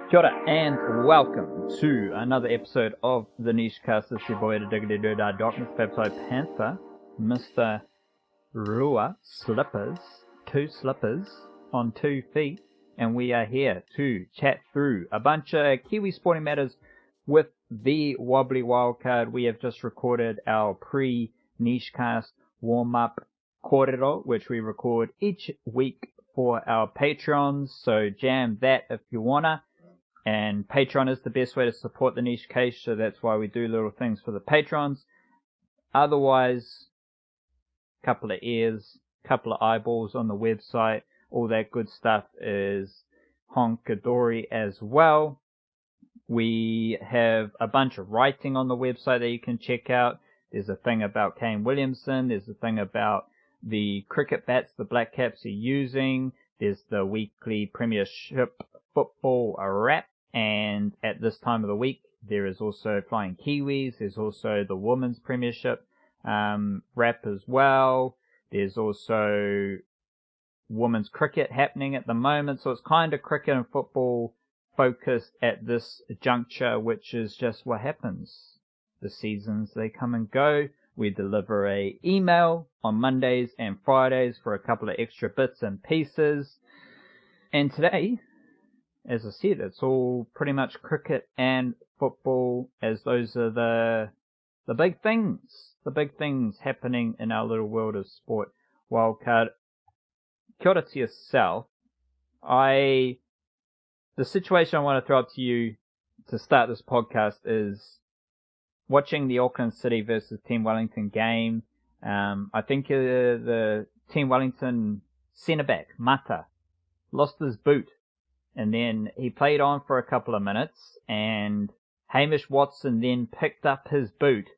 Kia ora and welcome to another episode of the Niche Cast. This is your boy, the Diggity Doodah Doc, Mr. Peptide Panther, Mr. Rua Slippers, two slippers on 2 feet, and we are here to chat through a bunch of Kiwi sporting matters with the Wobbly Wildcard. We have just recorded our pre-Niche Cast warm-up kōrero, which we record each week for our patrons, so jam that if you wanna. And Patreon is the best way to support the Niche Case, so that's why we do little things for the patrons. Otherwise, couple of ears, couple of eyeballs on the website, all that good stuff is honkadori as well. We have a bunch of writing on the website that you can check out. There's a thing about Kane Williamson. There's a thing about the cricket bats the Blackcaps are using. There's the weekly Premiership football wrap. And at this time of the week, there is also Flying Kiwis. There's also the Women's Premiership wrap as well. There's also women's cricket happening at the moment. So it's kind of cricket and football focused at this juncture, which is just what happens. The seasons, they come and go. We deliver a email on Mondays and Fridays for a couple of extra bits and pieces. And today, as I said, it's all pretty much cricket and football, as those are the big things happening in our little world of sport. Wildcard, kia ora to yourself. The situation I want to throw up to you to start this podcast is watching the Auckland City versus Team Wellington game. I think the Team Wellington centre-back, Mata, lost his boot. And then he played on for a couple of minutes, and Hamish Watson then picked up his boot,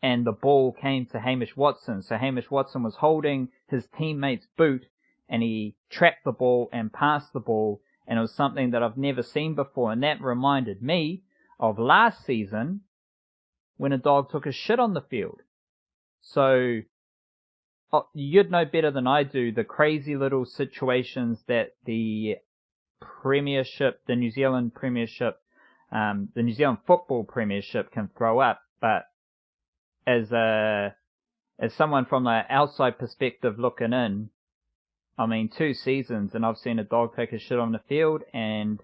and the ball came to Hamish Watson. So Hamish Watson was holding his teammate's boot, and he trapped the ball and passed the ball, and it was something that I've never seen before. And that reminded me of last season when a dog took a shit on the field. So you'd know better than I do the crazy little situations that the Premiership, the New Zealand Premiership, the New Zealand Football Premiership can throw up. But as someone from the outside perspective looking in, I mean, 2 seasons and I've seen a dog take a shit on the field and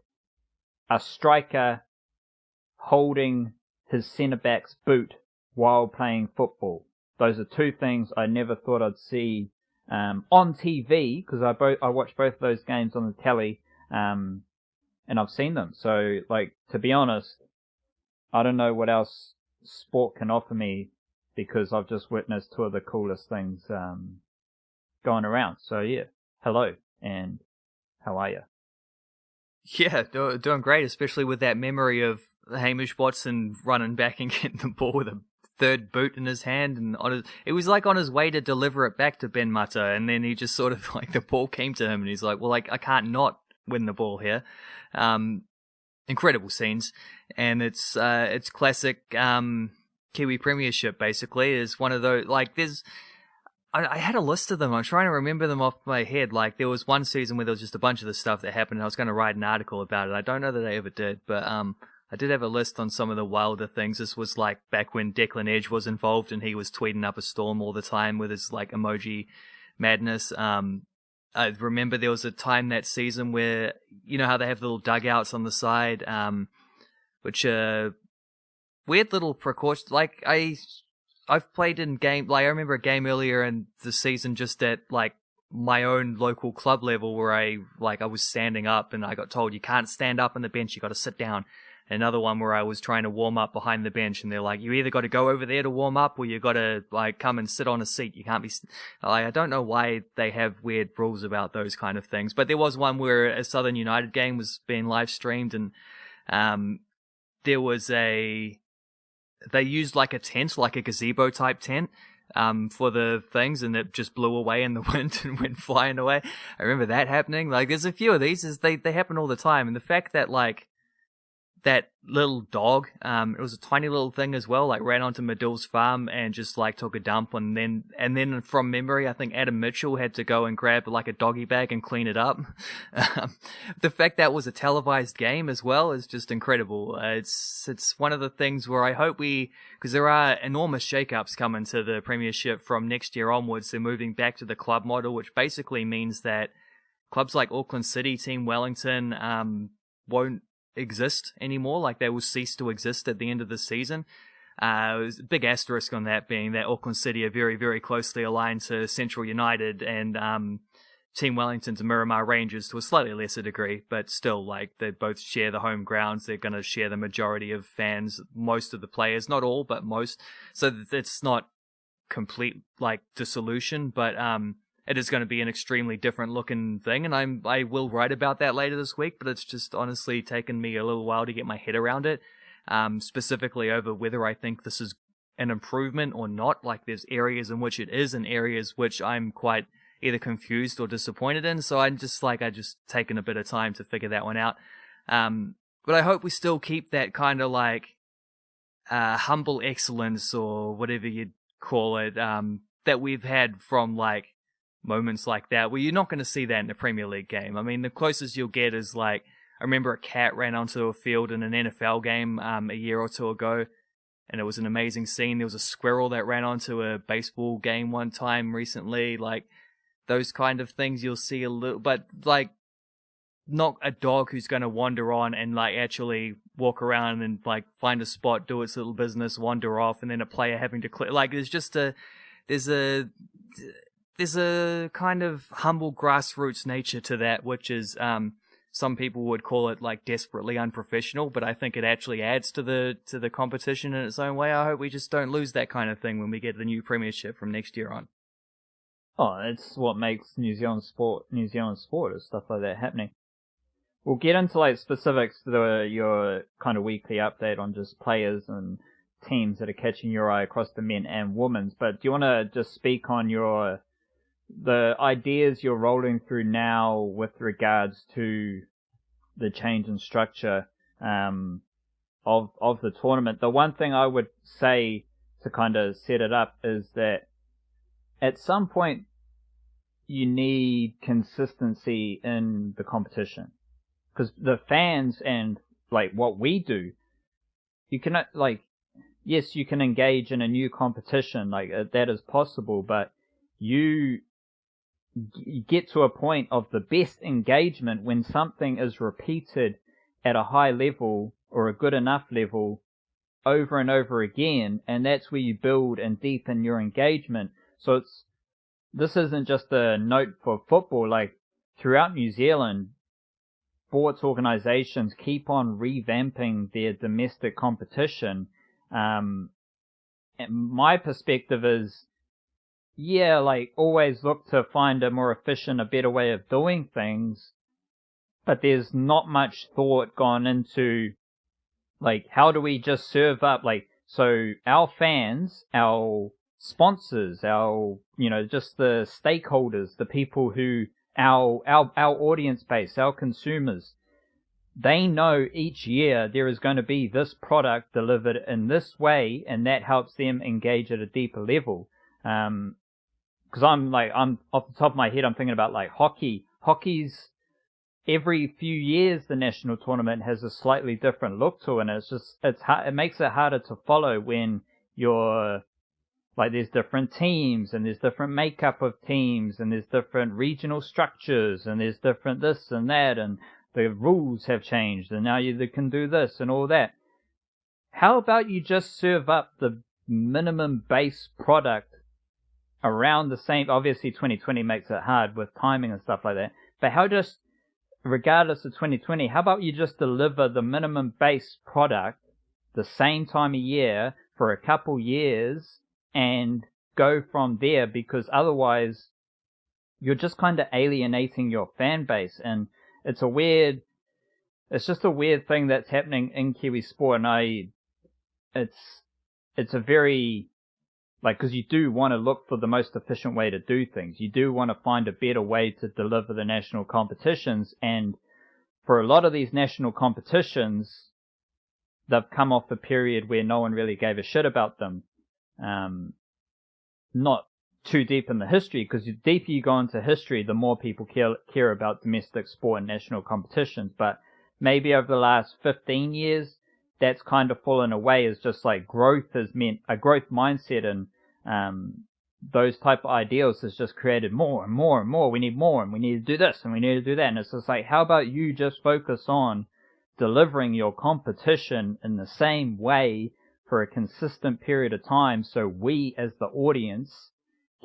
a striker holding his centre-back's boot while playing football. Those are 2 things I never thought I'd see on TV, because I watched both of those games on the telly. And I've seen them. So, to be honest, I don't know what else sport can offer me, because I've just witnessed 2 of the coolest things going around. So, yeah, hello, and how are you? Yeah, doing great, especially with that memory of Hamish Watson running back and getting the ball with a 3rd boot in his hand, and it was on his way to deliver it back to Ben Mata, and then he just sort of the ball came to him, and he's like, well, I can't not win the ball here. Incredible scenes, and it's classic Kiwi Premiership. Basically, is one of those I had a list of them. I'm trying to remember them off my head. There was one season where there was just a bunch of the stuff that happened, and I was going to write an article about it. I don't know that I ever did, but I did have a list on some of the wilder things. This was back when Declan Edge was involved, and he was tweeting up a storm all the time with his emoji madness. I remember there was a time that season where, you know how they have little dugouts on the side, which are weird little precautions. I've played in game, I remember a game earlier in the season just at my own local club level where I was standing up and I got told you can't stand up on the bench, you got to sit down. Another one where I was trying to warm up behind the bench, and they're like, you either got to go over there to warm up, or you got to come and sit on a seat. You can't be. I don't know why they have weird rules about those kind of things. But there was one where a Southern United game was being live streamed, and there was they used a tent, a gazebo type tent, for the things, and it just blew away in the wind and went flying away. I remember that happening. There's a few of these. They happen all the time, and the fact that that little dog, it was a tiny little thing as well, like ran onto Medill's farm and just like took a dump, and then from memory, I think Adam Mitchell had to go and grab like a doggy bag and clean it up. The fact that was a televised game as well is just incredible. It's one of the things where I hope because there are enormous shakeups coming to the Premiership from next year onwards. They're moving back to the club model, which basically means that clubs like Auckland City, Team Wellington, won't exist anymore. Like, they will cease to exist at the end of the season. There's a big asterisk on that, being that Auckland City are very, very closely aligned to Central United, and Team Wellington to Miramar Rangers to a slightly lesser degree, but still, like, they both share the home grounds. They're going to share the majority of fans, most of the players, not all, but most. So it's not complete, like, dissolution, but it is going to be an extremely different looking thing, and I will write about that later this week, but it's just honestly taken me a little while to get my head around it, specifically over whether I think this is an improvement or not. Like, there's areas in which it is and areas which I'm quite either confused or disappointed in, so I just taken a bit of time to figure that one out. But I hope we still keep that kind of like humble excellence, or whatever you'd call it, that we've had from like moments like that, where you're not going to see that in a Premier League game. I mean, the closest you'll get is like, I remember a cat ran onto a field in an NFL game a year or two ago, and it was an amazing scene. There was a squirrel that ran onto a baseball game one time recently. Like, those kind of things you'll see a little, but like, not a dog who's going to wander on and like actually walk around and like find a spot, do its little business, wander off, and then a player having to clear. Like, there's a kind of humble grassroots nature to that, which is, some people would call it like desperately unprofessional, but I think it actually adds to the competition in its own way. I hope we just don't lose that kind of thing when we get the new Premiership from next year on. Oh, it's what makes New Zealand sport, is stuff like that happening. We'll get into like specifics to your kind of weekly update on just players and teams that are catching your eye across the men and women's, but do you want to just speak on the ideas you're rolling through now with regards to the change in structure of the tournament? The one thing I would say to kind of set it up is that at some point you need consistency in the competition, because the fans and like what we do, you cannot, like, yes, you can engage in a new competition, like that is possible, but you get to a point of the best engagement when something is repeated at a high level or a good enough level over and over again, and that's where you build and deepen your engagement. So this isn't just a note for football. Like, throughout New Zealand, sports organizations keep on revamping their domestic competition. And my perspective is, yeah, like, always look to find a more efficient, a better way of doing things, but there's not much thought gone into, like, how do we just serve up, like, so our fans, our sponsors, our, just the stakeholders, the people who, our audience base, our consumers, they know each year there is going to be this product delivered in this way, and that helps them engage at a deeper level. Because I'm off the top of my head, I'm thinking about like hockey. Hockey's every few years the national tournament has a slightly different look to it, and it makes it harder to follow when you're like, there's different teams, and there's different makeup of teams, and there's different regional structures, and there's different this and that, and the rules have changed, and now you can do this and all that. How about you just serve up the minimum base product around the same? Obviously 2020 makes it hard with timing and stuff like that, but regardless of 2020, how about you just deliver the minimum base product the same time of year for a couple years and go from there? Because otherwise you're just kind of alienating your fan base, and it's just a weird thing that's happening in Kiwi sport, and it's a very, like, because you do want to look for the most efficient way to do things. You do want to find a better way to deliver the national competitions, and for a lot of these national competitions, they've come off a period where no one really gave a shit about them. Not too deep in the history, because the deeper you go into history, the more people care about domestic sport and national competitions. But maybe over the last 15 years, that's kind of fallen away, as just like growth has meant a growth mindset, and those type of ideals has just created more and more and more. We need more, and we need to do this, and we need to do that. And it's just like, how about you just focus on delivering your competition in the same way for a consistent period of time, so we as the audience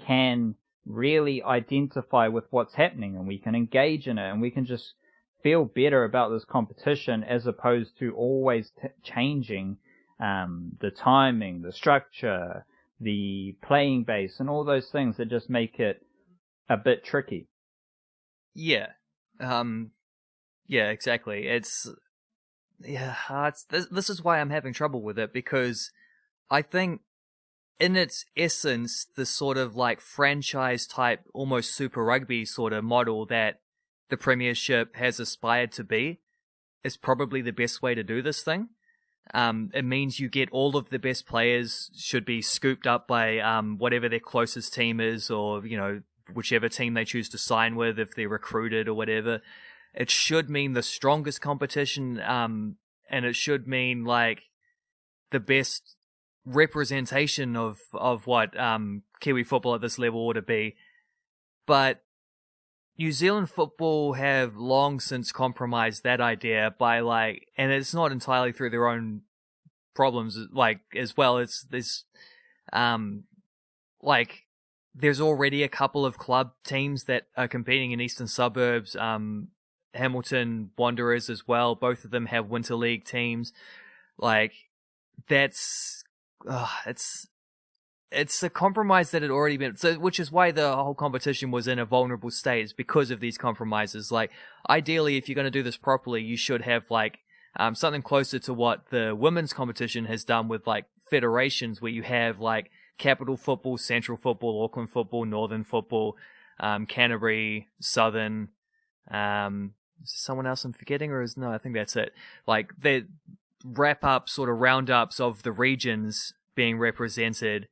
can really identify with what's happening, and we can engage in it, and we can just feel better about this competition, as opposed to always changing the timing, the structure, the playing base, and all those things that just make it a bit tricky. Yeah. Yeah, exactly. This is why I'm having trouble with it, because I think in its essence, the sort of like franchise type, almost Super Rugby sort of model that the Premiership has aspired to be is probably the best way to do this thing. It means you get all of the best players should be scooped up by whatever their closest team is, or, you know, whichever team they choose to sign with if they're recruited or whatever. It should mean the strongest competition, and it should mean like the best representation of what Kiwi football at this level ought to be. But New Zealand football have long since compromised that idea by like, and it's not entirely through their own problems, like, as well. There's already a couple of club teams that are competing in Eastern Suburbs, Hamilton Wanderers as well. Both of them have Winter League teams. Like, it's a compromise that had already been, so, which is why the whole competition was in a vulnerable state, is because of these compromises. Like, ideally, if you're going to do this properly, you should have like something closer to what the women's competition has done with like federations, where you have like Capital Football, Central Football, Auckland Football, Northern Football, Canterbury, Southern. Is there someone else I'm forgetting, or no? I think that's it. Like, they wrap up sort of roundups of the regions being represented.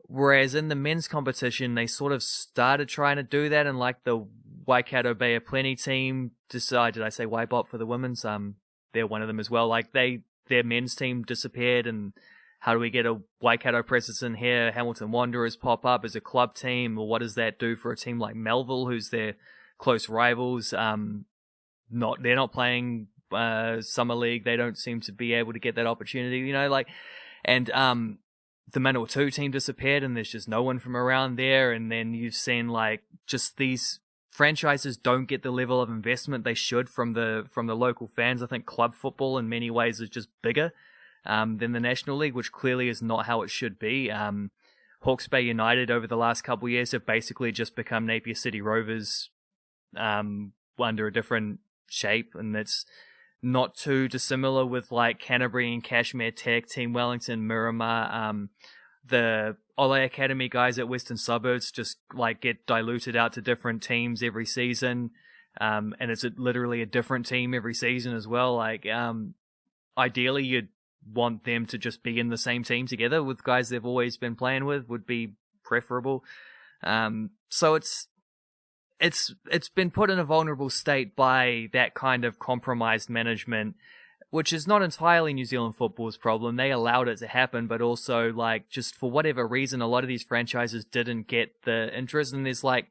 Whereas in the men's competition, they sort of started trying to do that, and like the Waikato Bay of Plenty team decided, did I say Waibop for the women's? They're one of them as well. Like, their men's team disappeared, and how do we get a Waikato presence in here? Hamilton Wanderers pop up as a club team, or what does that do for a team like Melville, who's their close rivals? They're not playing summer league. They don't seem to be able to get that opportunity, you know, like, and the Manawatu team disappeared, and there's just no one from around there. And then you've seen like just these franchises don't get the level of investment they should from the local fans. I think club football in many ways is just bigger than the National League, which clearly is not how it should be. Hawke's Bay United over the last couple of years have basically just become Napier City Rovers under a different shape, and it's not too dissimilar with like Canterbury and Cashmere Tech, Team Wellington, Miramar. The Ole Academy guys at Western Suburbs just like get diluted out to different teams every season, and it's literally a different team every season as well. Like, ideally you'd want them to just be in the same team together with guys they've always been playing with, would be preferable. So it's been put in a vulnerable state by that kind of compromised management, which is not entirely New Zealand football's problem. They allowed it to happen, but also, like, just for whatever reason, a lot of these franchises didn't get the interest. And there's like,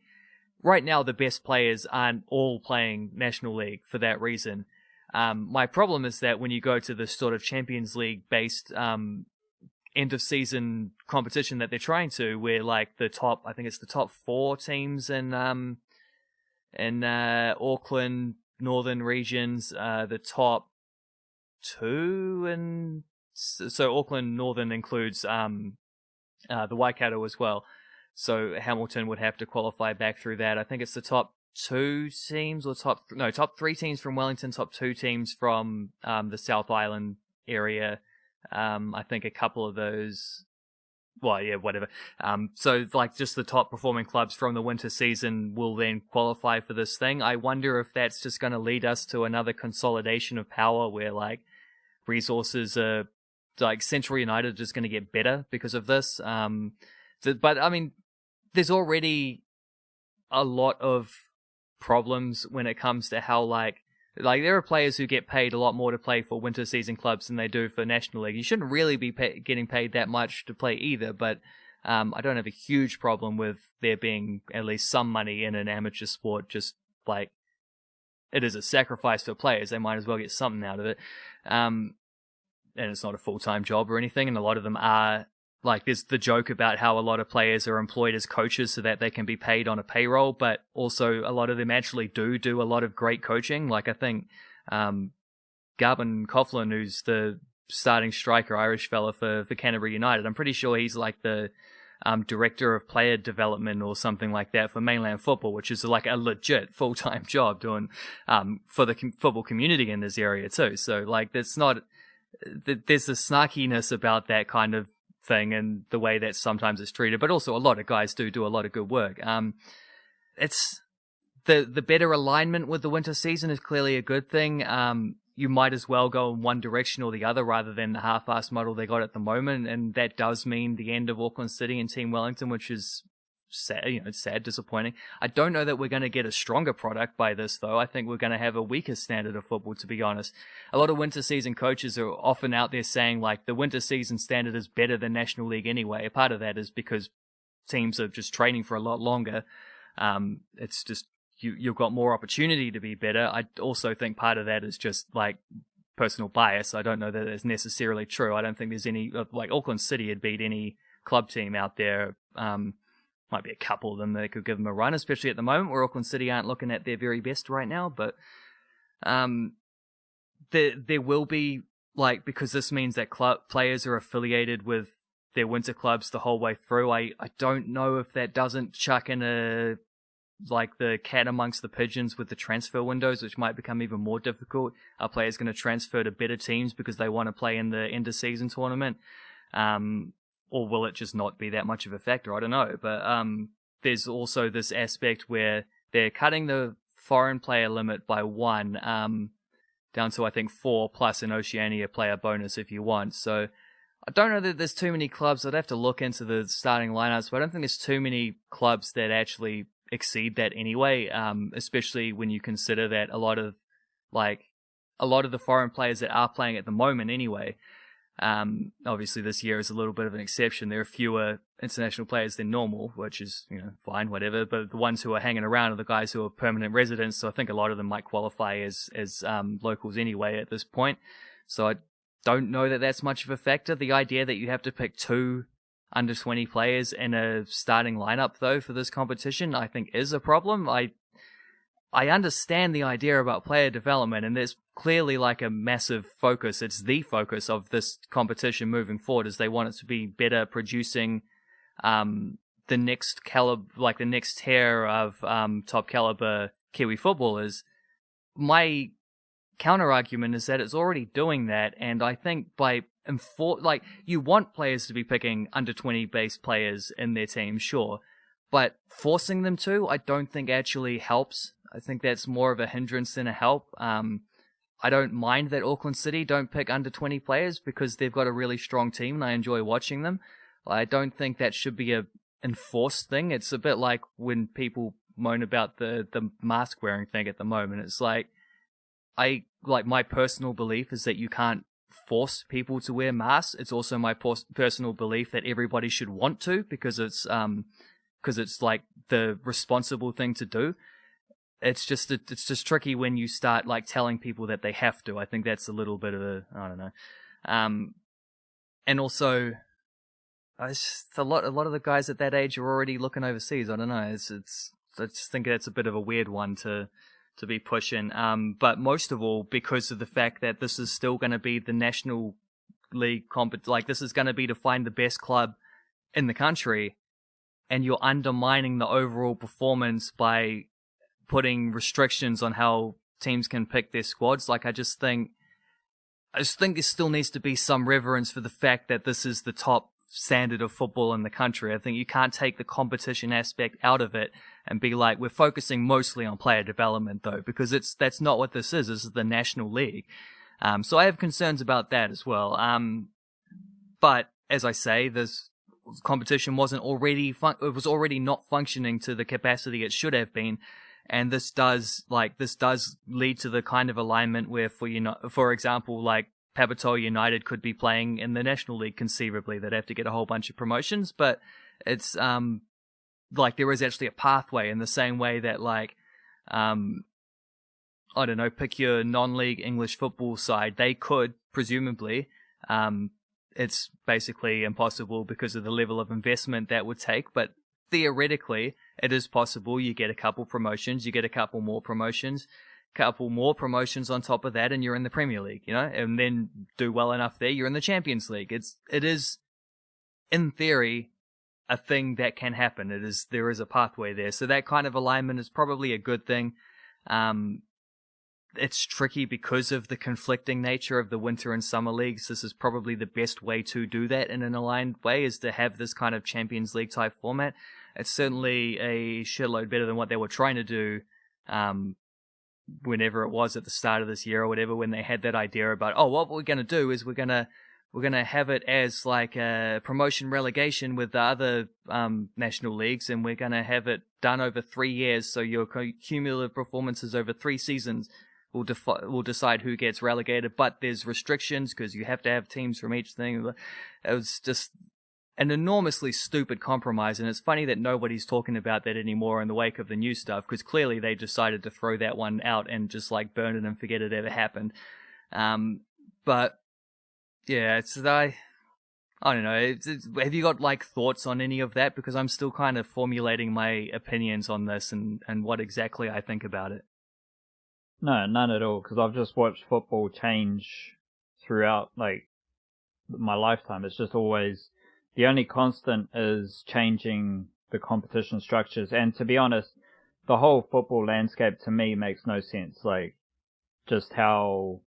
right now, the best players aren't all playing National League for that reason. My problem is that when you go to the sort of Champions League based end of season competition that they're trying to, where like I think it's the top 4 teams in Auckland, Northern regions, the top 2, and so Auckland Northern includes the Waikato as well. So Hamilton would have to qualify back through that. I think it's the top 2 teams, or top 3 teams from Wellington, top 2 teams from the South Island area. I think a couple of those. Well, yeah, whatever. So, like, just the top performing clubs from the winter season will then qualify for this thing. I wonder if that's just going to lead us to another consolidation of power where, like, resources are like Central United just going to get better because of this. But I mean, there's already a lot of problems when it comes to how like there are players who get paid a lot more to play for winter season clubs than they do for National League. You shouldn't really be getting paid that much to play either, but I don't have a huge problem with there being at least some money in an amateur sport. Just like it is a sacrifice for players, they might as well get something out of it. And it's not a full-time job or anything, and a lot of them are, like, there's the joke about how a lot of players are employed as coaches so that they can be paid on a payroll, but also a lot of them actually do a lot of great coaching. Like, I think Gavin Coughlin, who's the starting striker, Irish fella for Canterbury United, I'm pretty sure he's like the director of player development or something like that for mainland football, which is like a legit full-time job doing for the football community in this area too. So, like, there's a snarkiness about that kind of thing and the way that sometimes it's treated, but also a lot of guys do a lot of good work. It's the better alignment with the winter season is clearly a good thing. You might as well go in one direction or the other rather than the half-assed model they got at the moment, and that does mean the end of Auckland City and Team Wellington, which is sad. It's sad, disappointing. I don't know that we're going to get a stronger product by this, though. I think we're going to have a weaker standard of football, to be honest. A lot of winter season coaches are often out there saying, like, the winter season standard is better than National League anyway. A part of that is because teams are just training for a lot longer. It's just you've got more opportunity to be better. I also think part of that is just like personal bias. I don't know that it's necessarily true. I don't think there's any, like, Auckland City had beat any club team out there. Might be a couple of them that could give them a run, especially at the moment where Auckland City aren't looking at their very best right now. But there will be, like, because this means that players are affiliated with their winter clubs the whole way through. I don't know if that doesn't chuck in the cat amongst the pigeons with the transfer windows, which might become even more difficult. Are players going to transfer to better teams because they want to play in the end of season tournament? Or will it just not be that much of a factor? I don't know. But there's also this aspect where they're cutting the foreign player limit by 1 down to, I think, 4 plus an Oceania player bonus if you want. So I don't know that there's too many clubs. I'd have to look into the starting lineups, but I don't think there's too many clubs that actually exceed that anyway, especially when you consider that a lot of the foreign players that are playing at the moment anyway, obviously this year is a little bit of an exception. There are fewer international players than normal, which is, fine, whatever, but the ones who are hanging around are the guys who are permanent residents, so I think a lot of them might qualify as locals anyway at this point. So I don't know that that's much of a factor. The idea that you have to pick 2 under 20 players in a starting lineup, though, for this competition, I think is a problem. I understand the idea about player development, and there's clearly like a massive focus. It's the focus of this competition moving forward, as they want it to be better producing the next caliber, like the next tier of top caliber Kiwi footballers. My counter argument is that it's already doing that, and I think by you want players to be picking under 20 base players in their team, sure, but forcing them to, I don't think actually helps. I think that's more of a hindrance than a help. I don't mind that Auckland City don't pick under 20 players because they've got a really strong team and I enjoy watching them. I don't think that should be a enforced thing. It's a bit like when people moan about the mask wearing thing at the moment. It's like, my personal belief is that you can't force people to wear masks. It's also my personal belief that everybody should want to, because it's like the responsible thing to do. It's just tricky when you start like telling people that they have to. I think that's a little bit of I don't know. And also, it's a lot of the guys at that age are already looking overseas. I don't know. I just think that's a bit of a weird one to be pushing. But most of all, because of the fact that this is still going to be the National League this is going to be to find the best club in the country, and you're undermining the overall performance by putting restrictions on how teams can pick their squads. I just think there still needs to be some reverence for the fact that this is the top standard of football in the country. I think you can't take the competition aspect out of it and be like, we're focusing mostly on player development though, because that's not what this is. This is the National League. So I have concerns about that as well. But as I say, this competition wasn't already it was already not functioning to the capacity it should have been, and this does lead to the kind of alignment where, for example, like Papatoa United could be playing in the National League conceivably. They'd have to get a whole bunch of promotions, but it's like there is actually a pathway in the same way that like I don't know, pick your non-league English football side. They could, presumably, it's basically impossible because of the level of investment that would take, but theoretically, it is possible. You get a couple promotions, you get a couple more promotions on top of that, and you're in the Premier League, and then do well enough there, you're in the Champions League. It is, in theory, a thing that can happen. There is a pathway there. So that kind of alignment is probably a good thing. It's tricky because of the conflicting nature of the winter and summer leagues. This is probably the best way to do that in an aligned way, is to have this kind of Champions League type format. It's certainly a shitload better than what they were trying to do whenever it was at the start of this year or whatever, when they had that idea about, what we're going to do is we're going to have it as like a promotion relegation with the other national leagues, and we're going to have it done over 3 years, so your cumulative performances over 3 seasons will decide who gets relegated, but there's restrictions because you have to have teams from each thing. It was just an enormously stupid compromise, and it's funny that nobody's talking about that anymore in the wake of the new stuff, because clearly they decided to throw that one out and just like burn it and forget it ever happened. But yeah, I don't know. Have you got like thoughts on any of that? Because I'm still kind of formulating my opinions on this and what exactly I think about it. No, none at all, because I've just watched football change throughout, like, my lifetime. It's just always, the only constant is changing the competition structures. And to be honest, the whole football landscape to me makes no sense. Like, just how,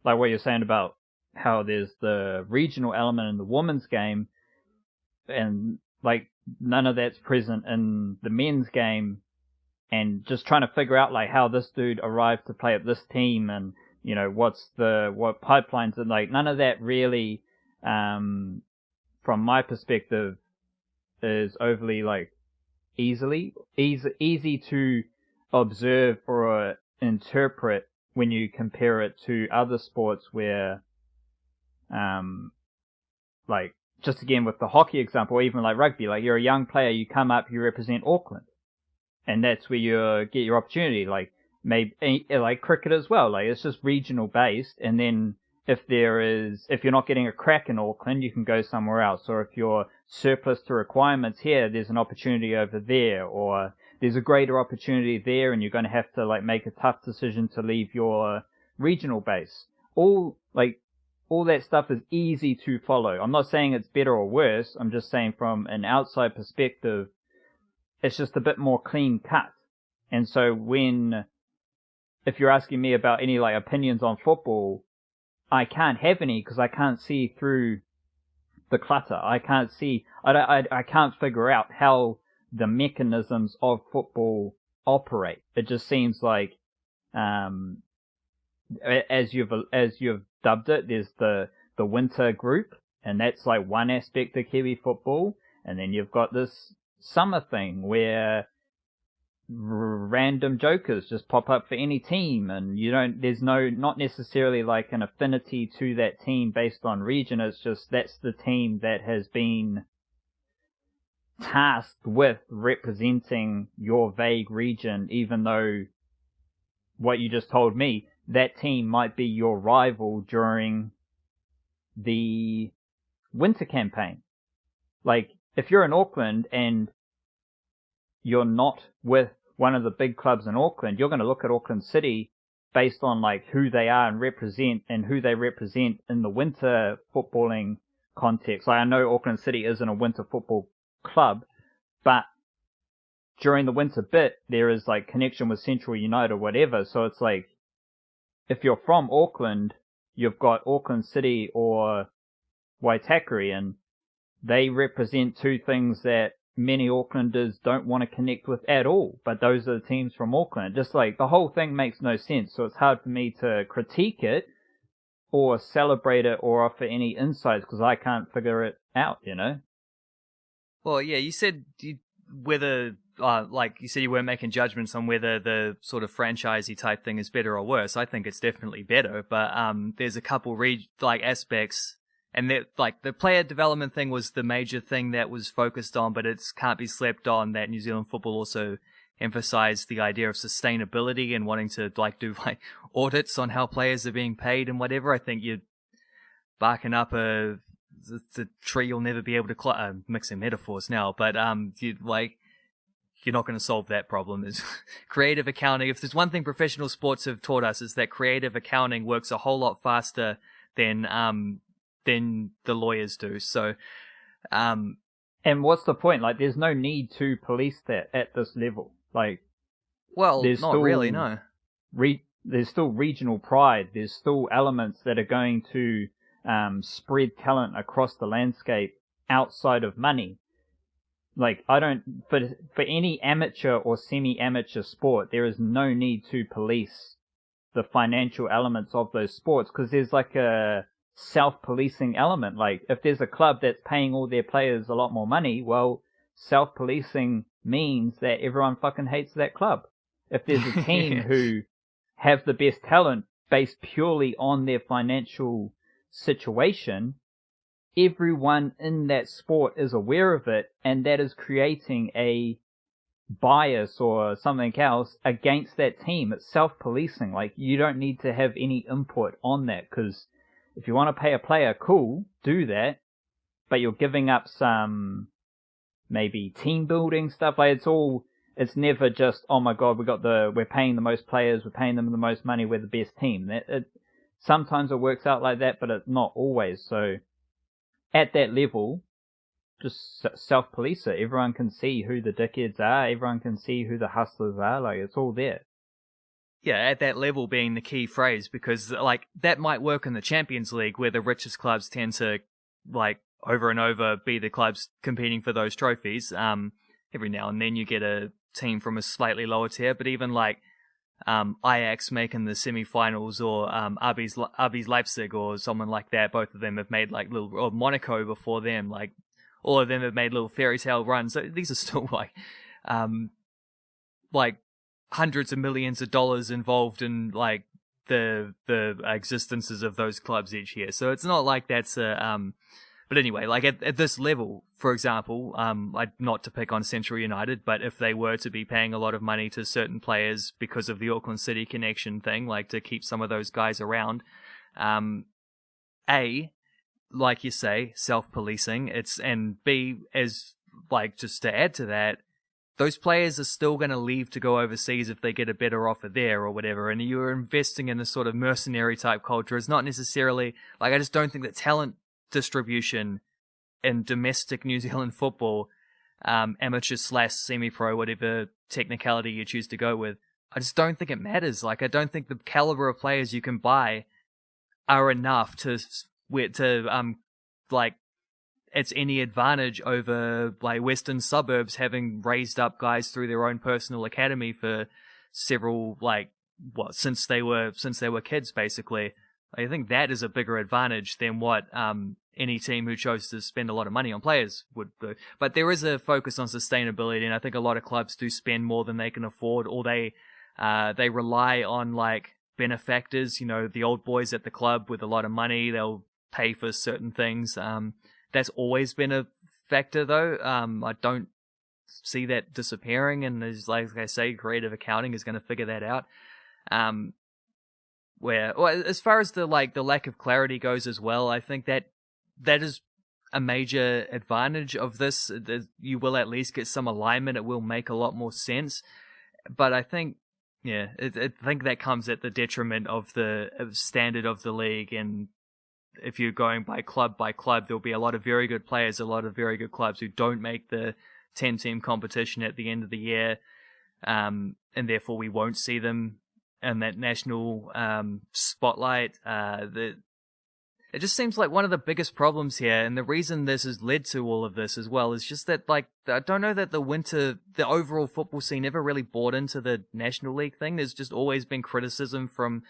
like what you're saying about how there's the regional element in the women's game, and, like, none of that's present in the men's game. And just trying to figure out like how this dude arrived to play at this team, and what pipelines, and like none of that really, from my perspective, is overly like easy to observe or interpret when you compare it to other sports where, like just again with the hockey example, or even like rugby, like you're a young player, you come up, you represent Auckland. And that's where you get your opportunity, like maybe like cricket as well. Like it's just regional based, and then if you're not getting a crack in Auckland, you can go somewhere else. Or if you're surplus to requirements here, there's an opportunity over there, or there's a greater opportunity there, and you're going to have to like make a tough decision to leave your regional base. All that stuff is easy to follow. I'm not saying it's better or worse. I'm just saying from an outside perspective, it's just a bit more clean cut. And so if you're asking me about any like opinions on football, I can't have any because I can't see through the clutter. I can't figure out how the mechanisms of football operate. It just seems like, as you've dubbed it, there's the winter group, and that's like one aspect of Kiwi football. And then you've got this summer thing where random jokers just pop up for any team, and there's not necessarily like an affinity to that team based on region. It's just that's the team that has been tasked with representing your vague region, even though what you just told me, that team might be your rival during the winter campaign. Like, if you're in Auckland and you're not with one of the big clubs in Auckland, you're going to look at Auckland City based on like who they are and who they represent in the winter footballing context. Like, I know Auckland City isn't a winter football club, but during the winter bit, there is like connection with Central United or whatever. So it's like, if you're from Auckland, you've got Auckland City or Waitakere, and they represent two things that many Aucklanders don't want to connect with at all, but those are the teams from Auckland. Just like the whole thing makes no sense, so it's hard for me to critique it, or celebrate it or offer any insights because I can't figure it out, you know? Well, yeah, you said whether, like you said, you weren't making judgments on whether the sort of franchisey type thing is better or worse. I think it's definitely better, but there's a couple aspects, and like the player development thing was the major thing that was focused on, but it can't be slept on that New Zealand football also emphasized the idea of sustainability and wanting to do audits on how players are being paid and whatever. I think you're barking up the tree you'll never be able to climb. Mixing metaphors now, but you're not going to solve that problem. Is creative accounting. If there's one thing professional sports have taught us, is that creative accounting works a whole lot faster than the lawyers do. So, and what's the point? Like, there's no need to police that at this level. Like, well, not still, really, no. There's still regional pride. There's still elements that are going to spread talent across the landscape outside of money. Like, for any amateur or semi-amateur sport, there is no need to police the financial elements of those sports because there's like a self-policing element. Like, if there's a club that's paying all their players a lot more money, well, self-policing means that everyone fucking hates that club. If there's a team who have the best talent based purely on their financial situation, everyone in that sport is aware of it, and that is creating a bias or something else against that team. It's self-policing. Like, you don't need to have any input on that, because if you want to pay a player, cool, do that, but you're giving up some maybe team building stuff. Like, it's never just, oh my god, we're paying the most players, we're paying them the most money, we're the best team. Sometimes it works out like that, but it's not always. So at that level, just self-police it. Everyone can see who the dickheads are, everyone can see who the hustlers are. Like, it's all there. Yeah, at that level being the key phrase, because like that might work in the Champions League where the richest clubs tend to like over and over be the clubs competing for those trophies. Every now and then you get a team from a slightly lower tier, but even like Ajax making the semi-finals, or RB's Leipzig or someone like that, both of them have made like or Monaco before them, like all of them have made little fairy tale runs. So these are still like hundreds of millions of dollars involved in like the existences of those clubs each year. So it's not like that's but anyway, like at this level, for example, not to pick on Central United, but if they were to be paying a lot of money to certain players because of the Auckland City connection thing, like to keep some of those guys around, A, like you say, self-policing, and B, as like just to add to that, those players are still going to leave to go overseas if they get a better offer there or whatever, and you're investing in a sort of mercenary type culture. It's not necessarily, like, I just don't think that talent distribution in domestic New Zealand football, amateur / semi-pro, whatever technicality you choose to go with, I just don't think it matters. Like, I don't think the caliber of players you can buy are enough to like, it's any advantage over like Western suburbs having raised up guys through their own personal academy for several, since they were kids, basically. I think that is a bigger advantage than what any team who chose to spend a lot of money on players would do. But there is a focus on sustainability, and I think a lot of clubs do spend more than they can afford, or they rely on like benefactors, you know, the old boys at the club with a lot of money. They'll pay for certain things. That's always been a factor, though. I don't see that disappearing, and as like I say, creative accounting is going to figure that out. As far as the lack of clarity goes as well, I think that is a major advantage of this. You will at least get some alignment. It will make a lot more sense. But I think, I think that comes at the detriment of the standard of the league. And if you're going by club, there'll be a lot of very good players, a lot of very good clubs who don't make the 10-team competition at the end of the year. And therefore we won't see them in that national spotlight. It just seems like one of the biggest problems here, and the reason this has led to all of this as well, is just that, like, I don't know that the overall football scene never really bought into the National League thing. There's just always been criticism from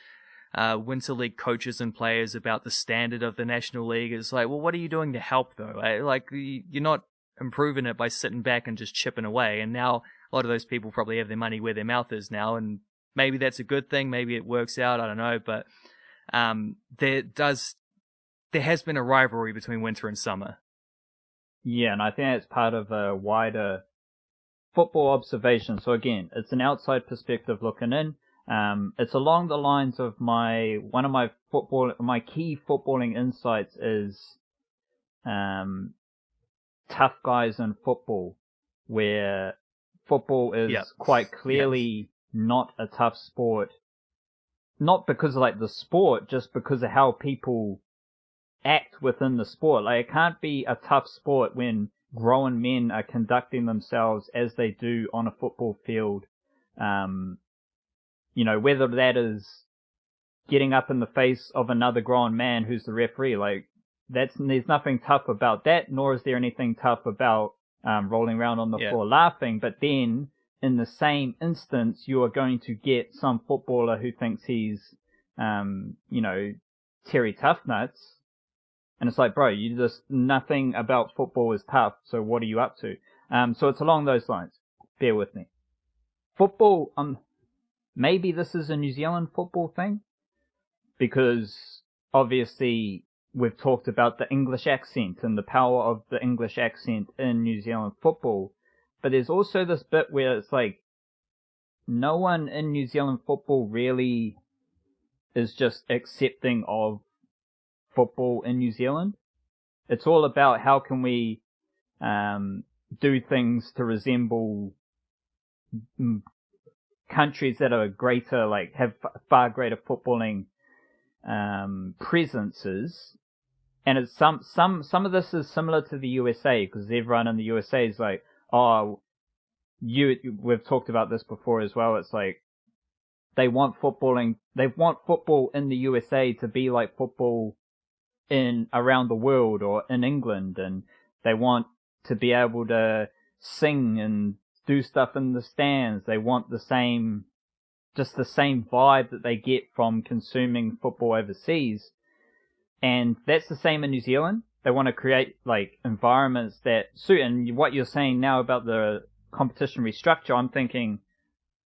Winter League coaches and players about the standard of the National League. It's like, well, what are you doing to help though? Like, you're not improving it by sitting back and just chipping away. And now a lot of those people probably have their money where their mouth is now, and maybe that's a good thing. Maybe it works out. I don't know, but there has been a rivalry between winter and summer. Yeah, and I think that's part of a wider football observation. So again, it's an outside perspective looking in. It's along the lines of my key footballing insights is tough guys in football, where football is quite clearly not a tough sport. Not because of like the sport, just because of how people act within the sport. Like, it can't be a tough sport when grown men are conducting themselves as they do on a football field. Whether that is getting up in the face of another grown man who's the referee, like, there's nothing tough about that, nor is there anything tough about rolling around on the floor laughing. But then, in the same instance, you are going to get some footballer who thinks he's, Terry Toughnuts. And it's like, bro, nothing about football is tough, so what are you up to? So it's along those lines. Bear with me. Football, maybe this is a New Zealand football thing, because obviously we've talked about the English accent and the power of the English accent in New Zealand football. But there's also this bit where it's like, no one in New Zealand football really is just accepting of football in New Zealand. It's all about how can we do things to resemble countries that are greater, like have far greater footballing presences. And it's some of this is similar to the USA, because everyone in the USA is like, we've talked about this before as well. It's like they want football in the USA to be like football in around the world or in England, and they want to be able to sing and do stuff in the stands. They want the same vibe that they get from consuming football overseas. And that's the same in New Zealand. They want to create like environments that suit. And what you're saying now about the competition restructure, I'm thinking,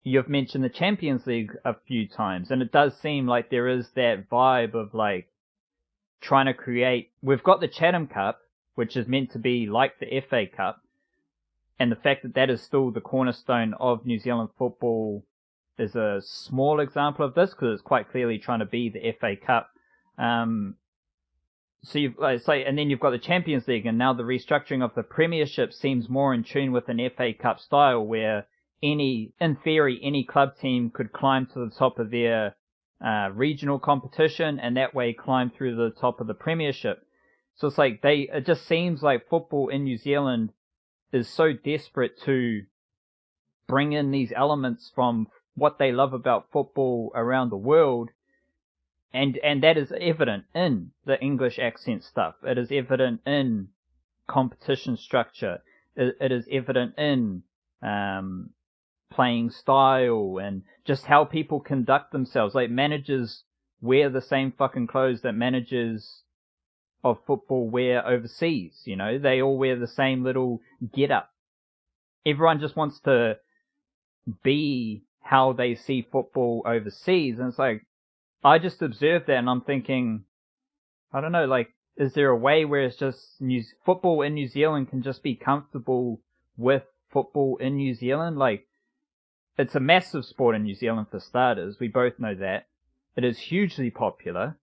you've mentioned the Champions League a few times, and it does seem like there is that vibe of like trying to create. We've got the Chatham Cup, which is meant to be like the FA Cup, and the fact that that is still the cornerstone of New Zealand football is a small example of this, because it's quite clearly trying to be the FA Cup. So and then you've got the Champions League, and now the restructuring of the Premiership seems more in tune with an FA Cup style, where in theory, any club team could climb to the top of their regional competition, and that way climb through the top of the Premiership. So it's like it just seems like football in New Zealand is so desperate to bring in these elements from what they love about football around the world. And that is evident in the English accent stuff. It is evident in competition structure. It is evident in playing style and just how people conduct themselves. Like, managers wear the same fucking clothes that managers of football wear overseas. You know, they all wear the same little get-up. Everyone just wants to be how they see football overseas. And it's like, I just observed that, and I'm thinking, I don't know, like, is there a way where it's just football in New Zealand can just be comfortable with football in New Zealand? Like, it's a massive sport in New Zealand for starters. We both know that. It is hugely popular.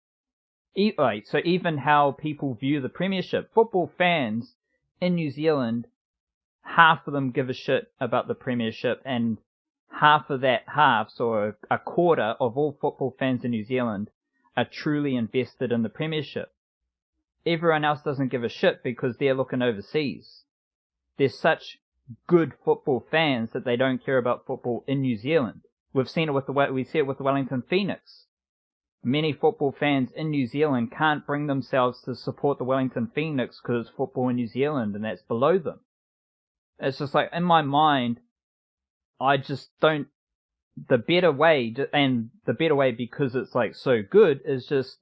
So even how people view the Premiership, football fans in New Zealand, half of them give a shit about the Premiership, and half of that so a quarter of all football fans in New Zealand are truly invested in the Premiership. Everyone else doesn't give a shit because they're looking overseas. They're such good football fans that they don't care about football in New Zealand. We see it with the Wellington Phoenix. Many football fans in New Zealand can't bring themselves to support the Wellington Phoenix because it's football in New Zealand and that's below them. It's just like, in my mind, I just don't the better way, and the better way because it's like so good, is just,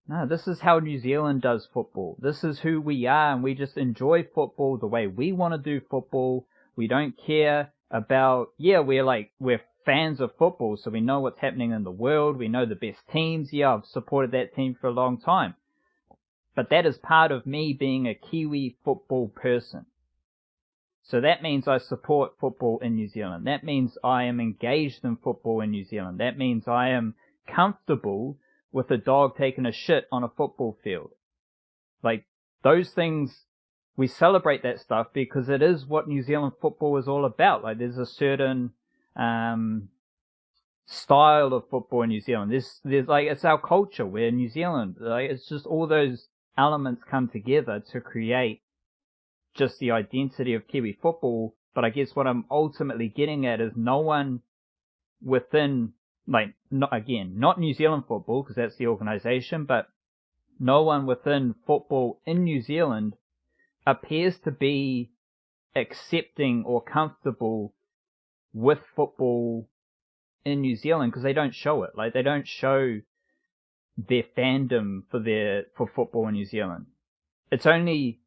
no, this is how New Zealand does football. This is who we are, and we just enjoy football the way we want to do football. We don't care about, we're fans of football, so we know what's happening in the world. We know the best teams. Yeah, I've supported that team for a long time. But that is part of me being a Kiwi football person. So that means I support football in New Zealand. That means I am engaged in football in New Zealand. That means I am comfortable with a dog taking a shit on a football field. Like, those things, we celebrate that stuff because it is what New Zealand football is all about. Like, there's a certain style of football in New Zealand. There's like, it's our culture. We're New Zealand. Like, it's just all those elements come together to create just the identity of Kiwi football. But I guess what I'm ultimately getting at is no one within, like, not New Zealand football, because that's the organisation, but no one within football in New Zealand appears to be accepting or comfortable with football in New Zealand, because they don't show it. Like, they don't show their fandom for football in New Zealand. It's only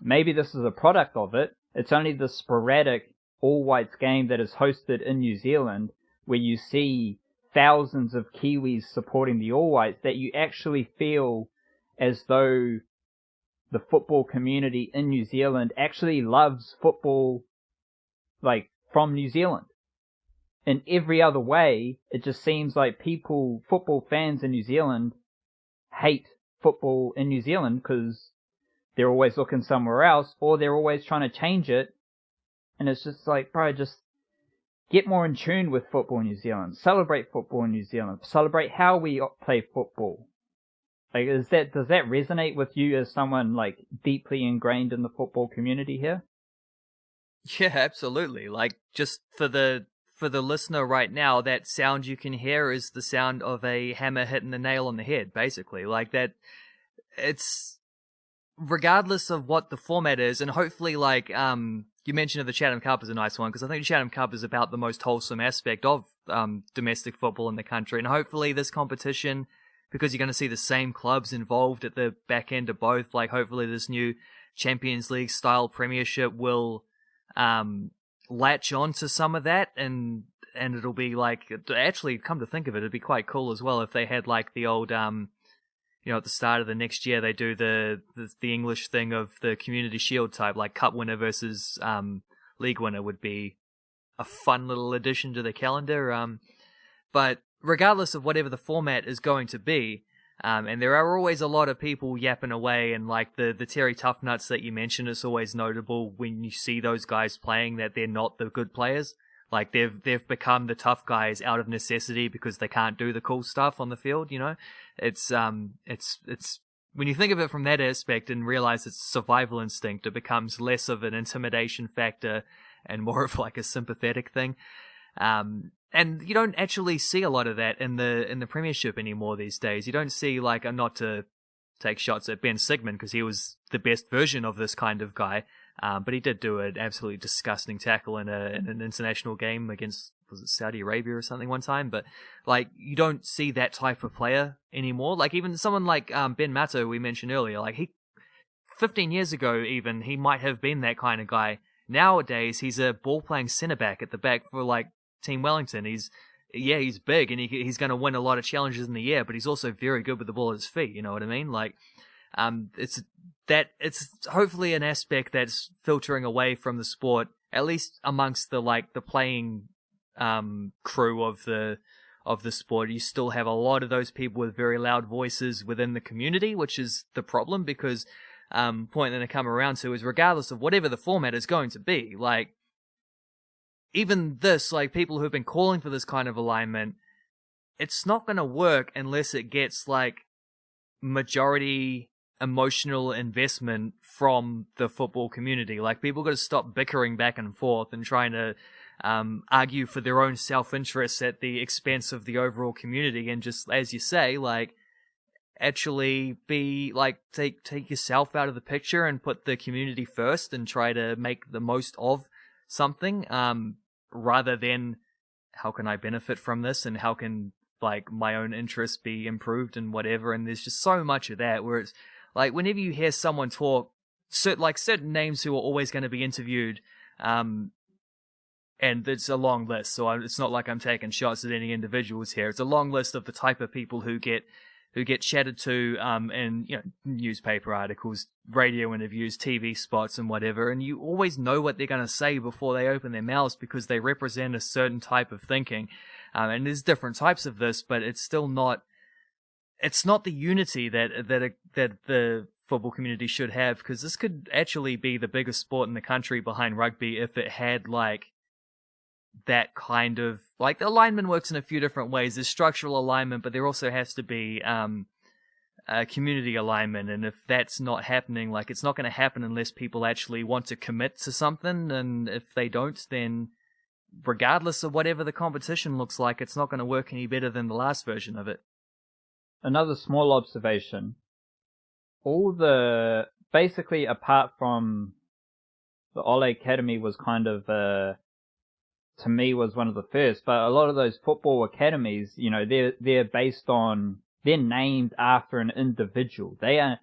maybe this is a product of it, it's only the sporadic all-whites game that is hosted in New Zealand where you see thousands of Kiwis supporting the all-whites that you actually feel as though the football community in New Zealand actually loves football, like, from New Zealand. In every other way, it just seems like football fans in New Zealand hate football in New Zealand because they're always looking somewhere else, or they're always trying to change it. And it's just like, bro, just get more in tune with football in New Zealand. Celebrate football in New Zealand. Celebrate how we play football. Like, does that resonate with you as someone, like, deeply ingrained in the football community here? Yeah, absolutely. Like, just for the listener right now, that sound you can hear is the sound of a hammer hitting a nail on the head, basically. Like, that, it's, regardless of what the format is, and hopefully, like, you mentioned the Chatham Cup is a nice one, because I think the Chatham Cup is about the most wholesome aspect of domestic football in the country, and hopefully this competition, because you're going to see the same clubs involved at the back end of both, like, hopefully this new Champions League style Premiership will latch on to some of that, and it'll be like, actually, come to think of it, it'd be quite cool as well if they had, like, the old at the start of the next year they do the English thing of the Community Shield type, like cup winner versus league winner would be a fun little addition to the calendar. But regardless of whatever the format is going to be, and there are always a lot of people yapping away, and like the Terry Toughnuts that you mentioned, it's always notable when you see those guys playing that they're not the good players. Like, they've become the tough guys out of necessity because they can't do the cool stuff on the field, you know? It's when you think of it from that aspect and realize it's survival instinct, it becomes less of an intimidation factor and more of like a sympathetic thing. And you don't actually see a lot of that in the Premiership anymore these days. You don't see, like, not to take shots at Ben Sigmund because he was the best version of this kind of guy. But he did do an absolutely disgusting tackle in an international game against, was it Saudi Arabia or something one time? But, like, you don't see that type of player anymore. Like, even someone like Ben Matto we mentioned earlier, like, 15 years ago even, he might have been that kind of guy. Nowadays, he's a ball-playing centre-back at the back for, like, Team Wellington. He's big and he's going to win a lot of challenges in the air, but he's also very good with the ball at his feet, you know what I mean? Like, it's hopefully an aspect that's filtering away from the sport, at least amongst the playing crew of the sport. You still have a lot of those people with very loud voices within the community, which is the problem, because point that I come around to is, regardless of whatever the format is going to be, like, even this, like, people who've been calling for this kind of alignment, it's not going to work unless it gets, like, majority emotional investment from the football community. Like, people got to stop bickering back and forth and trying to argue for their own self-interests at the expense of the overall community, and just, as you say, like, actually be, like, take yourself out of the picture and put the community first and try to make the most of something, rather than how can I benefit from this, and how can like my own interests be improved and whatever. And there's just so much of that where it's like whenever you hear someone talk, certain names who are always going to be interviewed, and it's a long list, so it's not like I'm taking shots at any individuals here. It's a long list of the type of people who get chatted to in newspaper articles, radio interviews, TV spots, and whatever. And you always know what they're going to say before they open their mouths because they represent a certain type of thinking. And there's different types of this, but it's still not. It's not the unity that the football community should have, because this could actually be the biggest sport in the country behind rugby if it had like that kind of like the alignment works in a few different ways. There's structural alignment, but there also has to be community alignment. And if that's not happening, like it's not going to happen unless people actually want to commit to something. And if they don't, then regardless of whatever the competition looks like, it's not going to work any better than the last version of it. Another small observation. Basically apart from the Ole Academy was kind of, to me was one of the first, but a lot of those football academies, they're named after an individual. They are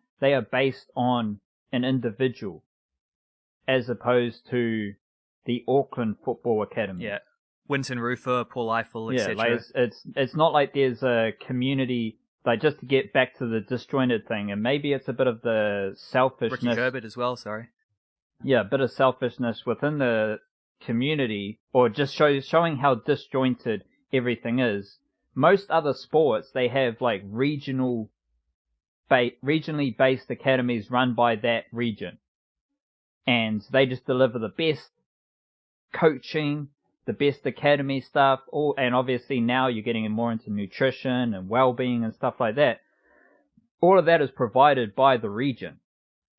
based on an individual, as opposed to the Auckland Football Academy. Yeah. Winton Rufer, Paul Eiffel, etc. Yeah, like it's not like there's a community. Like, just to get back to the disjointed thing, and maybe it's a bit of the selfishness. Ricky Herbert as well, sorry. Yeah, a bit of selfishness within the community, or just showing how disjointed everything is. Most other sports, they have like regionally based academies run by that region. And they just deliver the best coaching, the best academy stuff, and obviously now you're getting more into nutrition and well-being and stuff like that. All of that is provided by the region,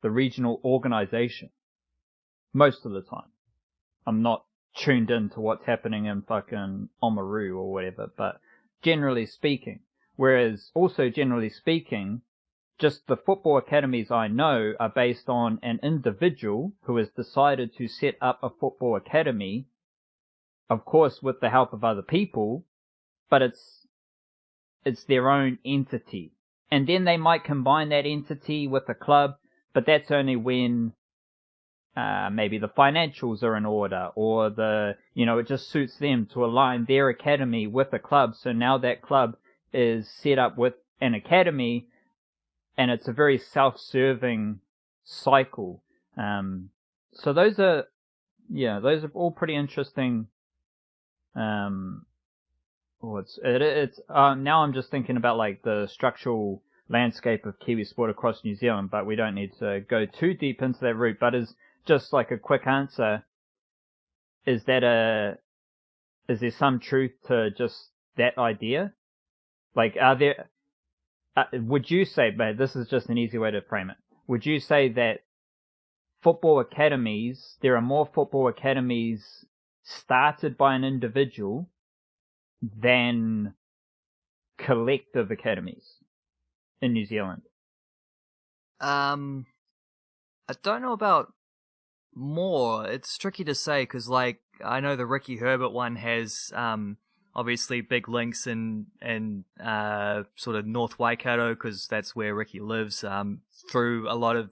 the regional organization, most of the time. I'm not tuned into what's happening in fucking Oamaru or whatever, but generally speaking. Whereas also generally speaking, just the football academies I know are based on an individual who has decided to set up a football academy, of course with the help of other people, but it's their own entity. And then they might combine that entity with a club, but that's only when maybe the financials are in order, or it just suits them to align their academy with a club. So now that club is set up with an academy, and it's a very self-serving cycle. So those are all pretty interesting. Now I'm just thinking about like the structural landscape of Kiwi sport across New Zealand, but we don't need to go too deep into that route. But as just like a quick answer, is there some truth to just that idea? Like, would you say, but this is just an easy way to frame it, would you say that there are more football academies started by an individual than collective academies in New Zealand? I don't know about more. It's tricky to say because, like, I know the Ricky Herbert one has obviously big links in sort of North Waikato, because that's where Ricky lives, through a lot of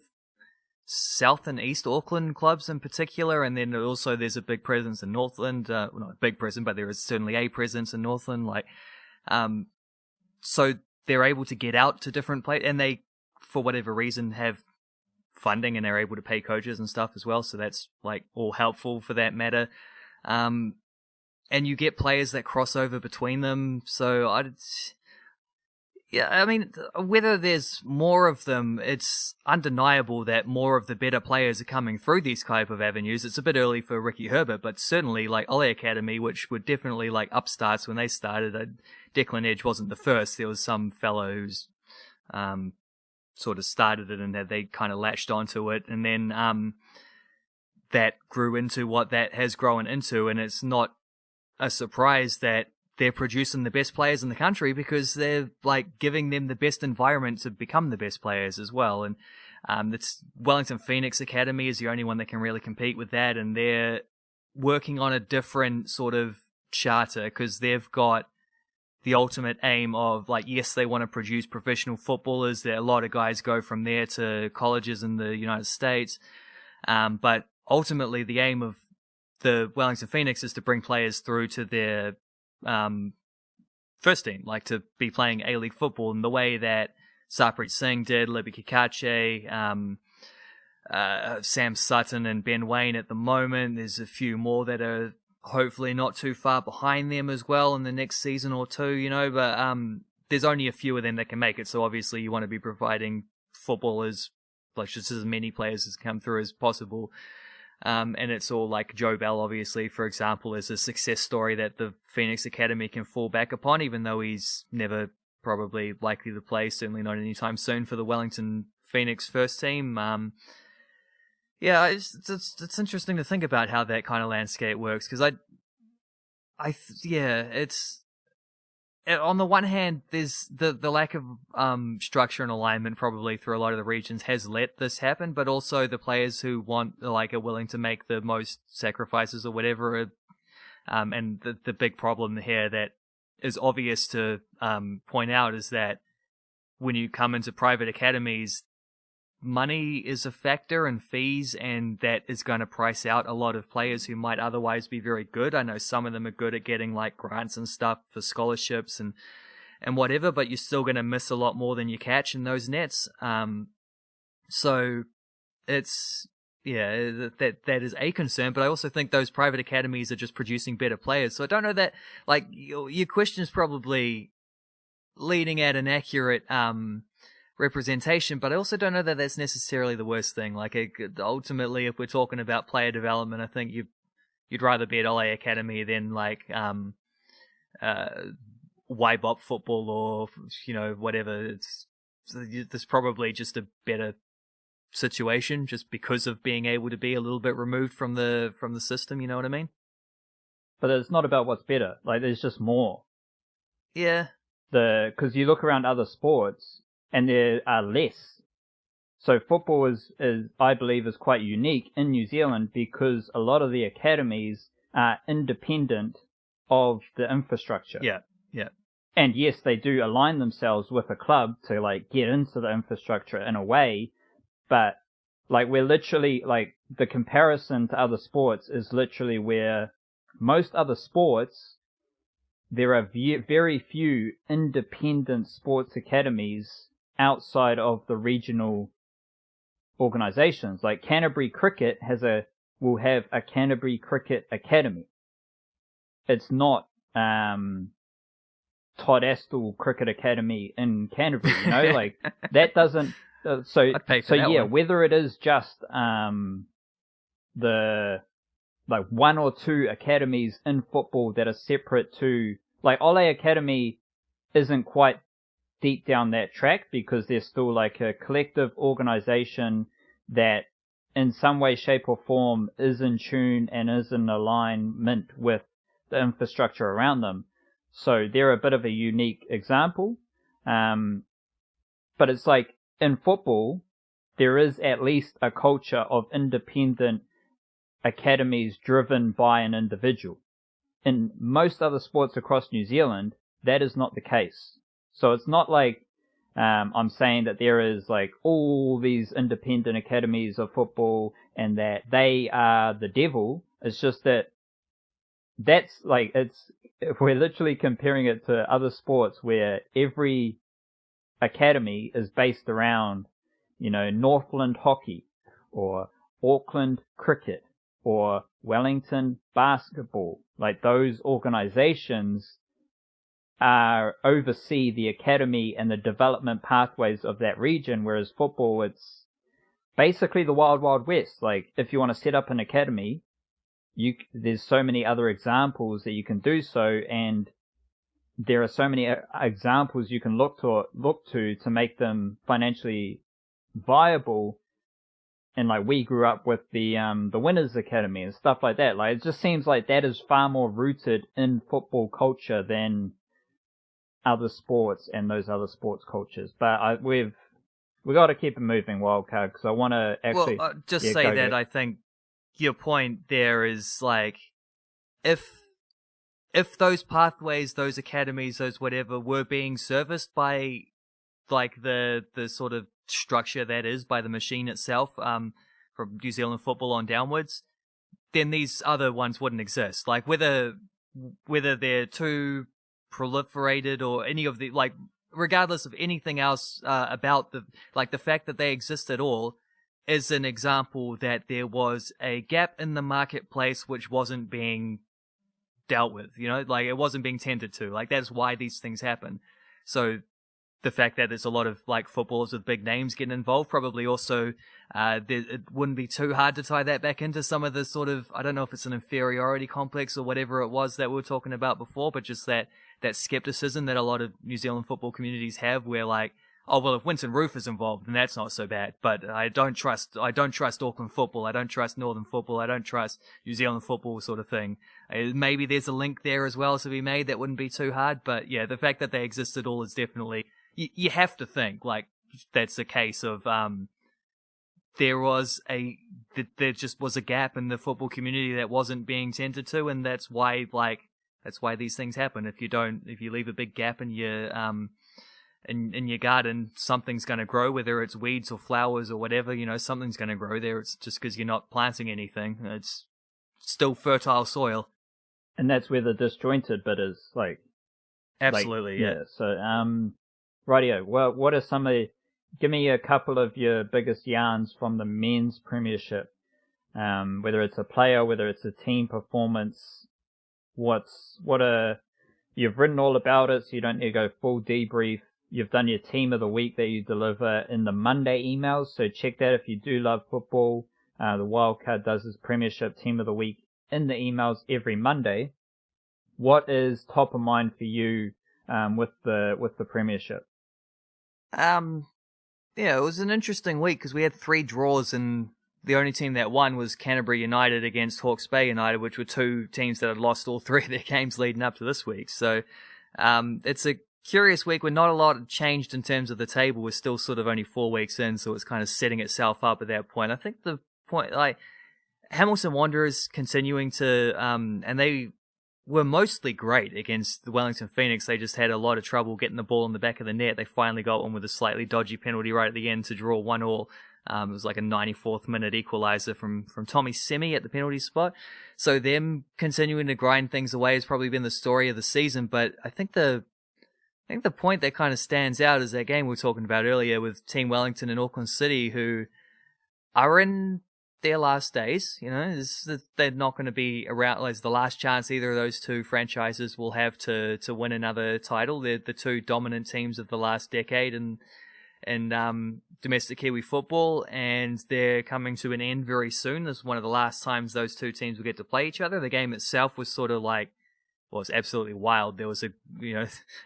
South and East Auckland clubs in particular, and then also there's a big presence in Northland. Well, not a big presence, but there is certainly a presence in Northland. Like, so they're able to get out to different places, and they, for whatever reason, have funding and they're able to pay coaches and stuff as well. So that's like all helpful for that matter. And you get players that cross over between them. So I mean, whether there's more of them, it's undeniable that more of the better players are coming through these type of avenues. It's a bit early for Ricky Herbert, but certainly like Ole Academy, which were definitely like upstarts when they started. Declan Edge wasn't the first. There was some fellow who's sort of started it and they kind of latched onto it. And then that grew into what that has grown into. And it's not a surprise that they're producing the best players in the country, because they're like giving them the best environment to become the best players as well. And it's Wellington Phoenix Academy is the only one that can really compete with that, and they're working on a different sort of charter, because they've got the ultimate aim of, like, yes, they want to produce professional footballers. There, a lot of guys go from there to colleges in the United States. But ultimately, the aim of the Wellington Phoenix is to bring players through to their first team, like to be playing A-League football in the way that Sarpreet Singh did, Libby Kikache, Sam Sutton and Ben Wayne at the moment. There's a few more that are hopefully not too far behind them as well in the next season or two, you know, but there's only a few of them that can make it, so obviously you want to be providing footballers, like just as many players as come through as possible. And it's all like Joe Bell, obviously, for example, is a success story that the Phoenix Academy can fall back upon, even though he's never probably likely to play, certainly not anytime soon, for the Wellington Phoenix first team. Yeah, it's interesting to think about how that kind of landscape works, because it's on the one hand, there's the lack of structure and alignment probably through a lot of the regions has let this happen, but also the players who are willing to make the most sacrifices or whatever. And the big problem here that is obvious to point out is that when you come into private academies, money is a factor and fees, and that is going to price out a lot of players who might otherwise be very good. I know some of them are good at getting like grants and stuff for scholarships and whatever, but you're still going to miss a lot more than you catch in those nets. So it's, that is a concern, but I also think those private academies are just producing better players. So I don't know that, like, your question is probably leading at an accurate representation, but I also don't know that that's necessarily the worst thing. Like, ultimately, if we're talking about player development, I think you'd rather be at Ole Academy than like YBOP football or, you know, whatever. There's probably just a better situation just because of being able to be a little bit removed from the system. You know what I mean? But it's not about what's better. Like, there's just more. Yeah. Because you look around other sports, and there are less. So football is, I believe, is quite unique in New Zealand because a lot of the academies are independent of the infrastructure. Yeah, yeah. And yes, they do align themselves with a club to like get into the infrastructure in a way, but like we're literally like the comparison to other sports is literally where most other sports, there are very few independent sports academies outside of the regional organizations. Like Canterbury Cricket will have a Canterbury Cricket Academy. It's not Todd Astle Cricket Academy in Canterbury, you know, like that doesn't. I'd pay for that one. Whether it is just the like one or two academies in football that are separate to, like Ole Academy isn't quite deep down that track because there's still like a collective organization that in some way, shape or form is in tune and is in alignment with the infrastructure around them. So they're a bit of a unique example. But it's like in football, there is at least a culture of independent academies driven by an individual. In most other sports across New Zealand, that is not the case. So it's not like I'm saying that there is like all these independent academies of football and that they are the devil. It's just that that's like, we're literally comparing it to other sports where every academy is based around, you know, Northland Hockey or Auckland Cricket or Wellington Basketball. Like those organizations oversee the academy and the development pathways of that region, whereas football, it's basically the wild, wild west. Like, if you want to set up an academy, there's so many other examples that you can do so, and there are so many examples you can look to make them financially viable. And like we grew up with the Winners Academy and stuff like that. Like, it just seems like that is far more rooted in football culture than other sports and those other sports cultures. But we got to keep it moving, Wildcard, because I want to actually say that I think your point there is like, if if those pathways, those academies, those whatever were being serviced by like the sort of structure that is by the machine itself, from New Zealand football on downwards, then these other ones wouldn't exist. Like whether they're too proliferated or any of the like, regardless of anything else about the fact that they exist at all is an example that there was a gap in the marketplace which wasn't being dealt with, like it wasn't being tended to. Like that's why these things happen. So the fact that there's a lot of like footballers with big names getting involved probably also it wouldn't be too hard to tie that back into some of the sort of, I don't know if it's an inferiority complex or whatever it was that we were talking about before, but just that skepticism that a lot of New Zealand football communities have, where like, oh well, if Winton Roof is involved, then that's not so bad. But I don't trust Auckland football. I don't trust Northern football. I don't trust New Zealand football, sort of thing. Maybe there's a link there as well to be made that wouldn't be too hard. But yeah, the fact that they exist at all is definitely, you have to think like that's a case of there just was a gap in the football community that wasn't being tended to, and that's why these things happen. If you leave a big gap in your in your garden, something's going to grow, whether it's weeds or flowers or whatever, something's going to grow there. It's just because you're not planting anything. It's still fertile soil. And that's where the disjointed bit is, like... Absolutely, yeah. So, rightio. Well, what are give me a couple of your biggest yarns from the men's premiership. Whether it's a player, whether it's a team performance, you've written all about it, so you don't need to go full debrief. You've done your team of the week that you deliver in the Monday emails, so check that if you do love football. The Wildcard does his Premiership team of the week in the emails every Monday. What is top of mind for you with the Premiership? Yeah, it was an interesting week because we had 3 draws, and the only team that won was Canterbury United against Hawke's Bay United, which were 2 teams that had lost all 3 of their games leading up to this week. So it's a curious week where not a lot had changed in terms of the table. We're still sort of only 4 weeks in, so it's kind of setting itself up at that point. I think the point, like, Hamilton Wanderers continuing to, and they were mostly great against the Wellington Phoenix. They just had a lot of trouble getting the ball in the back of the net. They finally got one with a slightly dodgy penalty right at the end to draw 1-1. It was like a 94th minute equalizer from Tommy Semi at the penalty spot. So them continuing to grind things away has probably been the story of the season. But I think the point that kind of stands out is that game we were talking about earlier with Team Wellington and Auckland City, who are in their last days. They're not going to be around. It's the last chance either of those 2 franchises will have to win another title. They're the 2 dominant teams of the last decade in domestic Kiwi football, and they're coming to an end very soon. This is one of the last times those 2 teams will get to play each other. The game itself was sort of like, well, it's absolutely wild. There was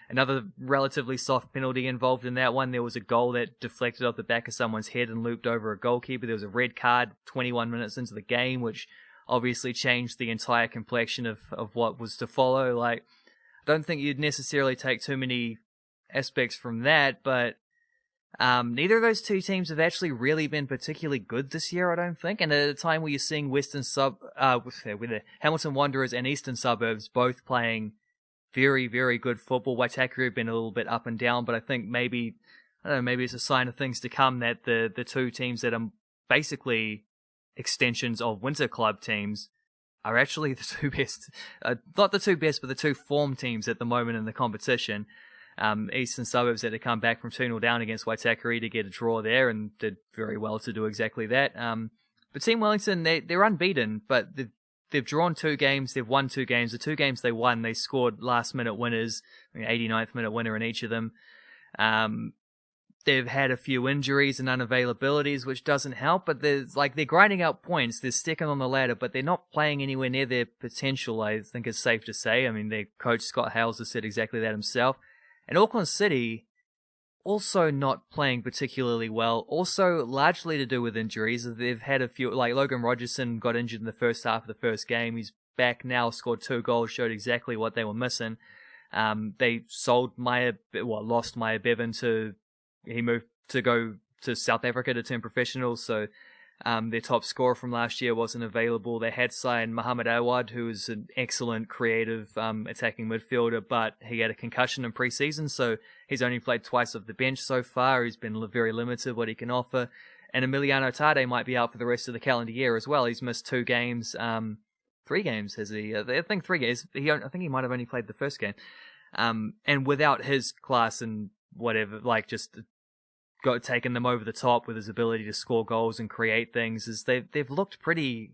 another relatively soft penalty involved in that one. There was a goal that deflected off the back of someone's head and looped over a goalkeeper. There was a red card 21 minutes into the game, which obviously changed the entire complexion of what was to follow. Like, I don't think you'd necessarily take too many aspects from that, but neither of those 2 teams have actually really been particularly good this year, I don't think. And at a time where you're seeing with the Hamilton Wanderers and Eastern Suburbs both playing very, very good football, Waitakere have been a little bit up and down, but I think maybe it's a sign of things to come that the 2 teams that are basically extensions of Winter Club teams are actually the 2 best, not the 2 best, but the 2 form teams at the moment in the competition. Eastern Suburbs had to come back from 2-0 down against Waitakere to get a draw there, and did very well to do exactly that. But Team Wellington, they're unbeaten, but they've drawn 2 games, they've won 2 games. The 2 games they won, they scored last-minute winners, 89th minute winner in each of them. They've had a few injuries and unavailabilities, which doesn't help, but they're grinding out points, they're sticking on the ladder, but they're not playing anywhere near their potential, I think it's safe to say. I mean, their coach, Scott Hales, has said exactly that himself. And Auckland City, also not playing particularly well, also largely to do with injuries. They've had a few, like Logan Rogerson got injured in the first half of the first game. He's back now, scored 2 goals, showed exactly what they were missing. They lost Maya Bevan he moved to go to South Africa to turn professional, so Their top scorer from last year wasn't available. They had signed Mohamed Awad, who is an excellent creative attacking midfielder, but he had a concussion in pre-season, so he's only played twice off the bench so far. He's been very limited what he can offer. And Emiliano Tade might be out for the rest of the calendar year as well. He's missed 2 games, 3 games has he? I think 3 games. I think he might have only played the first game. And without his class and whatever, like just taken them over the top with his ability to score goals and create things, is they've looked pretty,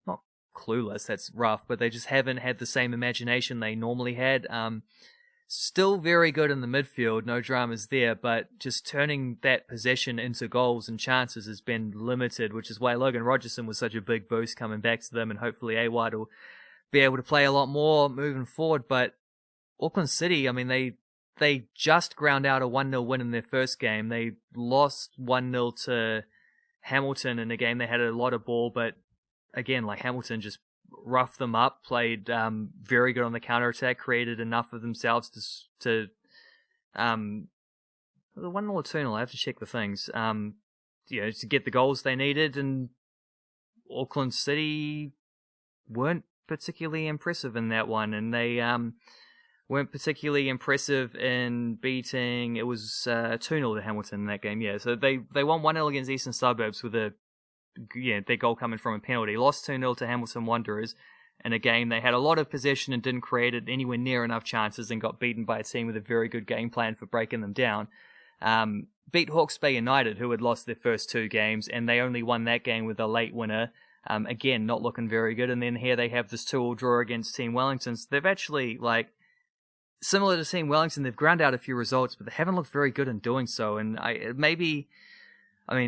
not clueless, that's rough, but they just haven't had the same imagination they normally had. Still very good in the midfield, no dramas there, but just turning that possession into goals and chances has been limited, which is why Logan Rogerson was such a big boost coming back to them, and hopefully Awad will be able to play a lot more moving forward. But Auckland City, I mean, they just ground out a 1-0 win in their first game. They lost 1-0 to Hamilton in a game they had a lot of ball, but again, like Hamilton just roughed them up, played very good on the counter-attack, created enough of themselves to the 1-0 or 2-0, I have to check the things, to get the goals they needed, and Auckland City weren't particularly impressive in that one, and they weren't particularly impressive in beating, it was 2-0 to Hamilton in that game, yeah. So they won 1-0 against Eastern Suburbs with their goal coming from a penalty. Lost 2-0 to Hamilton Wanderers in a game they had a lot of possession and didn't create anywhere near enough chances, and got beaten by a team with a very good game plan for breaking them down. Beat Hawke's Bay United, who had lost their first 2 games, and they only won that game with a late winner. Again, not looking very good. And then here they have this 2-2 draw against Team Wellington. So they've actually, similar to Team Wellington, they've ground out a few results, but they haven't looked very good in doing so. And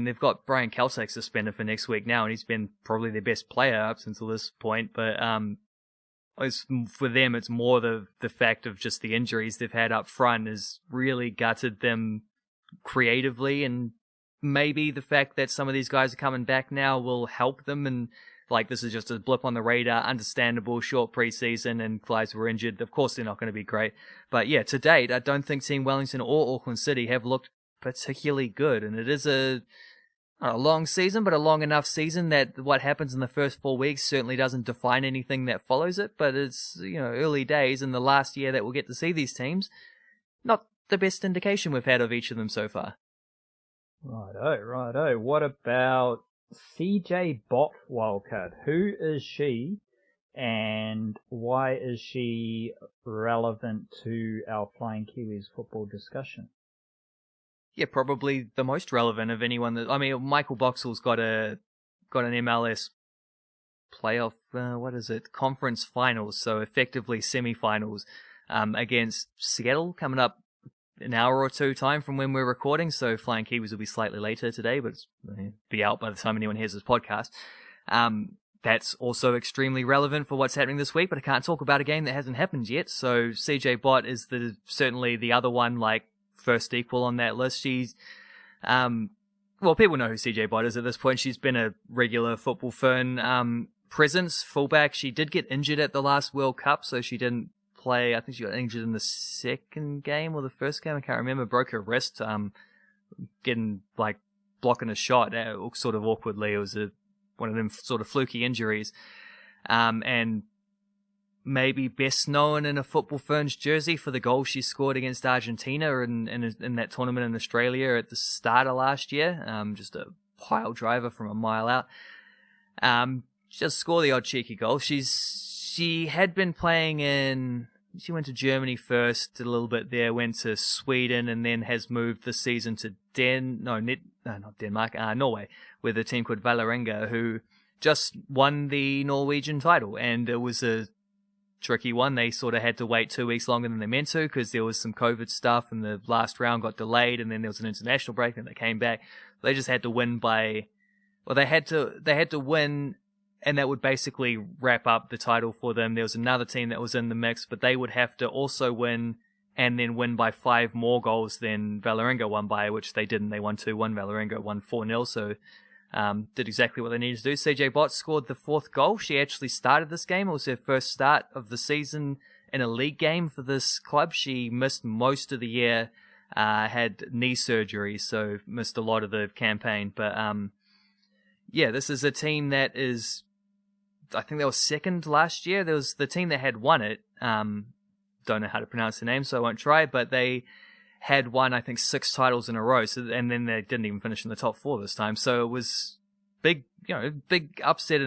they've got Brian Kelsack suspended for next week now, and he's been probably their best player up until this point. But for them, it's more the fact of just the injuries they've had up front has really gutted them creatively, and maybe the fact that some of these guys are coming back now will help them. And this is just a blip on the radar, understandable, short preseason, and guys were injured. Of course, they're not going to be great. But yeah, to date, I don't think Team Wellington or Auckland City have looked particularly good. And it is a long season, but a long enough season that what happens in the first 4 weeks certainly doesn't define anything that follows it. But it's, early days in the last year that we'll get to see these teams. Not the best indication we've had of each of them so far. Righto. What about CJ Bott Wildcard? Who is she, and why is she relevant to our Flying Kiwis football discussion? Yeah, probably the most relevant of anyone. Michael Boxall's got an MLS playoff, conference finals, so effectively semi-finals, against Seattle coming up an hour or 2 time from when we're recording, so Flying Kiwis will be slightly later today, but it'll be out by the time anyone hears this podcast. That's also extremely relevant for what's happening this week, but I can't talk about a game that hasn't happened yet, so CJ Bott is certainly the other one, first equal on that list. She's, people know who CJ Bott is at this point. She's been a regular Football Fern presence, fullback. She did get injured at the last World Cup, so she didn't play. I think she got injured in the second game or the first game. I can't remember. Broke her wrist, blocking a shot sort of awkwardly. It was one of them sort of fluky injuries. And maybe best known in a Football Ferns jersey for the goal she scored against Argentina in that tournament in Australia at the start of last year. Just a pile driver from a mile out. Just score the odd cheeky goal. She had been playing she went to Germany first, did a little bit there, went to Sweden, and then has moved this season to Norway, with a team called Vålerenga, who just won the Norwegian title. And it was a tricky one. They sort of had to wait 2 weeks longer than they meant to, because there was some COVID stuff, and the last round got delayed, and then there was an international break, and they came back. They just had to win they had to win, and that would basically wrap up the title for them. There was another team that was in the mix, but they would have to also win, and then win by 5 more goals than Vålerenga won by, which they didn't. They won 2-1. Vålerenga won 4-0, so did exactly what they needed to do. CJ Bott scored the 4th goal. She actually started this game. It was her first start of the season in a league game for this club. She missed most of the year, had knee surgery, so missed a lot of the campaign. But this is a team that is, I think they were second last year. There was the team that had won it. Don't know how to pronounce the name, so I won't try, but they had won, I think, 6 titles in a row. So, and then they didn't even finish in the top 4 this time. So it was big upset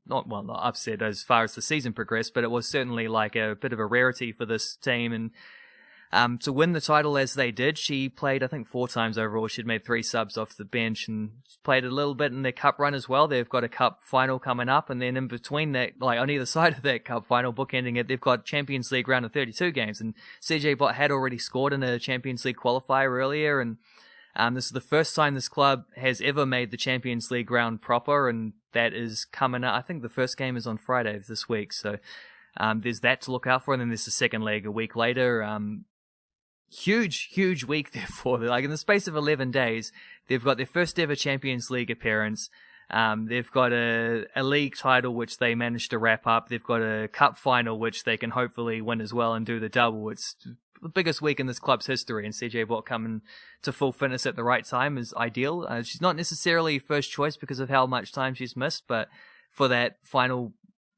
not upset as far as the season progressed, but it was certainly like a bit of a rarity for this team. And to win the title as they did, she played, I think, 4 times overall. She'd made 3 subs off the bench and played a little bit in their cup run as well. They've got a cup final coming up, and then in between that, like on either side of that cup final, bookending it, they've got Champions League round of 32 games. And CJ Bott had already scored in a Champions League qualifier earlier, and this is the first time this club has ever made the Champions League round proper, and that is coming up. I think the first game is on Friday this week, so there's that to look out for, and then there's the second leg a week later. Huge week therefore. Like in the space of 11 days, they've got their first ever Champions League appearance. They've got a league title which they managed to wrap up. They've got a cup final which they can hopefully win as well and do the double. It's the biggest week in this club's history, and CJ Bott coming to full fitness at the right time is ideal. She's not necessarily first choice because of how much time she's missed, but for that final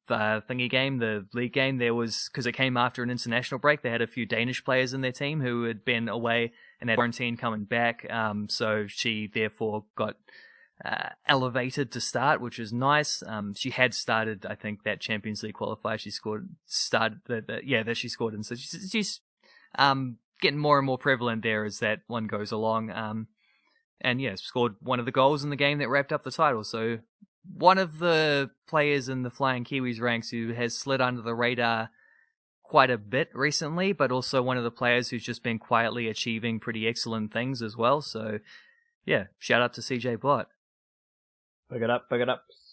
thingy game, the league game, there was, because it came after an international break, they had a few Danish players in their team who had been away and had quarantine coming back, so she therefore got elevated to start, which is nice. She had started, I think, that Champions League qualifier she started that she scored in, so she's getting more and more prevalent there as that one goes along, and scored one of the goals in the game that wrapped up the title, so one of the players in the Flying Kiwis ranks who has slid under the radar quite a bit recently, but also one of the players who's just been quietly achieving pretty excellent things as well. So, shout out to CJ Bott. Big it up,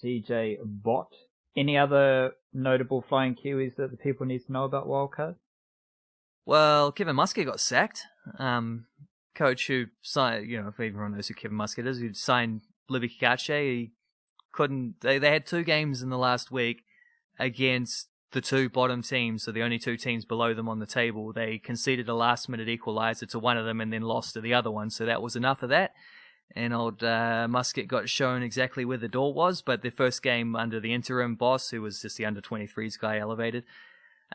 CJ Bott. Any other notable Flying Kiwis that the people need to know about Wildcard? Well, Kevin Muscat got sacked. Coach who signed, if everyone knows who Kevin Muscat is, who signed Libby Kikache, they had 2 games in the last week against the 2 bottom teams, so the only 2 teams below them on the table. They conceded a last-minute equaliser to one of them and then lost to the other one, so that was enough of that. And old Muscat got shown exactly where the door was, but their first game under the interim boss, who was just the under-23s guy elevated,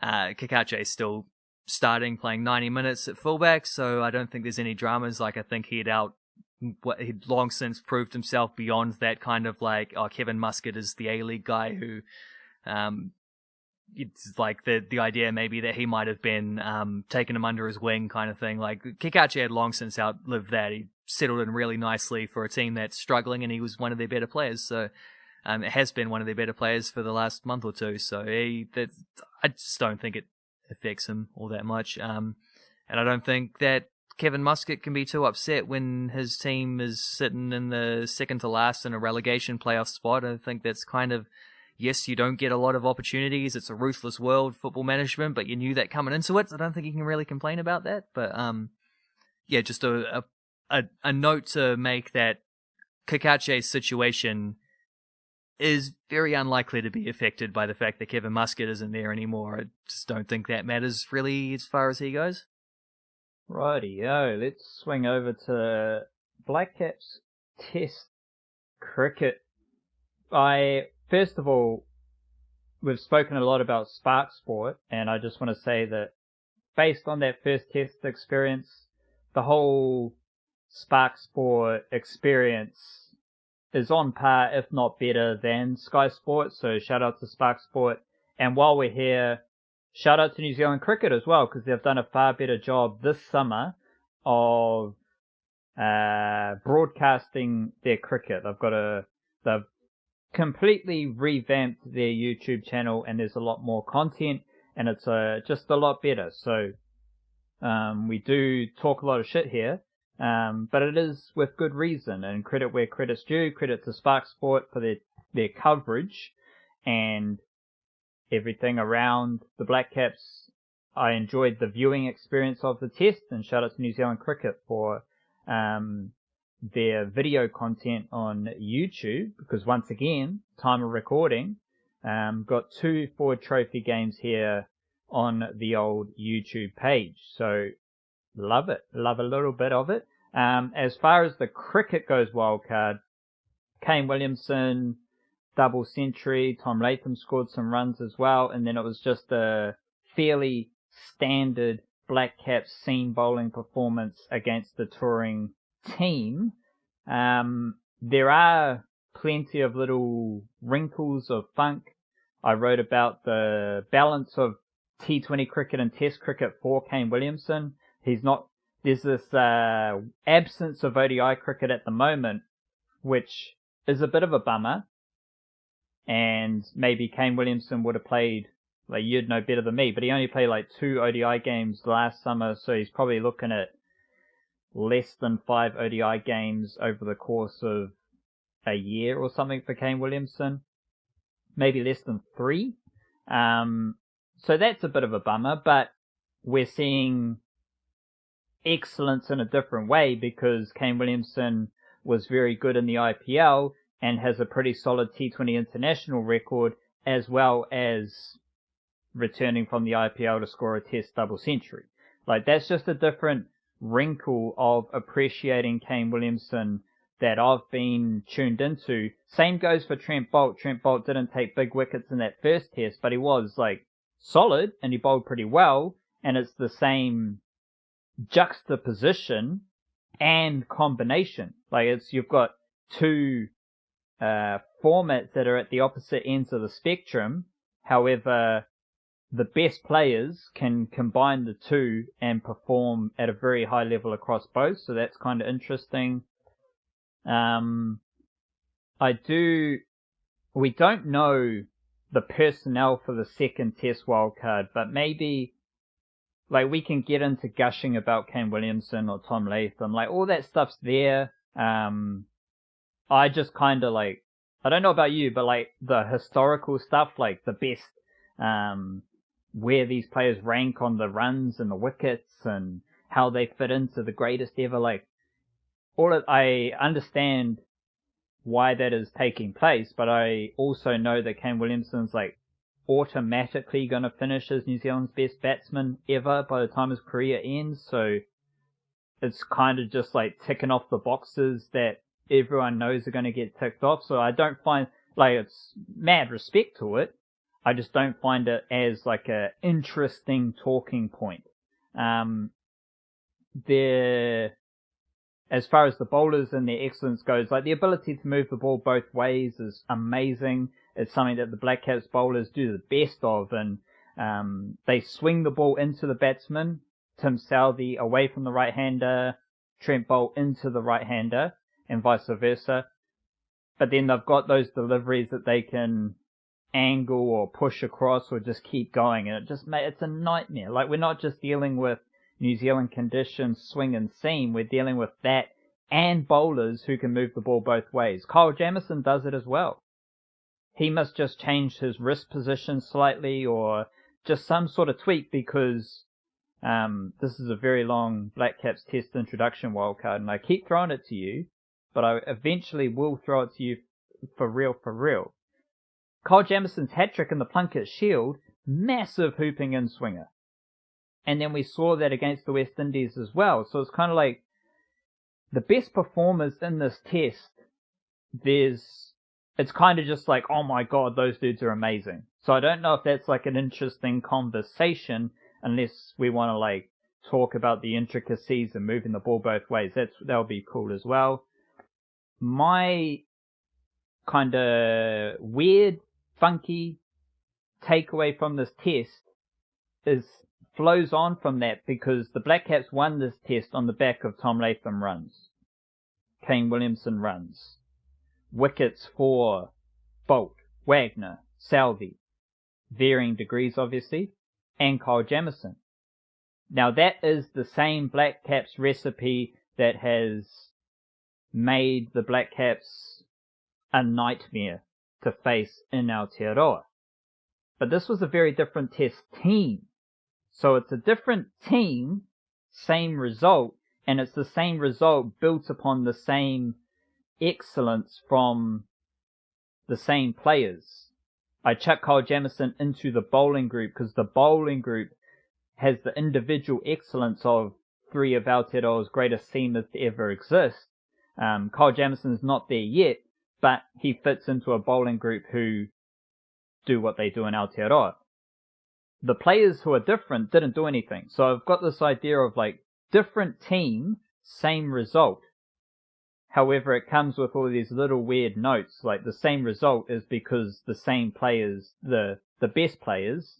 Kikache is still starting, playing 90 minutes at fullback, so I don't think there's any dramas. Like, I think he'd long since proved himself beyond that kind of like, Kevin Muscat is the A-League guy who, it's like the idea maybe that he might have been taking him under his wing kind of thing. Like, Kikache had long since outlived that. He settled in really nicely for a team that's struggling, and he was one of their better players. So it has been one of their better players for the last month or two. So I just don't think it affects him all that much. And I don't think that Kevin Muscat can be too upset when his team is sitting in the second to last in a relegation playoff spot. I think that's kind of, yes, you don't get a lot of opportunities. It's a ruthless world, football management, but you knew that coming into it. So I don't think you can really complain about that. But just a note to make that Kikache's situation is very unlikely to be affected by the fact that Kevin Muscat isn't there anymore. I just don't think that matters really as far as he goes. Rightio, let's swing over to Blackcaps Test Cricket. First of all, we've spoken a lot about Spark Sport, and I just want to say that based on that first test experience, the whole Spark Sport experience is on par, if not better, than Sky Sport, so shout out to Spark Sport. And while we're here, shout out to New Zealand Cricket as well, because they've done a far better job this summer of broadcasting their cricket. They've completely revamped their YouTube channel, and there's a lot more content, and it's just a lot better. So we do talk a lot of shit here, but it is with good reason, and credit where credit's due. Credit to Spark Sport for their coverage and everything around the Blackcaps. I enjoyed the viewing experience of the test, and shout out to New Zealand Cricket for their video content on YouTube, because once again, time of recording, got 2 Ford Trophy games here on the old YouTube page. So love it. Love a little bit of it. As far as the cricket goes, Wildcard, Kane Williamson, double century. Tom Latham scored some runs as well. And then it was just a fairly standard Blackcaps seam bowling performance against the touring team. There are plenty of little wrinkles of funk. I wrote about the balance of T20 cricket and Test cricket for Kane Williamson. There's this absence of ODI cricket at the moment, which is a bit of a bummer. And maybe Kane Williamson would have played, like, you'd know better than me, but he only played like 2 ODI games last summer, so he's probably looking at less than 5 ODI games over the course of a year or something for Kane Williamson. Maybe less than 3. So that's a bit of a bummer, but we're seeing excellence in a different way because Kane Williamson was very good in the IPL and has a pretty solid T20 international record, as well as returning from the IPL to score a Test double century. Like, that's just a different wrinkle of appreciating Kane Williamson that I've been tuned into. Same goes for Trent Boult. Trent Boult didn't take big wickets in that first Test, but he was like solid and he bowled pretty well, and it's the same juxtaposition and combination. Like, you've got two formats that are at the opposite ends of the spectrum. However, the best players can combine the two and perform at a very high level across both. So that's kind of interesting. We don't know the personnel for the second Test wildcard, but maybe, like, we can get into gushing about Kane Williamson or Tom Latham. Like, all that stuff's there. I just kind of like, I don't know about you, but like the historical stuff, like the best, where these players rank on the runs and the wickets and how they fit into the greatest ever, like, I understand why that is taking place, but I also know that Kane Williamson's like automatically going to finish as New Zealand's best batsman ever by the time his career ends. So it's kind of just like ticking off the boxes that everyone knows are going to get ticked off. So I don't find, like, it's mad respect to it. I just don't find it as like a interesting talking point. As far as the bowlers and their excellence goes, like, the ability to move the ball both ways is amazing. It's something that the Blackcaps bowlers do the best of, and they swing the ball into the batsman, Tim Southee away from the right-hander, Trent Boult into the right-hander, and vice versa. But then they've got those deliveries that they can angle or push across or just keep going, and it's a nightmare. Like, we're not just dealing with New Zealand conditions, swing and seam, we're dealing with that and bowlers who can move the ball both ways. Kyle Jamieson does it as well. He must just change his wrist position slightly or just some sort of tweak, because this is a very long Blackcaps Test introduction wildcard, and I keep throwing it to you, but I eventually will throw it to you for real. Kyle Jamieson's hat-trick in the Plunket Shield, massive hooping in swinger. And then we saw that against the West Indies as well. So it's kind of like the best performers in this Test, it's kind of just like, oh my god, those dudes are amazing. So I don't know if that's like an interesting conversation, unless we want to like talk about the intricacies and moving the ball both ways. That'll be cool as well. My kind of weird, funky takeaway from this Test flows on from that, because the Blackcaps won this Test on the back of Tom Latham runs, Kane Williamson runs, wickets for Boult, Wagner, Southee, varying degrees obviously, and Kyle Jamieson. Now that is the same Blackcaps recipe that has made the Blackcaps a nightmare to face in Aotearoa. But this was a very different Test team. So it's a different team, same result, and it's the same result built upon the same excellence from the same players. I chuck Kyle Jamieson into the bowling group because the bowling group has the individual excellence of 3 of Aotearoa's greatest seamers to ever exist. Kyle Jamieson's not there yet, but he fits into a bowling group who do what they do in Aotearoa. The players who are different didn't do anything. So I've got this idea of like different team, same result. However, it comes with all these little weird notes, like the same result is because the same players, the best players,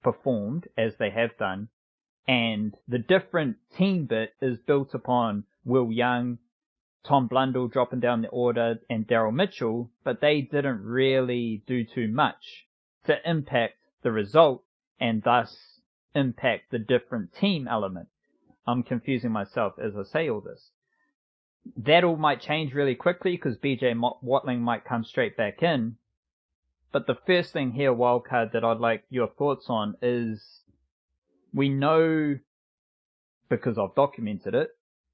performed as they have done, and the different team bit is built upon Will Young, Tom Blundell dropping down the order, and Daryl Mitchell, but they didn't really do too much to impact the result and thus impact the different team element. I'm confusing myself as I say all this. That all might change really quickly because BJ Watling might come straight back in. But the first thing here, Wildcard, that I'd like your thoughts on is we know, because I've documented it,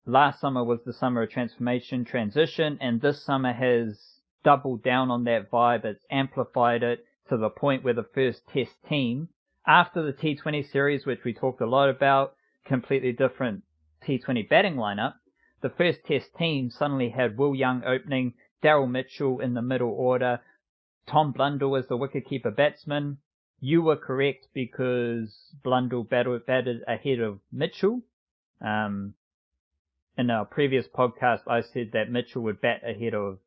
last summer was the summer of transformation, transition, and this summer has doubled down on that vibe. It's amplified it to the point where the first test team, after the T20 series, which we talked a lot about, completely different T20 batting lineup, the first test team suddenly had Will Young opening, Daryl Mitchell in the middle order, Tom Blundell as the wicketkeeper batsman. You were correct because Blundell batted ahead of Mitchell. In our previous podcast, I said that Mitchell would bat ahead of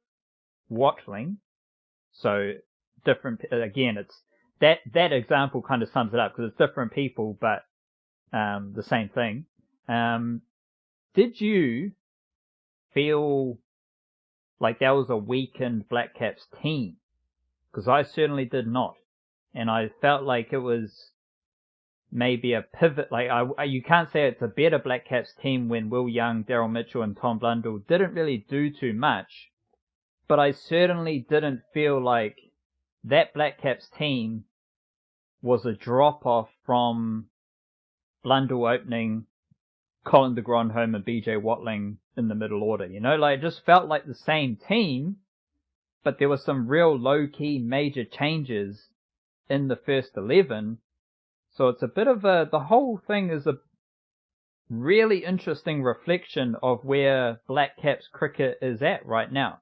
Watling. So different, again, it's that example kind of sums it up because it's different people, but the same thing. Did you feel like that was a weakened Blackcaps team? Because I certainly did not. And I felt like it was maybe a pivot. Like you can't say it's a better Blackcaps team when Will Young, Daryl Mitchell and Tom Blundell didn't really do too much. But I certainly didn't feel like that Blackcaps team was a drop-off from Blundell opening, Colin de Grandhomme and BJ Watling in the middle order. You know, like it just felt like the same team, but there were some real low-key major changes in the first 11. So it's a bit of the whole thing is a really interesting reflection of where Blackcaps cricket is at right now.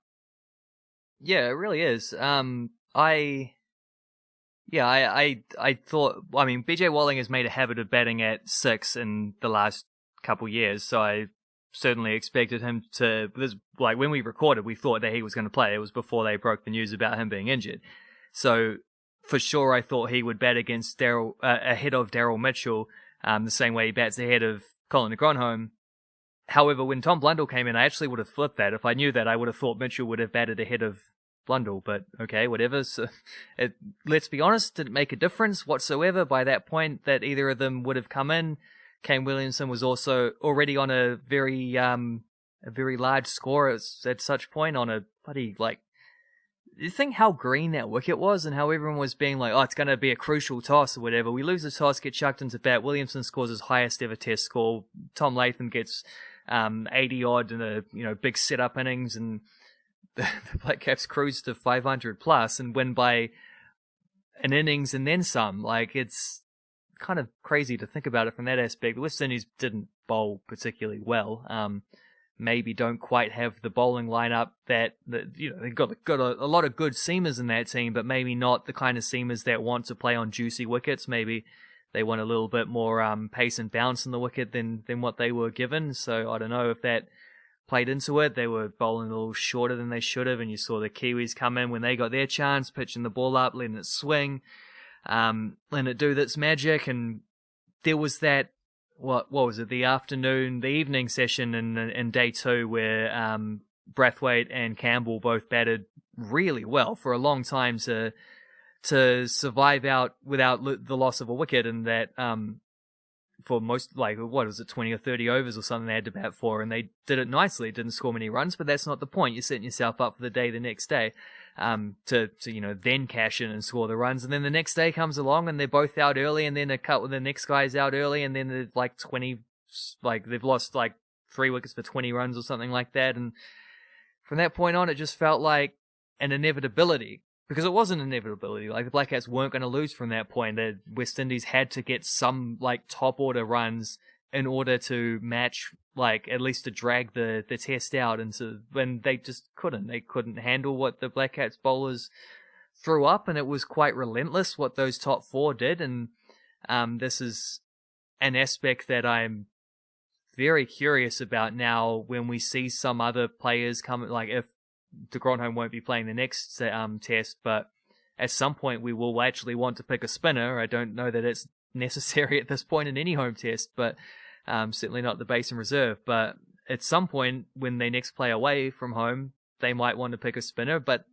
Yeah, it really is. I thought, I mean, BJ Watling has made a habit of batting at 6 in the last couple years, so I certainly expected him to, like when we recorded, we thought that he was going to play. It was before they broke the news about him being injured. So for sure, I thought he would bat against ahead of Daryl Mitchell, the same way he bats ahead of Colin de Grandhomme. However, when Tom Blundell came in, I actually would have flipped that. If I knew that, I would have thought Mitchell would have batted ahead of Blundell, but okay, whatever. So, let's be honest, didn't make a difference whatsoever by that point that either of them would have come in. Kane Williamson was also already on a very large score at such point on a bloody, like, you think how green that wicket was and how everyone was being like, oh, it's going to be a crucial toss or whatever. We lose the toss, get chucked into bat. Williamson scores his highest ever test score. Tom Latham gets 80 odd in a big setup innings, and the Blackcaps cruise to 500 plus and win by an innings and then some. Like, it's kind of crazy to think about it from that aspect. The West Indies didn't bowl particularly well. Maybe don't quite have the bowling lineup that they've got a lot of good seamers in that team, but maybe not the kind of seamers that want to play on juicy wickets. Maybe they want a little bit more pace and bounce in the wicket than what they were given. So I don't know if that played into it. They were bowling a little shorter than they should have, and you saw the Kiwis come in when they got their chance, pitching the ball up, letting it swing, letting it do its magic. And there was that, what was it, the evening session in day 2 where Brathwaite and Campbell both batted really well for a long time to survive out without the loss of a wicket, and that for most, like, what was it, 20 or 30 overs or something they had to bat for, and they did it nicely. Didn't score many runs, but that's not the point. You're setting yourself up for the day the next day to then cash in and score the runs, and then the next day comes along and they're both out early, and then the next guy's out early, and then they're like 20, like they've lost like 3 wickets for 20 runs or something like that. And from that point on, it just felt like an inevitability. Because it was an inevitability. Like, the Blackcaps weren't going to lose from that point. The West Indies had to get some, like, top order runs in order to match, like, at least to drag the test out into when they just couldn't. They couldn't handle what the Blackcaps bowlers threw up, and it was quite relentless what those top four did. And this is an aspect that I'm very curious about now when we see some other players come, like if de Grandhomme won't be playing the next test, but at some point we will actually want to pick a spinner. I don't know that it's necessary at this point in any home test, but certainly not the base and reserve. But at some point when they next play away from home, they might want to pick a spinner. But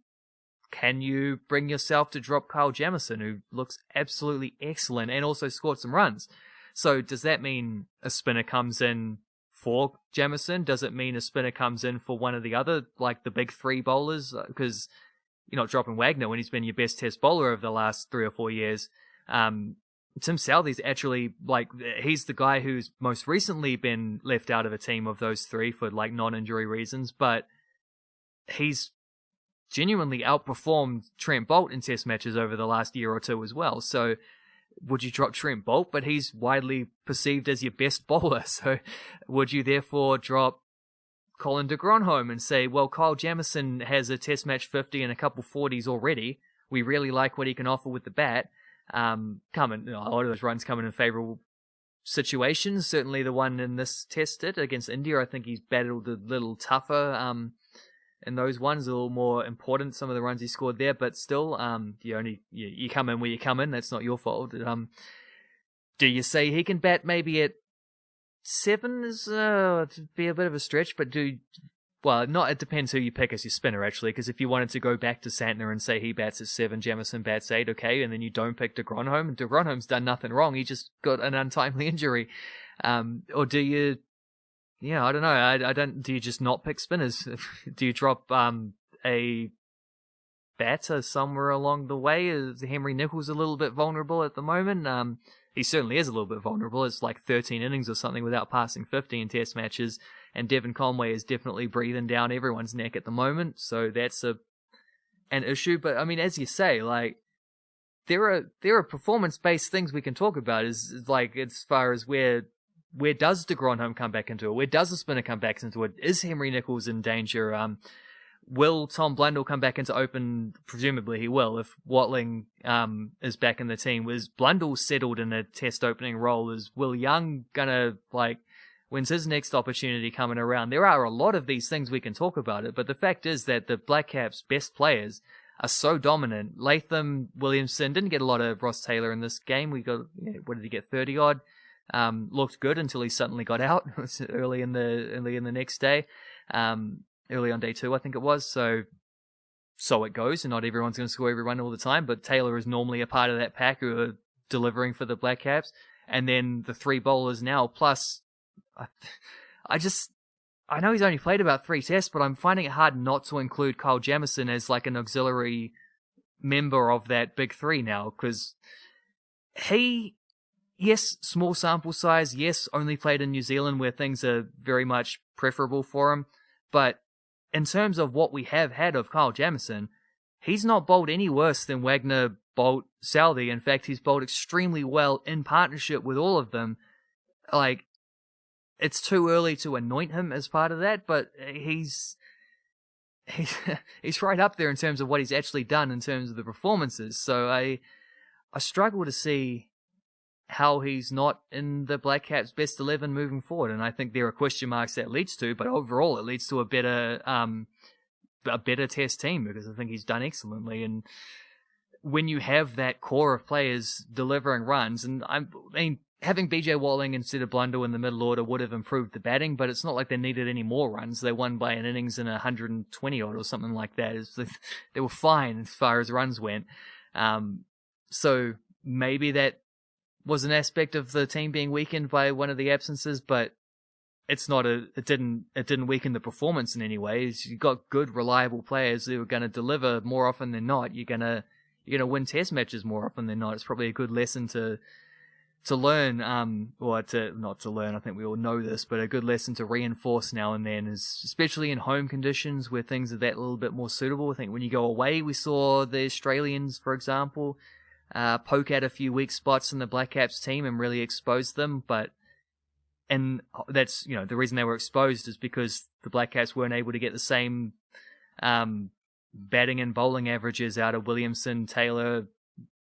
can you bring yourself to drop Kyle Jamieson, who looks absolutely excellent and also scored some runs? So does that mean a spinner comes in for Jamieson? Does it mean a spinner comes in for one of the other, like the big three bowlers? Because you're not dropping Wagner when he's been your best test bowler over the last 3 or 4 years. Tim Southey's actually, like, he's the guy who's most recently been left out of a team of those three for, like, non-injury reasons, but he's genuinely outperformed Trent Boult in test matches over the last year or two as well. So would you drop Trent Boult? But he's widely perceived as your best bowler. So would you therefore drop Colin de Grandhomme and say, well, Kyle Jamieson has a test match 50 and a couple 40s already. We really like what he can offer with the bat. A lot of those runs coming in favourable situations. Certainly the one in this test against India, I think he's battled a little tougher in those ones, a little more important, some of the runs he scored there, but still, you come in where you come in. That's not your fault. Do you say he can bat maybe at 7 is to be a bit of a stretch, but it depends who you pick as your spinner, actually, because if you wanted to go back to Santner and say he bats at 7, Jamieson bats 8, okay, and then you don't pick de Grandhomme, and de Grandhomme's done nothing wrong, he just got an untimely injury. Or do you, I don't know, do you just not pick spinners? Do you drop a batter somewhere along the way? Is Henry Nicholls a little bit vulnerable at the moment? He certainly is a little bit vulnerable. It's like 13 innings or something without passing 50 in test matches. And Devon Conway is definitely breathing down everyone's neck at the moment. So that's an issue. But I mean, as you say, like, there are performance-based things we can talk about, is like, as far as where does de Grandhomme come back into it? Where does the spinner come back into it? Is Henry Nicholls in danger? Will Tom Blundell come back into open? Presumably he will, if Watling is back in the team. Was Blundell settled in a test opening role? Is Will Young gonna, like, when's his next opportunity coming around? There are a lot of these things we can talk about it, but the fact is that the Blackcaps' best players are so dominant. Latham, Williamson, didn't get a lot of Ross Taylor in this game. We got, what did he get, 30 odd? Looked good until he suddenly got out early in the next day. Early on day 2, I think it was. So it goes, and not everyone's going to score every run all the time, but Taylor is normally a part of that pack who are delivering for the Blackcaps. And then the 3 bowlers now, plus, I know he's only played about 3 tests, but I'm finding it hard not to include Kyle Jamieson as like an auxiliary member of that big 3 now, because yes, small sample size, yes, only played in New Zealand where things are very much preferable for him, but in terms of what we have had of Kyle Jamieson, he's not bowled any worse than Wagner, Boult, Southey. In fact, he's bowled extremely well in partnership with all of them. Like, it's too early to anoint him as part of that, but he's right up there in terms of what he's actually done in terms of the performances. So I struggle to see how he's not in the Blackcaps' best 11 moving forward, and I think there are question marks that leads to, but overall it leads to a better test team, because I think he's done excellently. And when you have that core of players delivering runs, and I mean, having BJ Watling instead of Blundell in the middle order would have improved the batting, but it's not like they needed any more runs. They won by an innings and 120 odd or something like that. They were fine as far as runs went. So maybe that was an aspect of the team being weakened by one of the absences, but it didn't weaken the performance in any way. You've got good, reliable players who are going to deliver more often than not. You're going to win test matches more often than not. It's probably a good lesson to learn, or to not to learn. I think we all know this, but a good lesson to reinforce now and then, is especially in home conditions where things are that little bit more suitable. I think when you go away, we saw the Australians, for example, poke at a few weak spots in the Blackcaps team and really expose them, but and that's, the reason they were exposed is because the Blackcaps weren't able to get the same batting and bowling averages out of Williamson, Taylor,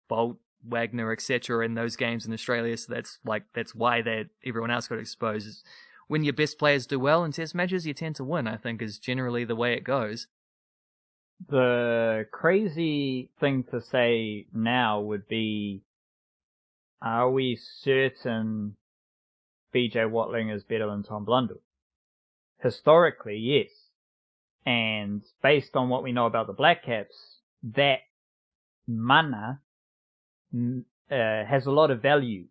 Bolt, Wagner, etc. in those games in Australia. So that's why everyone else got exposed. When your best players do well in Test matches, you tend to win, I think, is generally the way it goes. The crazy thing to say now would be, are we certain BJ Watling is better than Tom Blundell? Historically, yes. And based on what we know about the Blackcaps, that mana has a lot of value.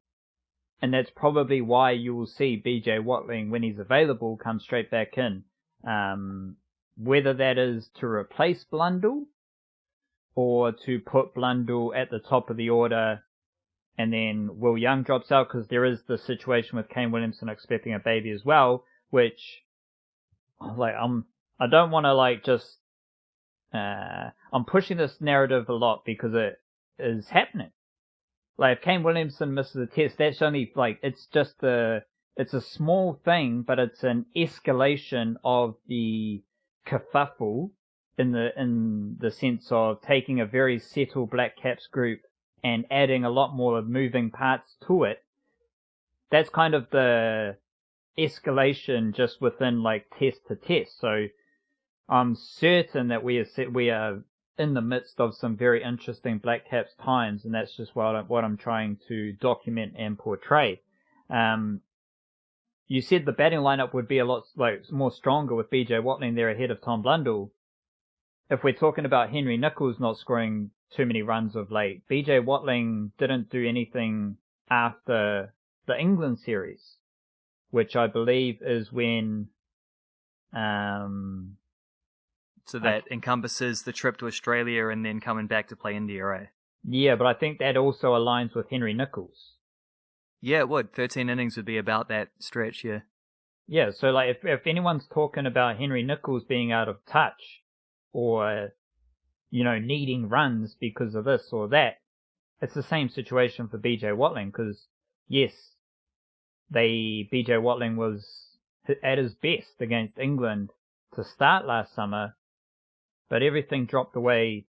And that's probably why you will see BJ Watling, when he's available, come straight back in. Whether that is to replace Blundell or to put Blundell at the top of the order and then Will Young drops out, because there is the situation with Kane Williamson expecting a baby as well, which, I don't want to I'm pushing this narrative a lot because it is happening. Like, if Kane Williamson misses a test, that's only, it's a small thing, but it's an escalation of the kerfuffle in the sense of taking a very settled Blackcaps group and adding a lot more moving parts to it. That's kind of the escalation just within, test to test. So I'm certain that we are in the midst of some very interesting Blackcaps times, and that's just what I'm trying to document and portray. You said the batting lineup would be a lot more stronger with BJ Watling there ahead of Tom Blundell. If we're talking about Henry Nicholls not scoring too many runs of late, BJ Watling didn't do anything after the England series, which I believe is when So that encompasses the trip to Australia and then coming back to play India, right? Yeah, but I think that also aligns with Henry Nicholls. Yeah, it would. 13 innings would be about that stretch, yeah. Yeah, so if anyone's talking about Henry Nicholls being out of touch or, needing runs because of this or that, it's the same situation for BJ Watling, because, yes, BJ Watling was at his best against England to start last summer, but everything dropped away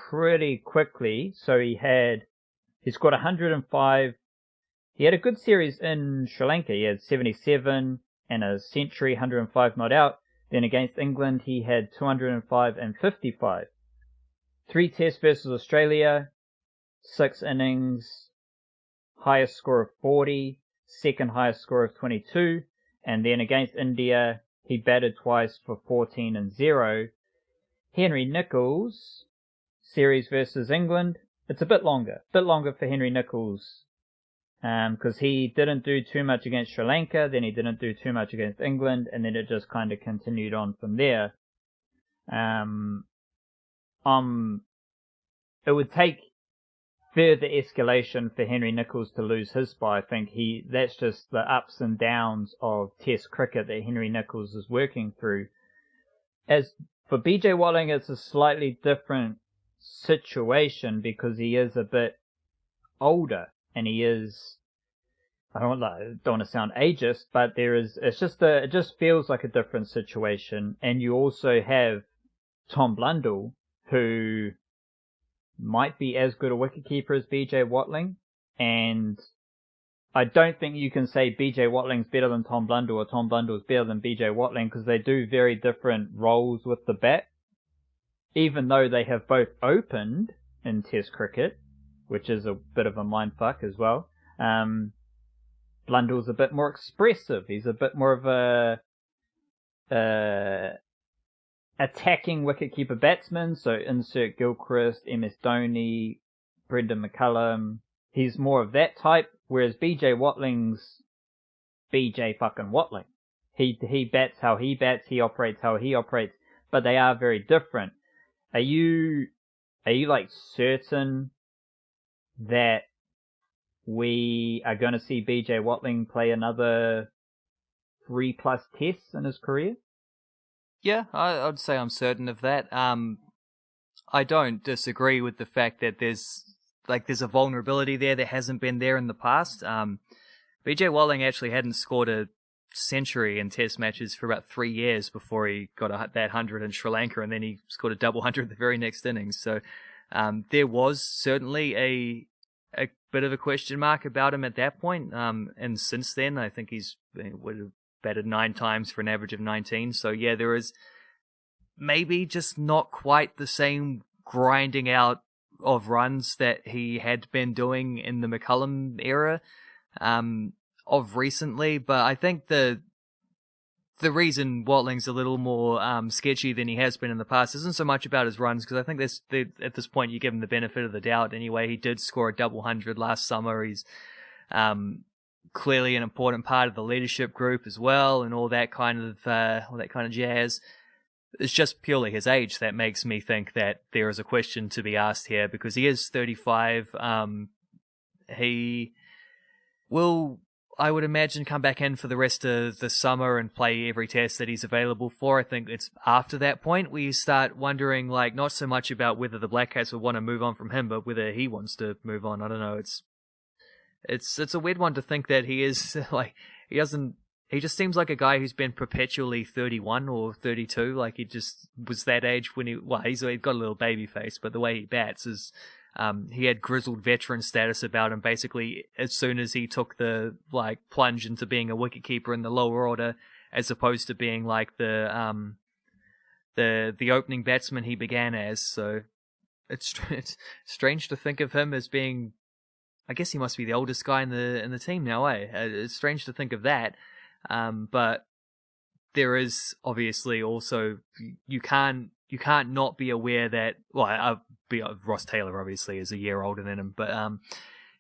pretty quickly. So he scored 105. He had a good series in Sri Lanka. He had 77 and a century, 105 not out. Then against England, he had 205 and 55. 3 tests versus Australia, 6 innings, highest score of 40, second highest score of 22. And then against India, he batted twice for 14 and 0. Henry Nicholls, series versus England, it's a bit longer for Henry Nicholls, because he didn't do too much against Sri Lanka, then he didn't do too much against England, and then it just kind of continued on from there. It would take further escalation for Henry Nicholls to lose his spot. I think that's just the ups and downs of Test cricket that Henry Nicholls is working through. As for BJ Watling, it's a slightly different situation because he is a bit older and he is, I don't want to sound ageist, but it just feels like a different situation. And you also have Tom Blundell, who might be as good a wicketkeeper as BJ Watling, and I don't think you can say BJ Watling's better than Tom Blundell or Tom Blundell's better than BJ Watling, because they do very different roles with the bat. Even though they have both opened in Test cricket, which is a bit of a mindfuck as well. Blundell's a bit more expressive. He's a bit more of a attacking wicketkeeper batsman. So insert Gilchrist, MS Dhoni, Brendan McCullum. He's more of that type, whereas BJ Watling's BJ fucking Watling. He bats how he bats, he operates how he operates, but they are very different. Are you certain that we are going to see BJ Watling play another 3+ tests in his career? Yeah, I'd say I'm certain of that. I don't disagree with the fact that there's a vulnerability there that hasn't been there in the past. BJ Watling actually hadn't scored a century in Test matches for about 3 years before he got that 100 in Sri Lanka, and then he scored a double 100 the very next innings. So there was certainly a bit of a question mark about him at that point. And since then, I think he would have batted 9 times for an average of 19. So yeah, there is maybe just not quite the same grinding out of runs that he had been doing in the McCullum era of recently. But I think the reason Watling's a little more sketchy than he has been in the past isn't so much about his runs, because I think at this point you give him the benefit of the doubt anyway. He did score a double 100 last summer. He's clearly an important part of the leadership group as well, and all that kind of jazz. It's just purely his age that makes me think that there is a question to be asked here, because he is 35. He will, I would imagine, come back in for the rest of the summer and play every test that he's available for. I think it's after that point we start wondering, like, not so much about whether the Blackcaps would want to move on from him, but whether he wants to move on. I don't know. It's a weird one to think that he is like, he just seems like a guy who's been perpetually 31 or 32. Like, he just was that age when he's got a little baby face, but the way he bats is, he had grizzled veteran status about him basically as soon as he took the plunge into being a wicketkeeper in the lower order, as opposed to being like the opening batsman he began as. So it's strange to think of him as being, I guess he must be the oldest guy in the team now, eh? It's strange to think of that. But there is obviously also, you can't not be aware that, Ross Taylor obviously is a year older than him, but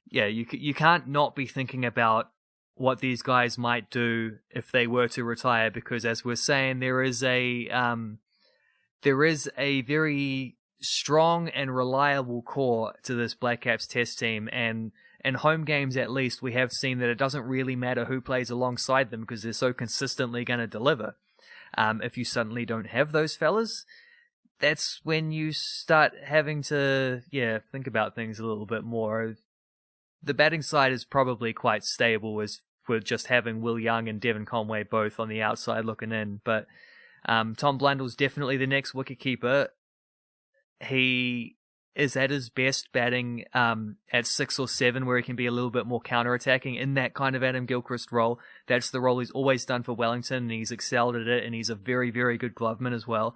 you can't not be thinking about what these guys might do if they were to retire, because as we're saying, there is a very strong and reliable core to this Blackcaps Test team, and in home games at least, we have seen that it doesn't really matter who plays alongside them, because they're so consistently going to deliver. If you suddenly don't have those fellas, that's when you start having to, think about things a little bit more. The batting side is probably quite stable, as we're just having Will Young and Devon Conway both on the outside looking in. But Tom Blundell's definitely the next wicketkeeper. He is at his best batting at 6 or 7, where he can be a little bit more counter-attacking in that kind of Adam Gilchrist role. That's the role he's always done for Wellington, and he's excelled at it, and he's a very, very good gloveman as well.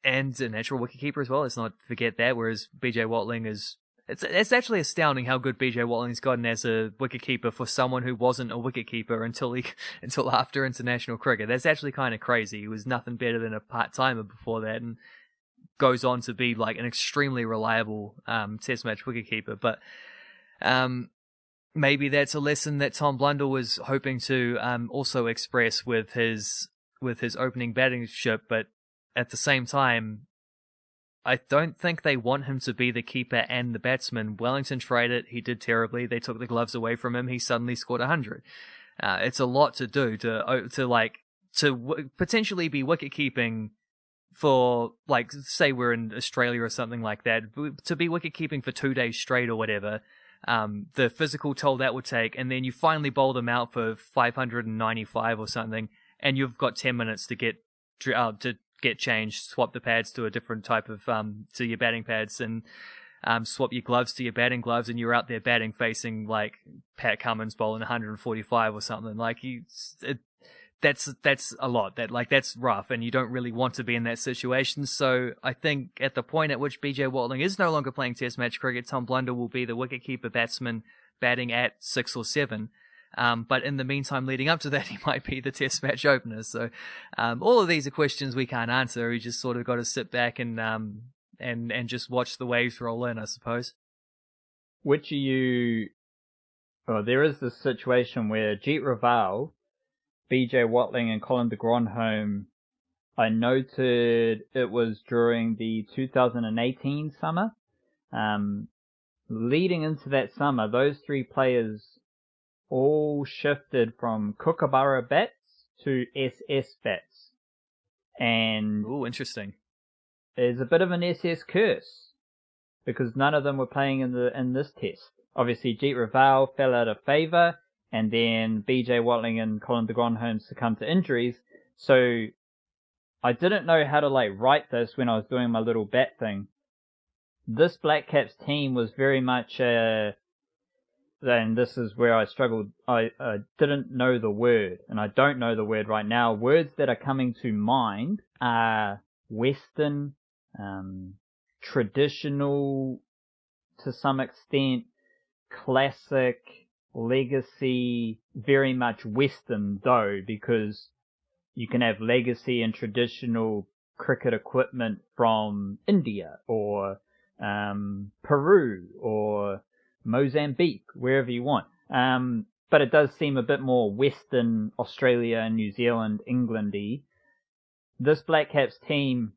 And a natural wicketkeeper as well, let's not forget that, whereas BJ Watling is... It's actually astounding how good BJ Watling's gotten as a wicketkeeper for someone who wasn't a wicketkeeper until after international cricket. That's actually kind of crazy. He was nothing better than a part-timer before that, and goes on to be like an extremely reliable test match wicketkeeper. But maybe that's a lesson that Tom Blundell was hoping to also express with his opening batting ship. But at the same time, I don't think they want him to be the keeper and the batsman. Wellington tried it. He did terribly. They took the gloves away from him. He suddenly scored 100. It's a lot to do to potentially be wicket-keeping for, like, say we're in Australia or something like that, to be wicket-keeping for 2 days straight or whatever, the physical toll that would take, and then you finally bowl them out for 595 or something, and you've got 10 minutes to get changed, swap the pads to a different type of, to your batting pads, and swap your gloves to your batting gloves, and you're out there batting facing, like, Pat Cummins bowling 145 or something. Like, that's a lot. That's rough, and you don't really want to be in that situation. So I think at the point at which BJ Watling is no longer playing Test match cricket, Tom Blundell will be the wicketkeeper batsman batting at 6 or 7. But in the meantime, leading up to that, he might be the Test match opener. So all of these are questions we can't answer. We just sort of got to sit back and just watch the waves roll in, I suppose. Which are you... Oh, there is this situation where Jeet Raval, BJ Watling and Colin de Grandhomme, I noted it was during the 2018 summer. Leading into that summer, those 3 players all shifted from Kookaburra bats to SS bats. And ooh, interesting. There's a bit of an SS curse, because none of them were playing in this test. obviously Jeet Raval fell out of favour, and then BJ Watling and Colin de Grandhomme succumbed to injuries. So I didn't know how to write this when I was doing my little bet thing. This Blackcaps team was very much and this is where I struggled. I didn't know the word, and I don't know the word right now. Words that are coming to mind are Western, traditional to some extent, classic, legacy, very much Western though, because you can have legacy and traditional cricket equipment from India or Peru or Mozambique, wherever you want. But it does seem a bit more Western Australia and New Zealand, Englandy. This Blackcaps team,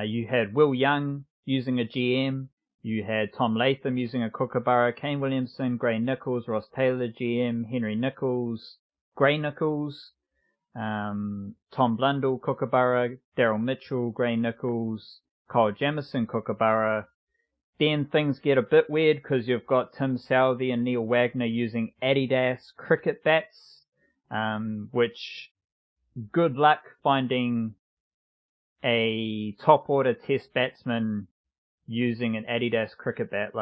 you had Will Young using a GM, you had Tom Latham using a Kookaburra, Kane Williamson, Gray Nichols, Ross Taylor GM, Henry Nichols, Gray Nichols, Tom Blundell, Kookaburra, Daryl Mitchell, Gray Nichols, Kyle Jamieson, Kookaburra. Then things get a bit weird because you've got Tim Southey and Neil Wagner using Adidas cricket bats, which good luck finding a top order test batsman using an Adidas cricket bat.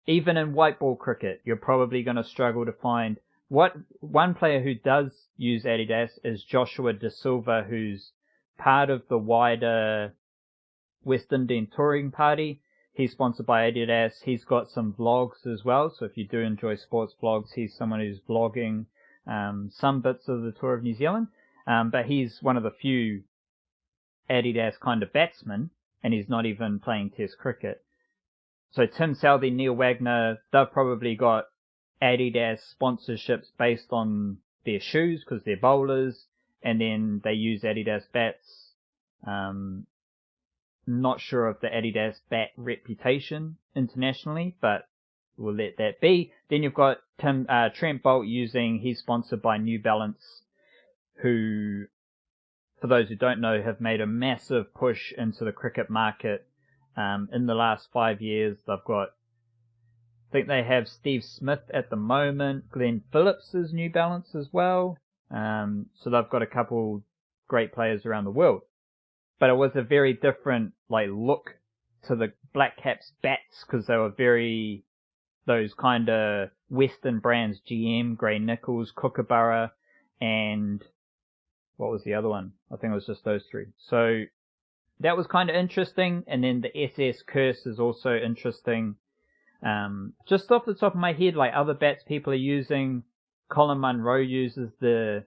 Even in white ball cricket, you're probably going to struggle to find. One player who does use Adidas is Joshua De Silva, who's part of the wider West Indian Touring Party. He's sponsored by Adidas. He's got some vlogs as well, so if you do enjoy sports vlogs, he's someone who's vlogging some bits of the Tour of New Zealand. But he's one of the few Adidas kind of batsmen, and he's not even playing Test cricket. So Tim Southey, Neil Wagner, they've probably got Adidas sponsorships based on their shoes because they're bowlers, and then they use Adidas bats. Not sure of the Adidas bat reputation internationally, but we'll let that be. Then you've got Trent Boult he's sponsored by New Balance, who, for those who don't know, have made a massive push into the cricket market. In the last 5 years, they've got, I think they have Steve Smith at the moment, Glenn Phillips is New Balance as well. So they've got a couple great players around the world. But it was a very different look to the Blackcaps bats because they were very those kind of Western brands, GM, Gray Nichols, Kookaburra, and what was the other one? I think it was just those three. So that was kind of interesting. And then the SS Curse is also interesting. Just off the top of my head, other bats people are using, Colin Munro uses I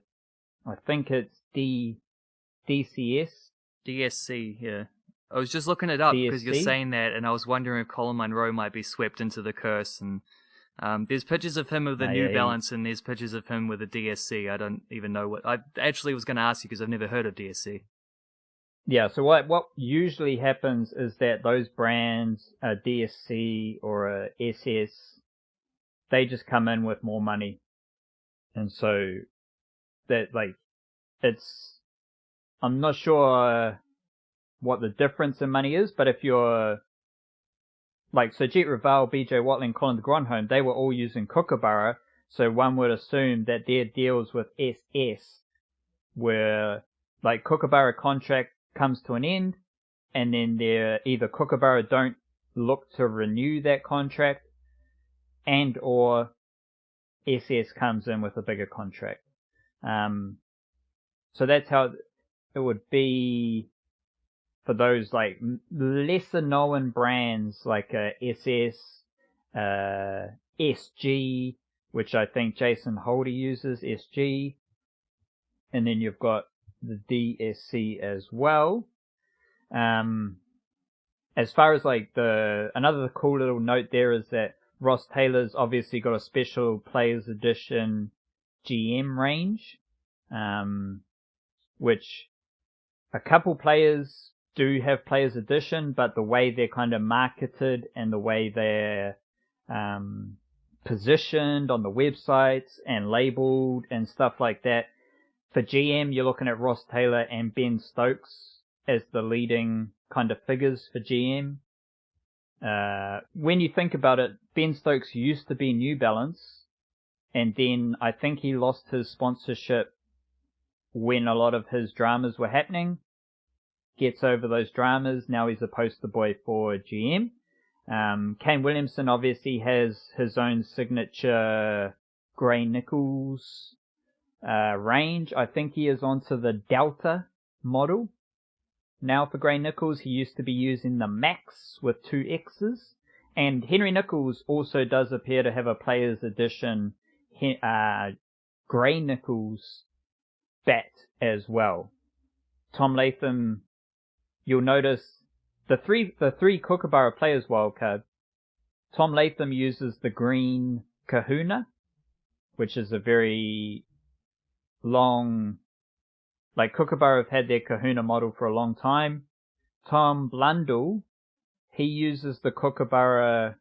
think it's DCS. DSC, yeah. I was just looking it up because you're DSC? saying that, and I was wondering if Colin Munro might be swept into the curse. And there's pictures of him with the New Balance, and there's pictures of him with the DSC. I don't even know what. I actually was going to ask you because I've never heard of DSC. Yeah, so what usually happens is that those brands, a DSC or a SS, they just come in with more money. And so that I'm not sure what the difference in money is, but if you're so Jeet Raval, BJ Watling, Colin de Grandhomme, they were all using Kookaburra, so one would assume that their deals with SS were Kookaburra contract comes to an end, and then they're either Kookaburra don't look to renew that contract, and or SS comes in with a bigger contract. So that's how it would be for those lesser known brands SS, SG, which I think Jason Holder uses, SG, and then you've got the DSC as well. As far as another cool little note there is that Ross Taylor's obviously got a special Players Edition GM range, which a couple players do have Players Edition, but the way they're kind of marketed and the way they're positioned on the websites and labeled and stuff like that, for GM you're looking at Ross Taylor and Ben Stokes as the leading kind of figures for GM. When you think about it, Ben Stokes used to be New Balance, and then I think he lost his sponsorship when a lot of his dramas were happening. Gets over those dramas, now he's a poster boy for GM. Kane Williamson obviously has his own signature Grey Nichols range. I think he is onto the Delta model. Now for Grey Nichols, he used to be using the Max with 2 X's. And Henry Nichols also does appear to have a Player's Edition Grey Nichols bat as well. Tom Latham, you'll notice the three Kookaburra Players wildcard. Tom Latham uses the green Kahuna, which is a very long, like Kookaburra have had their Kahuna model for a long time. Tom Blundell, he uses the Kookaburra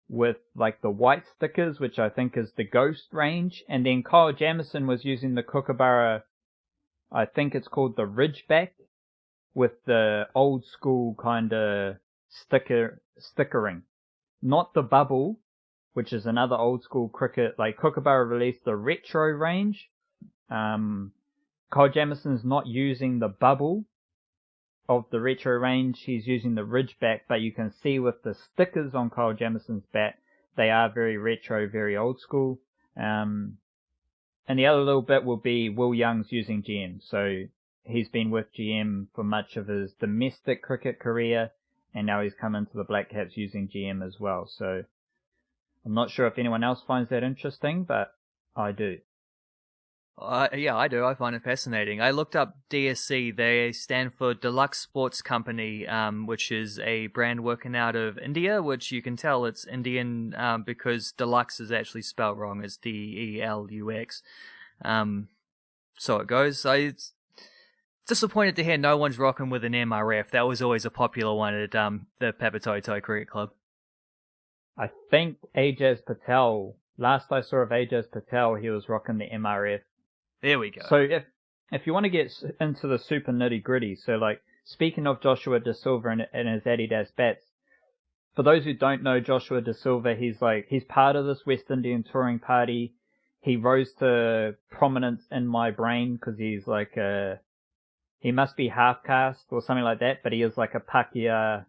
with like the white stickers, which I think is the Ghost range. And then Kyle Jamieson was using the Kookaburra, I think it's called the Ridgeback, with the old school kind of stickering. Not the bubble, which is another old school cricket, like Kookaburra released the retro range. Kyle Jamieson's not using the bubble of the retro range, he's using the Ridgeback, but you can see with the stickers on Kyle Jamieson's bat, they are very retro, very old school. And the other little bit will be Will Young's using GM. So he's been with GM for much of his domestic cricket career, and now he's come into the Blackcaps using GM as well. So I'm not sure if anyone else finds that interesting, but I do. Yeah, I do. I find it fascinating. I looked up DSC. They stand for Deluxe Sports Company, which is a brand working out of India, which you can tell it's Indian because Deluxe is actually spelled wrong. It's DELUX. So it goes. It's disappointed to hear no one's rocking with an MRF. That was always a popular one at the Papatoetoe Cricket Club. I think Ajaz Patel, last I saw of Ajaz Patel, he was rocking the MRF. There we go. So if you want to get into the super nitty gritty, so like speaking of Joshua De Silva and his Adidas bats, for those who don't know Joshua De Silva, he's part of this West Indian touring party. He rose to prominence in my brain because he's like he must be half caste or something like that, but he is like a Pakeha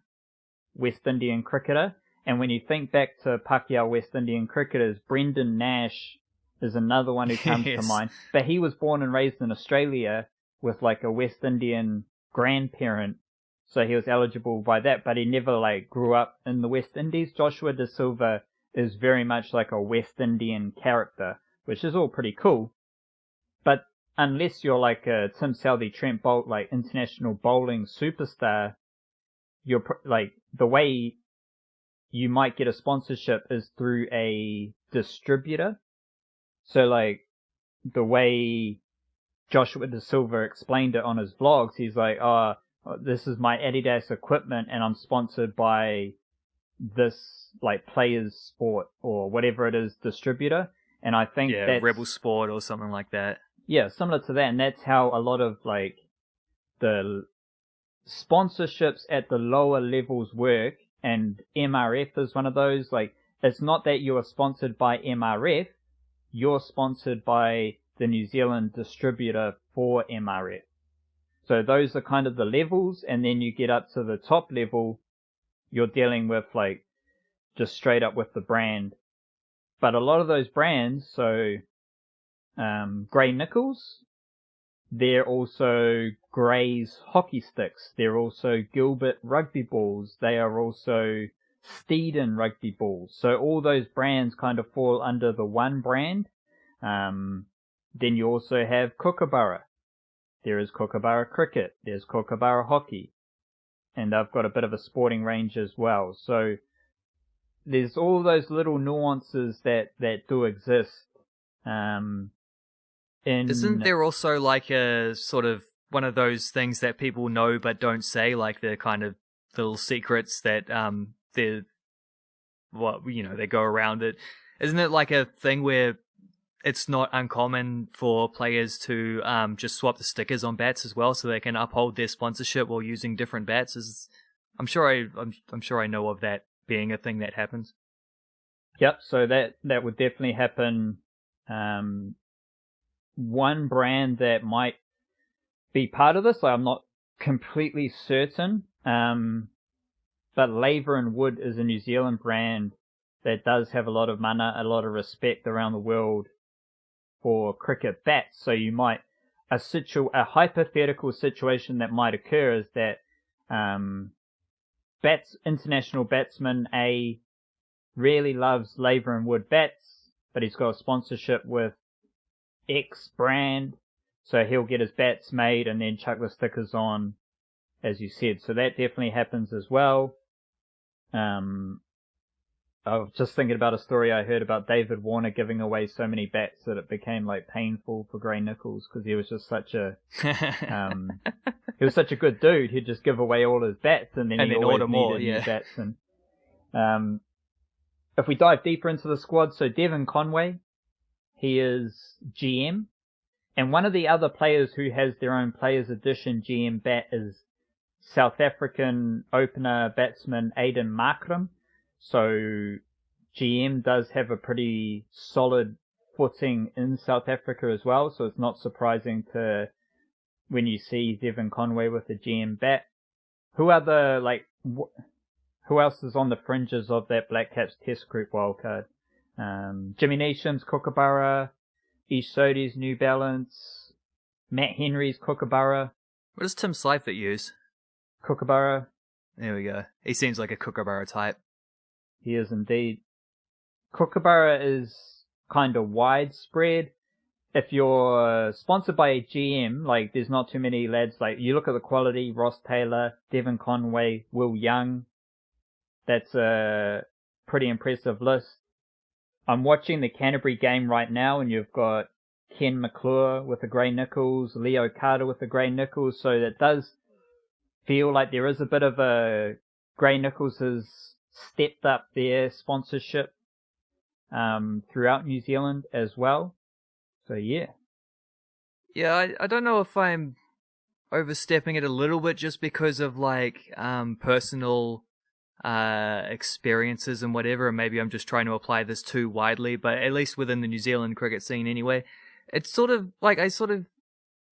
West Indian cricketer. And when you think back to Pakeha West Indian cricketers, Brendan Nash is another one who comes to mind. But he was born and raised in Australia with like a West Indian grandparent, so he was eligible by that, but he never like grew up in the West Indies. Joshua De Silva is very much like a West Indian character, which is all pretty cool. But unless you're like a Tim Southey, Trent Boult, like international bowling superstar, you're like the way you might get a sponsorship is through a distributor. So like the way Joshua De Silva explained it on his vlogs, he's like, oh, this is my Adidas equipment and I'm sponsored by this like Players Sport or whatever it is distributor. And I think that's Rebel Sport or something like that. Yeah, similar to that. And that's how a lot of like the sponsorships at the lower levels work. And MRF is one of those. Like, it's not that you are sponsored by MRF. You're sponsored by the New Zealand distributor for MRF. So those are kind of the levels, and then you get up to the top level, you're dealing with like just straight up with the brand. But a lot of those brands, so Grey Nichols, they're also Grey's hockey sticks. They're also Gilbert rugby balls. They are also Steeden rugby balls. So all those brands kind of fall under the one brand. Then you also have Kookaburra. There is Kookaburra cricket. There's Kookaburra hockey. And they've got a bit of a sporting range as well. So there's all those little nuances that do exist. Isn't there also like a sort of one of those things that people know but don't say, like the kind of little secrets that they go around it? Isn't it like a thing where it's not uncommon for players to just swap the stickers on bats as well, so they can uphold their sponsorship while using different bats? I'm sure I know of that being a thing that happens. Yep. So that would definitely happen. One brand that might be part of this, I'm not completely certain. But Laver and Wood is a New Zealand brand that does have a lot of mana, a lot of respect around the world for cricket bats. So you might, a hypothetical situation that might occur is that, international batsman A really loves Laver and Wood bats, but he's got a sponsorship with X brand, so he'll get his bats made and then chuck the stickers on, as you said. So that definitely happens as well. I was just thinking about a story I heard about David Warner giving away so many bats that it became like painful for Gray Nichols because he was just such a he was such a good dude. He'd just give away all his bats and then he always order more, new bats. And if we dive deeper into the squad, so Devon Conway, he is GM, and one of the other players who has their own Players Edition GM bat is South African opener batsman Aiden Markram. So GM does have a pretty solid footing in South Africa as well, so it's not surprising when you see Devon Conway with a GM bat. Who else is on the fringes of that Blackcaps Test Group wildcard? Jimmy Neesham's Kookaburra, Ish Sodhi's New Balance, Matt Henry's Kookaburra. What does Tim Seifert use? Kookaburra. There we go. He seems like a Kookaburra type. He is indeed. Kookaburra is kind of widespread. If you're sponsored by a GM, like there's not too many lads, like you look at the quality, Ross Taylor, Devon Conway, Will Young. That's a pretty impressive list. I'm watching the Canterbury game right now and you've got Ken McClure with the Grey Nichols, Leo Carter with the Grey Nichols, so that does feel like there is a bit of a Grey Nichols has stepped up their sponsorship throughout New Zealand as well. So yeah. Yeah, I don't know if I'm overstepping it a little bit just because of like personal experiences and whatever, and maybe I'm just trying to apply this too widely, but at least within the New Zealand cricket scene anyway, it's sort of like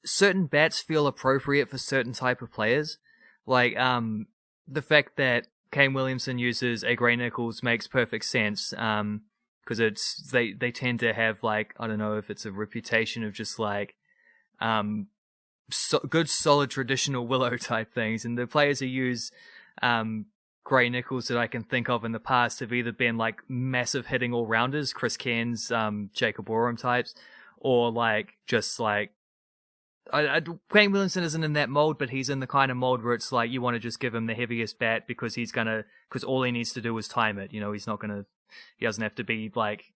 certain bats feel appropriate for certain type of players. Like the fact that Kane Williamson uses a Grey Nichols makes perfect sense, because they tend to have like, I don't know if it's a reputation of just like good solid traditional willow type things, and the players who use Grey Nichols that I can think of in the past have either been like massive hitting all rounders, Chris Cairns, Jacob Oram types, or like just like Kane Williamson isn't in that mold, but he's in the kind of mold where it's like you want to just give him the heaviest bat because all he needs to do is time it. You know, he doesn't have to be like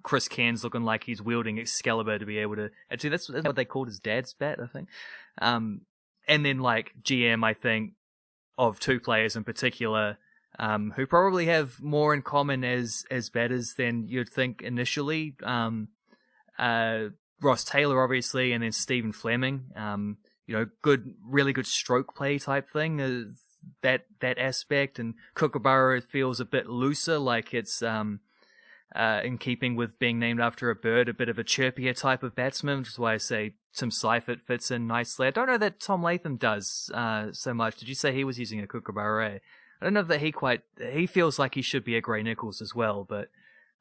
Chris Cairns looking like he's wielding Excalibur to be able to. Actually, that's what they called his dad's bat, I think. And then like GM, I think of two players in particular, who probably have more in common as batters than you'd think initially. Ross Taylor, obviously, and then Stephen Fleming. Really good stroke play type thing. That aspect, and Kookaburra feels a bit looser, like it's in keeping with being named after a bird, a bit of a chirpier type of batsman, which is why I say Tim Seifert fits in nicely. I don't know that Tom Latham does so much. Did you say he was using a Kookaburra? I don't know that he feels like he should be a Grey Nichols as well, but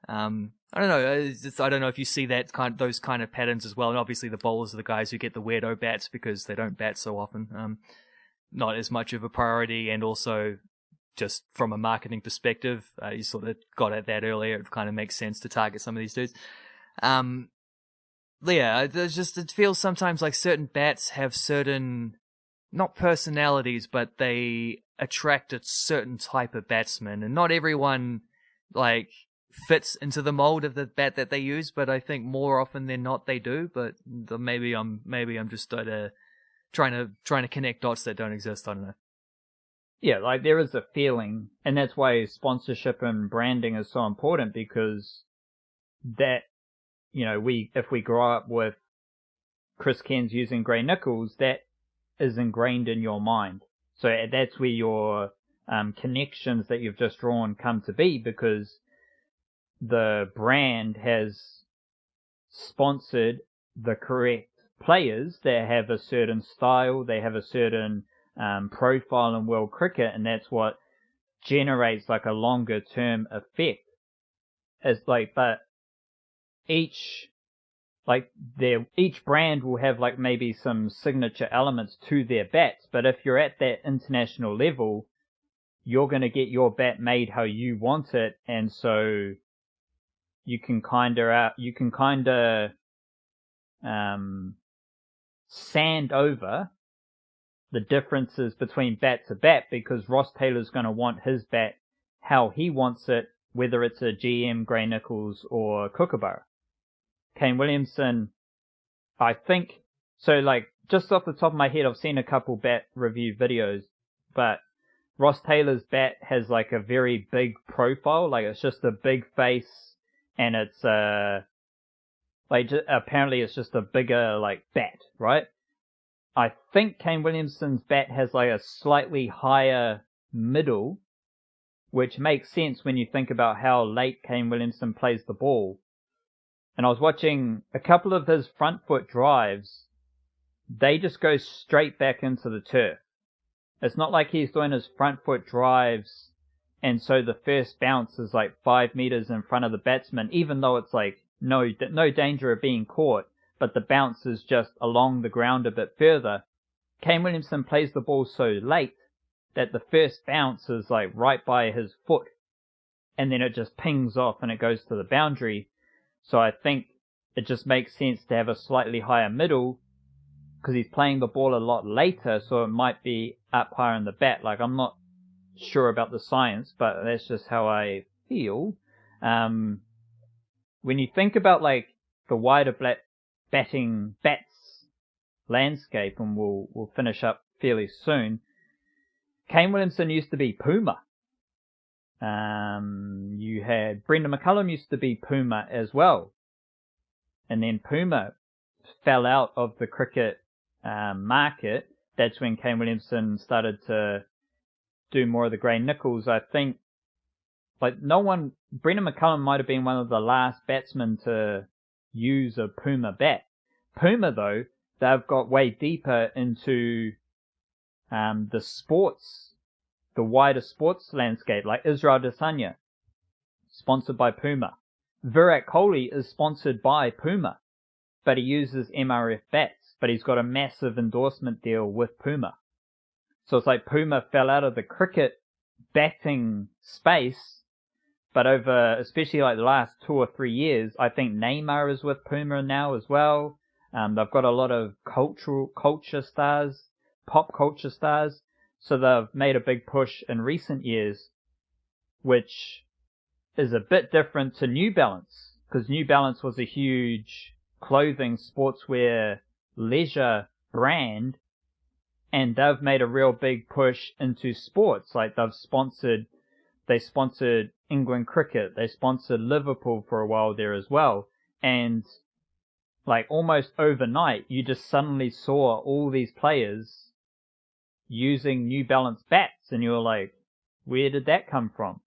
I don't know. I don't know if you see those kind of patterns as well. And obviously the bowlers are the guys who get the weirdo bats because they don't bat so often. Not as much of a priority, and also just from a marketing perspective, you sort of got at that earlier. It kind of makes sense to target some of these dudes. Yeah, it feels sometimes like certain bats have certain, not personalities, but they attract a certain type of batsman, and not everyone like fits into the mold of the bat that they use, but I think more often than not they do. But maybe I'm just trying to connect dots that don't exist. I don't know. Yeah, like there is a feeling, and that's why sponsorship and branding is so important, because that, if we grow up with Chris Cairns using Grey Nichols, that is ingrained in your mind. So that's where your connections that you've just drawn come to be, because the brand has sponsored the correct players that have a certain style, they have a certain profile in world cricket, and that's what generates like a longer term effect. It's like, but each brand will have like maybe some signature elements to their bats, but if you're at that international level, you're going to get your bat made how you want it, and so you can kind of sand over the differences between bat to bat, because Ross Taylor's going to want his bat how he wants it, whether it's a GM, Gray Nichols, or Kookaburra. Kane Williamson, I think, so like, just off the top of my head, I've seen a couple bat review videos, but Ross Taylor's bat has like a very big profile, like it's just a big face, and it's apparently it's just a bigger like bat, right? I think Kane Williamson's bat has like a slightly higher middle, which makes sense when you think about how late Kane Williamson plays the ball. And I was watching a couple of his front foot drives, they just go straight back into the turf. It's not like he's doing his front foot drives, and so the first bounce is like 5 meters in front of the batsman, even though it's like no danger of being caught, but the bounce is just along the ground a bit further. Kane Williamson plays the ball so late that the first bounce is like right by his foot, and then it just pings off and it goes to the boundary. So I think it just makes sense to have a slightly higher middle, because he's playing the ball a lot later, so it might be up higher in the bat. Like, I'm not sure about the science, but that's just how I feel. When you think about like the wider bats landscape, and we'll finish up fairly soon, Kane Williamson used to be Puma. You had Brendan McCullum used to be Puma as well, and then Puma fell out of the cricket market. That's when Kane Williamson started to do more of the Gray Nichols. I think Brendan McCullum might have been one of the last batsmen to use a Puma bat. Puma, though, they've got way deeper into the wider sports landscape, like Israel Adesanya, sponsored by Puma. Virat Kohli is sponsored by Puma, but he uses MRF bats, but he's got a massive endorsement deal with Puma. So it's like Puma fell out of the cricket batting space, but over, especially like the last 2 or 3 years, I think Neymar is with Puma now as well. They've got a lot of pop culture stars, so they've made a big push in recent years, which is a bit different to New Balance, because New Balance was a huge clothing, sportswear, leisure brand, and they've made a real big push into sports. Like they sponsored England cricket, they sponsored Liverpool for a while there as well, and like almost overnight, you just suddenly saw all these players using New Balance bats, and you're like, where did that come from?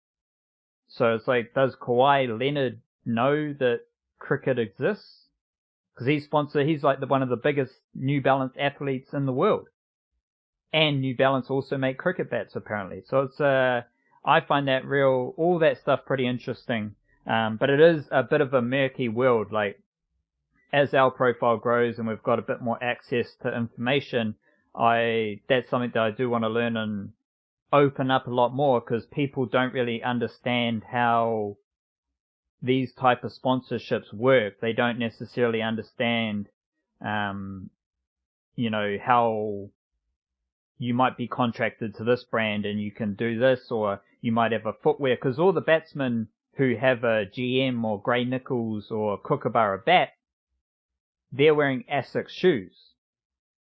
So it's like, does Kawhi Leonard know that cricket exists? Because he's like one of the biggest New Balance athletes in the world. And New Balance also make cricket bats, apparently. So it's, I find that all that stuff pretty interesting. But it is a bit of a murky world. Like, as our profile grows and we've got a bit more access to information, that's something that I do want to learn and open up a lot more, because people don't really understand how these type of sponsorships work. They don't necessarily understand, how you might be contracted to this brand and you can do this, or you might have a footwear, because all the batsmen who have a GM or Gray Nichols or Kookaburra bat, they're wearing Asics shoes.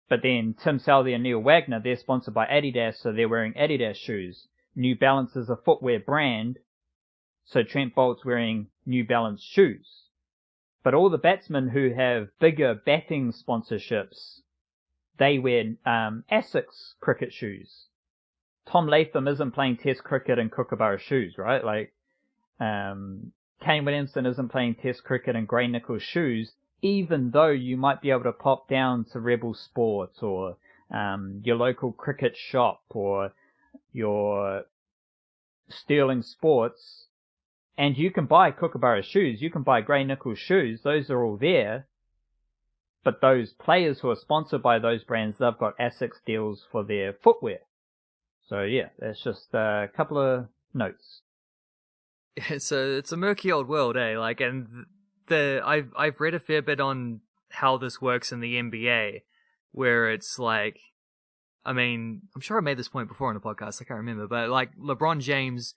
But then Tim Southee and Neil Wagner, they're sponsored by Adidas, so they're wearing Adidas shoes. New Balance is a footwear brand, so Trent Bolt's wearing New Balance shoes. But all the batsmen who have bigger batting sponsorships, they wear Asics cricket shoes. Tom Latham isn't playing Test cricket in Kookaburra shoes, right? Like, Kane Williamson isn't playing Test cricket in Gray Nichols shoes, even though you might be able to pop down to Rebel Sports or your local cricket shop or your Sterling Sports, and you can buy Kookaburra shoes, you can buy Gray Nichols shoes, those are all there. But those players who are sponsored by those brands, they've got ASICS deals for their footwear. So yeah, that's just a couple of notes. It's a murky old world, eh? Like, and I've read a fair bit on how this works in the NBA, where it's like, I mean, I'm sure I made this point before on the podcast, I can't remember, but like LeBron James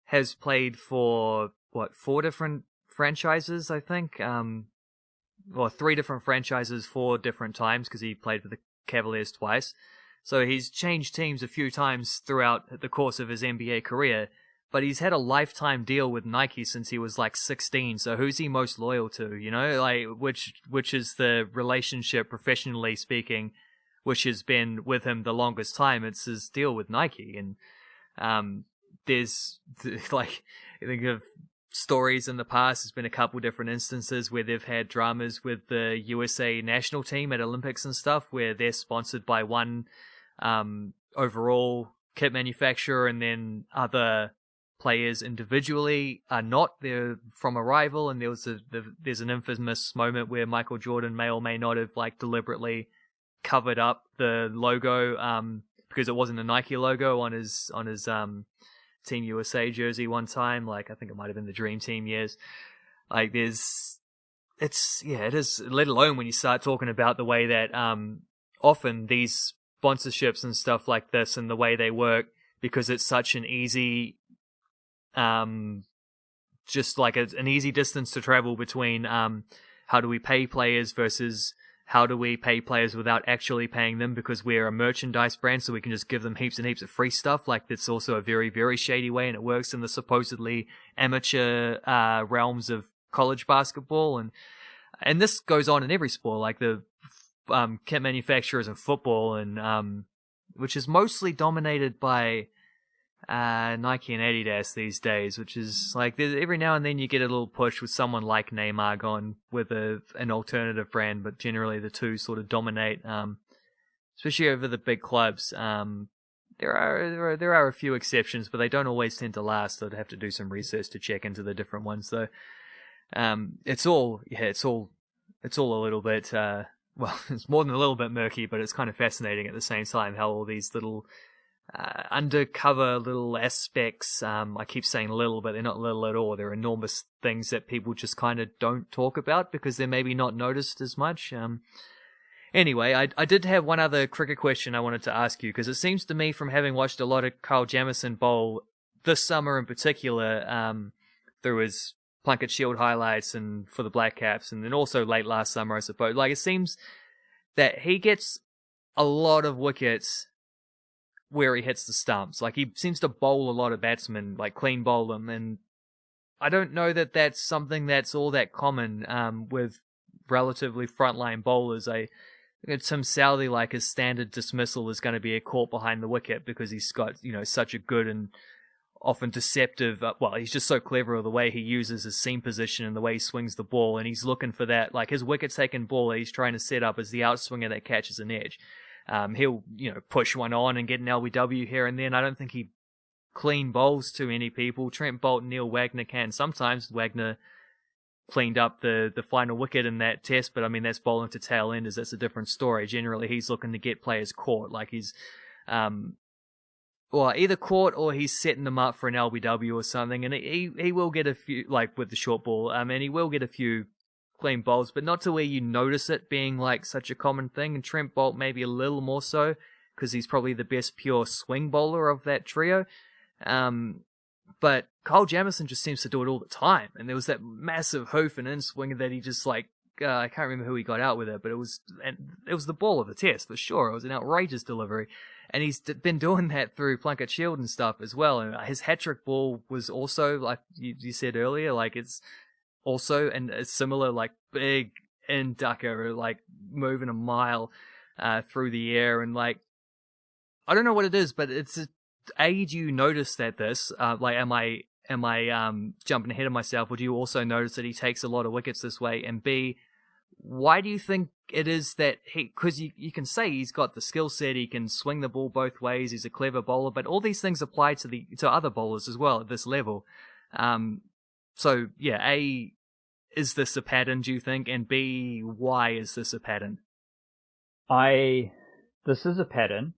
has played for what, 4 different franchises, I think. Well, 3 different franchises 4 different times because he played for the Cavaliers twice. So he's changed teams a few times throughout the course of his NBA career, but he's had a lifetime deal with Nike since he was like 16. So who's he most loyal to? You know, like which is the relationship, professionally speaking, which has been with him the longest time? It's his deal with Nike, and there's like, I think of stories in the past. There's been a couple different instances where they've had dramas with the USA national team at Olympics and stuff, where they're sponsored by one overall kit manufacturer, and then other players individually are not. They're from a rival, and there's an infamous moment where Michael Jordan may or may not have like deliberately covered up the logo because it wasn't a Nike logo on his Team USA jersey one time. Like, I think it might have been the Dream Team years. Like, it is, let alone when you start talking about the way that often these sponsorships and stuff like this and the way they work, because it's such an easy just like an easy distance to travel between how do we pay players versus how do we pay players without actually paying them, because we're a merchandise brand, so we can just give them heaps and heaps of free stuff. Like, that's also a very, very shady way, and it works in the supposedly amateur realms of college basketball. And this goes on in every sport, like the kit manufacturers in football, and which is mostly dominated by Nike and Adidas these days, which is like, every now and then you get a little push with someone like Neymar going with an alternative brand, but generally the two sort of dominate, especially over the big clubs. There are a few exceptions, but they don't always tend to last. So I'd have to do some research to check into the different ones, though. It's all a little bit well, it's more than a little bit murky, but it's kind of fascinating at the same time how all these little undercover little aspects, I keep saying little, but they're not little at all. They're enormous things that people just kind of don't talk about because they're maybe not noticed as much. Anyway, I did have one other cricket question I wanted to ask you, because it seems to me, from having watched a lot of Kyle Jamieson bowl this summer in particular, through his Plunket Shield highlights and for the Blackcaps, and then also late last summer, I suppose, like, it seems that he gets a lot of wickets where he hits the stumps. Like, he seems to bowl a lot of batsmen, like clean bowl them, and I don't know that that's something that's all that common with relatively frontline bowlers. I think Tim Southey, like, his standard dismissal is going to be a caught behind the wicket because he's got, such a good and often deceptive, he's just so clever with the way he uses his seam position and the way he swings the ball, and he's looking for that, like, his wicket-taking ball that he's trying to set up as the outswinger that catches an edge. He'll, push one on and get an LBW here and then. I don't think he clean bowls too many people. Trent Bolt and Neil Wagner can sometimes. Wagner cleaned up the final wicket in that test, but I mean, that's bowling to tail enders. That's a different story. Generally, he's looking to get players caught. Like, he's, either caught or he's setting them up for an LBW or something. And he will get a few, like with the short ball, and he will get a few clean bowls, but not to where you notice it being like such a common thing. And Trent Bolt maybe a little more so, because he's probably the best pure swing bowler of that trio. But Kyle Jamieson just seems to do it all the time. And there was that massive hoof and in swinger that he just like, I can't remember who he got out with it, but it was the ball of the test for sure. It was an outrageous delivery. And he's been doing that through Plunket Shield and stuff as well. And his hat-trick ball was also, like you said earlier, like, it's also, and a similar, like, big inducker, like, moving a mile through the air. And, like, I don't know what it is, but it's do you notice that am I jumping ahead of myself, or do you also notice that he takes a lot of wickets this way? And B, why do you think it is that because you can say he's got the skill set, he can swing the ball both ways, he's a clever bowler, but all these things apply to other bowlers as well at this level. So yeah, A, is this a pattern, do you think? And B, why is this a pattern? This is a pattern,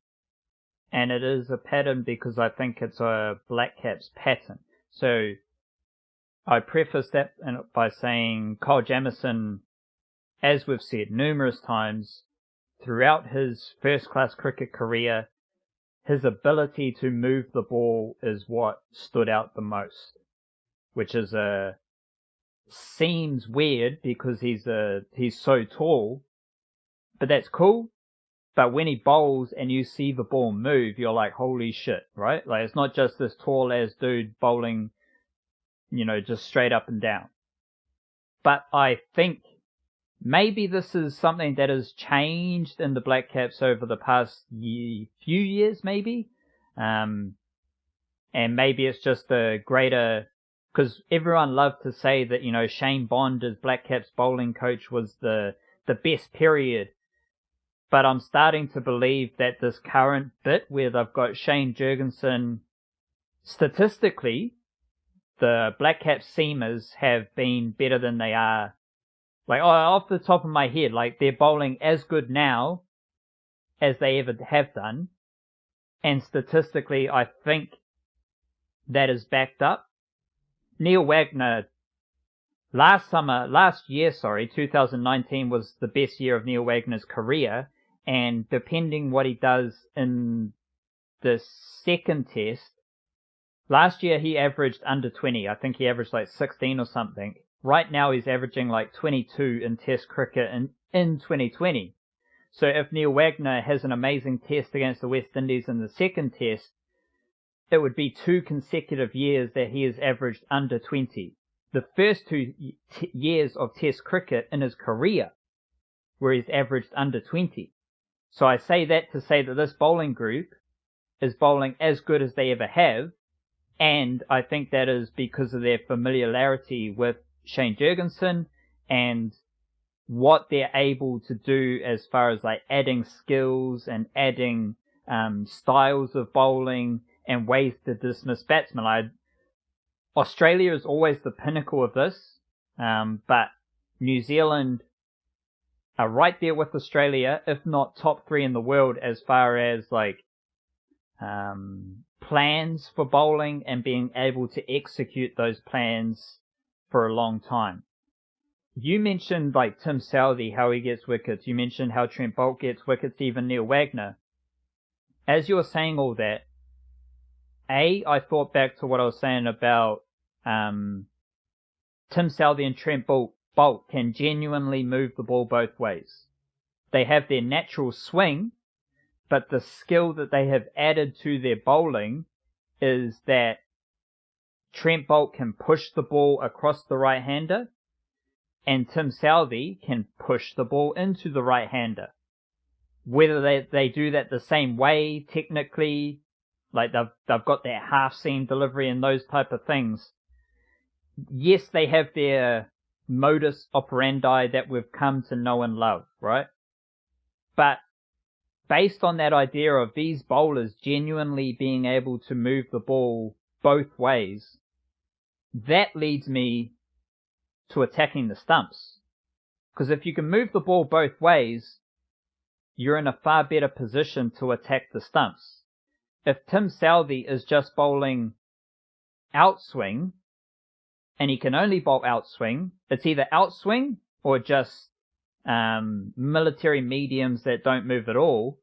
and it is a pattern because I think it's a Blackcaps pattern. So I preface that by saying Kyle Jamieson, as we've said numerous times, throughout his first-class cricket career, his ability to move the ball is what stood out the most, which seems weird because he's so tall, but that's cool. But when he bowls and you see the ball move, you're like, holy shit, right? Like, it's not just this tall-ass dude bowling, just straight up and down. But I think maybe this is something that has changed in the Blackcaps over the past few years, maybe. And maybe it's just a greater... Because everyone loved to say that, Shane Bond as Blackcaps bowling coach was the best period. But I'm starting to believe that this current bit where they've got Shane Jurgensen, statistically, the Blackcaps seamers have been better than they are. Like, off the top of my head, like, they're bowling as good now as they ever have done. And statistically, I think that is backed up. Neil Wagner, last year, 2019 was the best year of Neil Wagner's career. And depending what he does in the second test, last year he averaged under 20. I think he averaged like 16 or something. Right now he's averaging like 22 in test cricket in 2020. So if Neil Wagner has an amazing test against the West Indies in the second test, it would be 2 consecutive years that he has averaged under 20. The first 2 years of test cricket in his career, where he's averaged under 20. So I say that to say that this bowling group is bowling as good as they ever have, and I think that is because of their familiarity with Shane Jurgensen and what they're able to do as far as like adding skills and adding styles of bowling and ways to dismiss batsmen. Australia is always the pinnacle of this, but New Zealand are right there with Australia, if not top 3 in the world as far as like plans for bowling and being able to execute those plans for a long time. You mentioned like Tim Southee, how he gets wickets. You mentioned how Trent Boult gets wickets, even Neil Wagner. As you were saying all that, I thought back to what I was saying about Tim Southee and Trent Boult can genuinely move the ball both ways. They have their natural swing, but the skill that they have added to their bowling is that Trent Boult can push the ball across the right-hander, and Tim Southee can push the ball into the right-hander. Whether they do that the same way, technically, like they've got that half-seam delivery and those type of things. Yes, they have their modus operandi that we've come to know and love, right? But based on that idea of these bowlers genuinely being able to move the ball both ways, that leads me to attacking the stumps. Because if you can move the ball both ways, you're in a far better position to attack the stumps. If Tim Southee is just bowling outswing, and he can only bowl outswing, it's either outswing or just military mediums that don't move at all.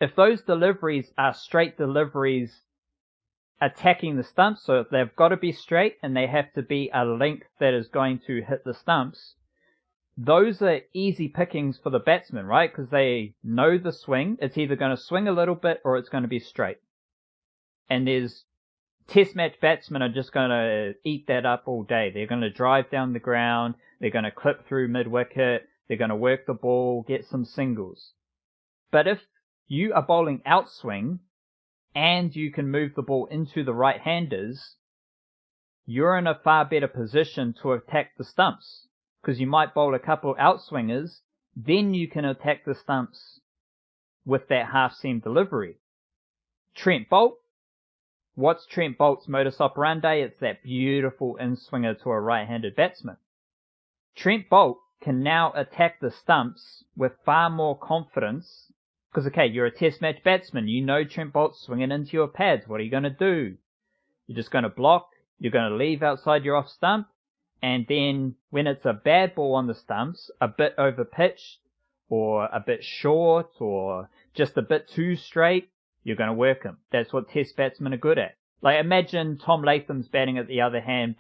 If those deliveries are straight deliveries attacking the stumps, so they've got to be straight and they have to be a length that is going to hit the stumps, those are easy pickings for the batsman, right? Because they know the swing. It's either going to swing a little bit or it's going to be straight. And there's Test match batsmen are just going to eat that up all day. They're going to drive down the ground. They're going to clip through mid-wicket. They're going to work the ball, get some singles. But if you are bowling outswing and you can move the ball into the right-handers, you're in a far better position to attack the stumps, because you might bowl a couple outswingers, then you can attack the stumps with that half-seam delivery. Trent Boult, what's Trent Boult's modus operandi? It's that beautiful in-swinger to a right-handed batsman. Trent Boult can now attack the stumps with far more confidence, because, okay, you're a test match batsman, you know Trent Boult's swinging into your pads, what are you going to do? You're just going to block, you're going to leave outside your off stump, and then when it's a bad ball on the stumps, a bit over pitched, or a bit short, or just a bit too straight, you're going to work him. That's what test batsmen are good at. Like, imagine Tom Latham's batting at the other end,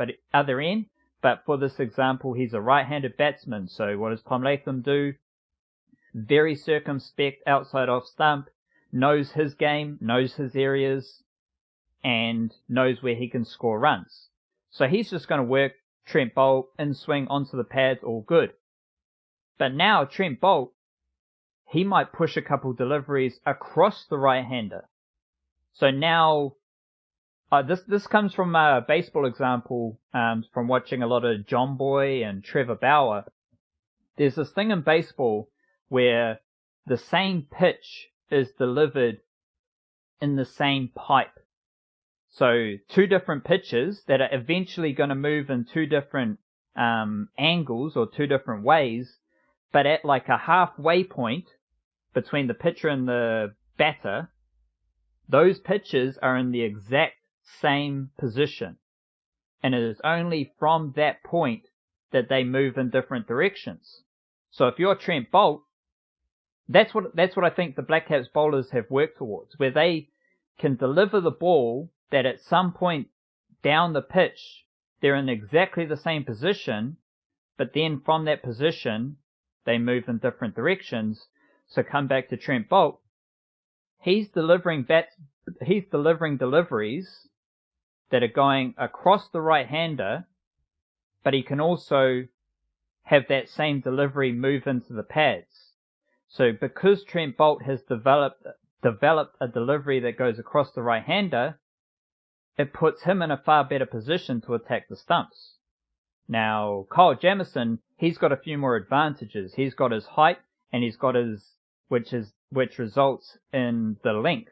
but for this example, he's a right-handed batsman. So what does Tom Latham do? Very circumspect outside off stump, knows his game, knows his areas, and knows where he can score runs. So he's just going to work Trent Boult in swing onto the pads, all good. But now Trent Boult, he might push a couple deliveries across the right-hander. So now, this comes from a baseball example, from watching a lot of John Boy and Trevor Bauer. There's this thing in baseball where the same pitch is delivered in the same pipe. So two different pitches that are eventually going to move in two different angles or two different ways, but at like a halfway point between the pitcher and the batter, those pitches are in the exact same position. And it is only from that point that they move in different directions. So if you're Trent Boult, that's what I think the Blackcaps bowlers have worked towards, where they can deliver the ball that at some point down the pitch, they're in exactly the same position, but then from that position, they move in different directions. So come back to Trent Boult. He's delivering deliveries that are going across the right-hander, but he can also have that same delivery move into the pads. So because Trent Boult has developed a delivery that goes across the right-hander, it puts him in a far better position to attack the stumps. Now, Kyle Jamieson, he's got a few more advantages. He's got his height, and he's got which results in the length.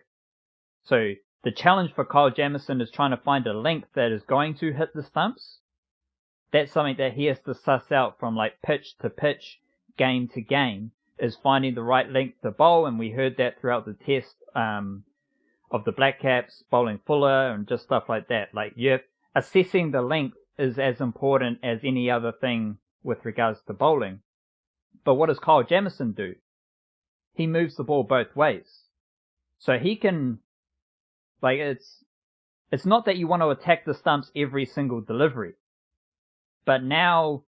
So the challenge for Kyle Jamieson is trying to find a length that is going to hit the stumps. That's something that he has to suss out from like pitch to pitch, game to game, is finding the right length to bowl, and we heard that throughout the test of the Blackcaps, bowling fuller and just stuff like that. Like, assessing the length is as important as any other thing with regards to bowling. But what does Kyle Jamieson do? He moves the ball both ways. So he can, like, it's not that you want to attack the stumps every single delivery. But now,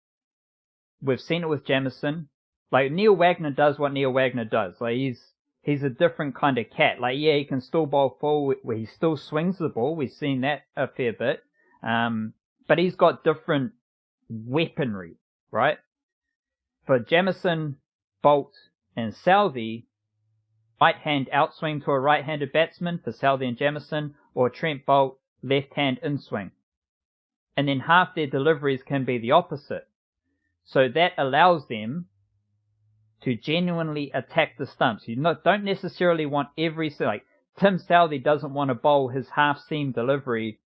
we've seen it with Jamieson. Like, Neil Wagner does what Neil Wagner does. Like, he's a different kind of cat. Like, yeah, he can still bowl full, where he still swings the ball. We've seen that a fair bit. But he's got different weaponry, right? For Jamieson, Boult, and Southey, right-hand outswing to a right-handed batsman for Southey and Jamieson, or Trent Boult, left-hand inswing. And then half their deliveries can be the opposite. So that allows them to genuinely attack the stumps. You don't necessarily want like Tim Southey doesn't want to bowl his half-seam delivery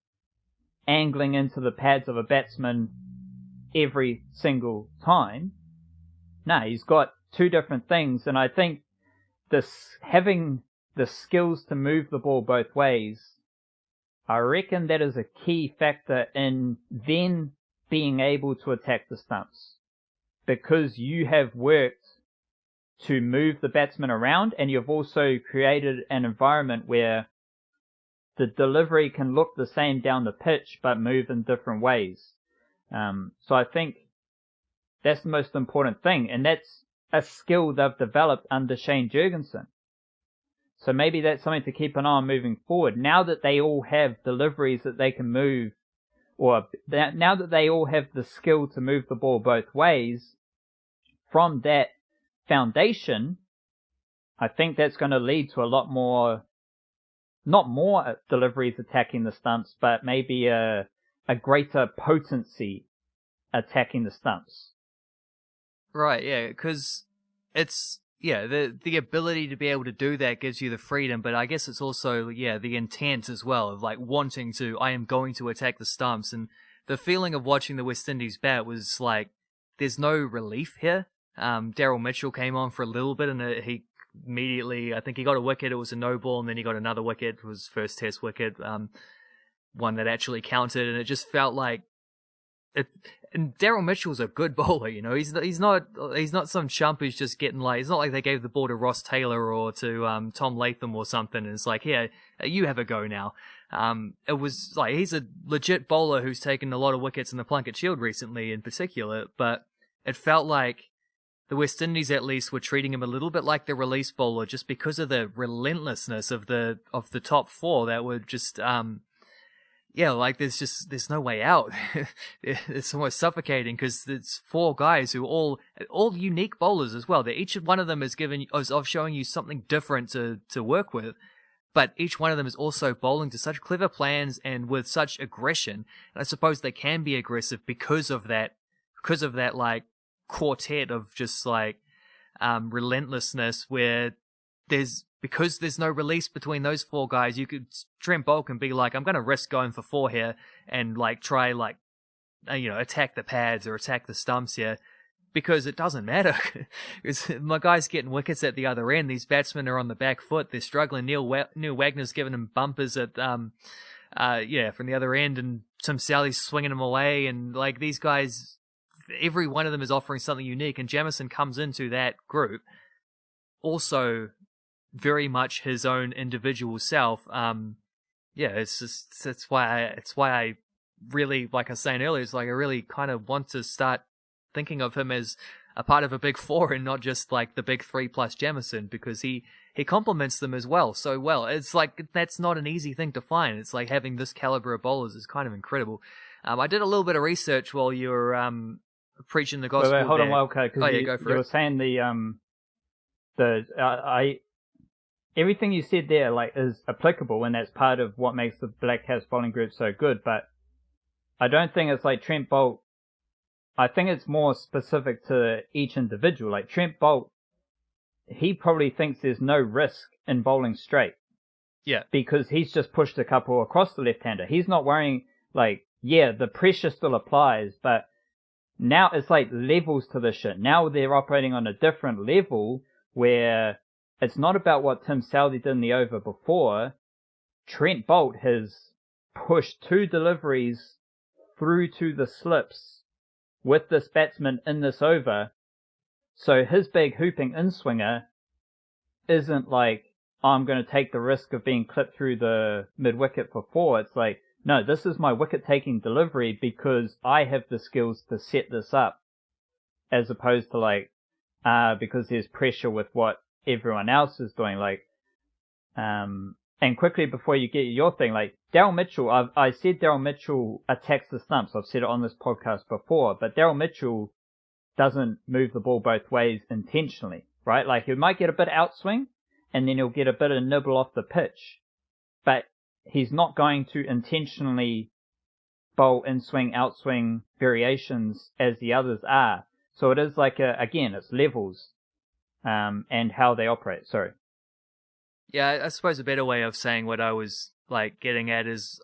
angling into the pads of a batsman every single time. No, he's got two different things, and I think having the skills to move the ball both ways, I reckon that is a key factor in then being able to attack the stumps. Because you have worked to move the batsman around, and you've also created an environment where the delivery can look the same down the pitch, but move in different ways. So I think that's the most important thing, and that's a skill they've developed under Shane Jurgensen. So maybe that's something to keep an eye on moving forward. Now that they all have deliveries that they can move, or now that they all have the skill to move the ball both ways, from that foundation, I think that's going to lead to a lot more not more deliveries attacking the stumps, but maybe a greater potency attacking the stumps. Right, yeah, because it's, yeah, the ability to be able to do that gives you the freedom, but I guess it's also, yeah, the intent as well of like wanting to, I am going to attack the stumps, and the feeling of watching the West Indies bat was like, there's no relief here. Daryl Mitchell came on for a little bit, and he immediately, I think he got a wicket, it was a no ball, and then he got another wicket, it was his first test wicket, one that actually counted, and it just felt like and Daryl Mitchell's a good bowler, you know. He's not some chump who's just getting like. It's not like they gave the ball to Ross Taylor or to Tom Latham or something. And it's like, yeah, you have a go now. It was like he's a legit bowler who's taken a lot of wickets in the Plunket Shield recently, in particular. But it felt like the West Indies at least were treating him a little bit like the release bowler, just because of the relentlessness of the top four that were just yeah, like there's no way out. It's almost suffocating because it's four guys who all unique bowlers as well. That each one of them is showing you something different to work with, but each one of them is also bowling to such clever plans and with such aggression. And I suppose they can be aggressive because of that like quartet of just like relentlessness where because there's no release between those four guys, Trent Boult can be like, I'm going to risk going for four here and like try like, attack the pads or attack the stumps here because it doesn't matter. My guy's getting wickets at the other end. These batsmen are on the back foot. They're struggling. Neil Wagner's giving them bumpers at, from the other end, and Tim Sally's swinging them away. And like these guys, every one of them is offering something unique. And Jamieson comes into that group also very much his own individual self. It's why I really, like I was saying earlier, it's like I really kind of want to start thinking of him as a part of a big four and not just like the big three plus Jamieson, because he complements them as well so well. It's like that's not an easy thing to find. It's like having this caliber of bowlers is kind of incredible. I did a little bit of research while you were preaching the gospel. Wait, hold on, Wildcard, because go for you it. were saying everything you said there like is applicable, and that's part of what makes the Blackcaps bowling group so good. But I don't think it's like Trent Boult. I think it's more specific to each individual. Like Trent Boult, he probably thinks there's no risk in bowling straight. Yeah. Because he's just pushed a couple across the left-hander. He's not worrying, like, yeah, the pressure still applies, but now it's like levels to this shit. Now they're operating on a different level where it's not about what Tim Southey did in the over before. Trent Boult has pushed 2 deliveries through to the slips with this batsman in this over. So his big hooping in-swinger isn't like, oh, I'm going to take the risk of being clipped through the mid-wicket for 4. It's like, no, this is my wicket-taking delivery because I have the skills to set this up. As opposed to like, because there's pressure with what everyone else is doing. Like, and quickly before you get your thing, like Daryl Mitchell, I said Daryl Mitchell attacks the stumps. I've said it on this podcast before, but Daryl Mitchell doesn't move the ball both ways intentionally, right? Like he might get a bit of outswing and then he'll get a bit of nibble off the pitch, but he's not going to intentionally bowl in-swing, outswing variations as the others are. So it is like again, it's levels, and how they operate. Sorry. Yeah, I suppose a better way of saying what I was like getting at is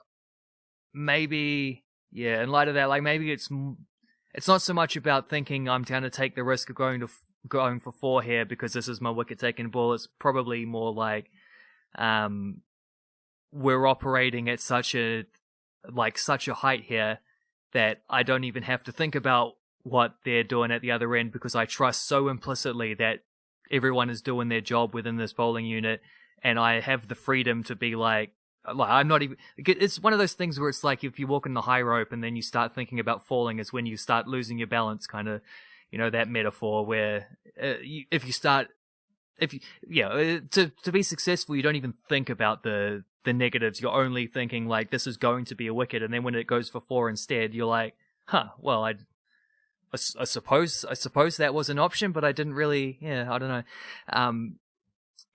maybe, yeah, in light of that, like maybe it's not so much about thinking I'm going to take the risk of going for 4 here because this is my wicket taking ball. It's probably more like we're operating at such a height here that I don't even have to think about what they're doing at the other end because I trust so implicitly that everyone is doing their job within this bowling unit, and I have the freedom to be like I'm not even. It's one of those things where it's like if you walk in the high rope and then you start thinking about falling is when you start losing your balance, kind of, that metaphor where to be successful you don't even think about the negatives. You're only thinking like this is going to be a wicket, and then when it goes for 4 instead, you're like, well, I suppose that was an option, but I didn't really. Yeah, I don't know.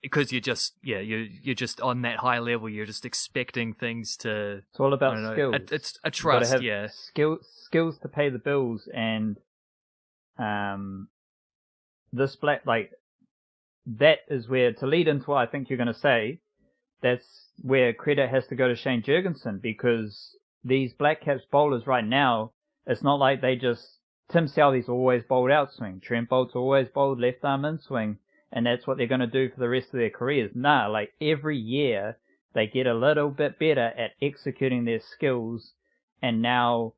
because you're just on that high level. You're just expecting things to. It's all about skills. It's a You've gotta trust, have yeah. skills to pay the bills, and this that is where, to lead into what I think you're going to say, that's where credit has to go to Shane Jurgensen, because these Blackcaps bowlers right now, it's not like they just, Tim Southee's always bowled outswing, Trent Bolt's always bowled left arm inswing, and that's what they're going to do for the rest of their careers. Nah, like every year they get a little bit better at executing their skills, and now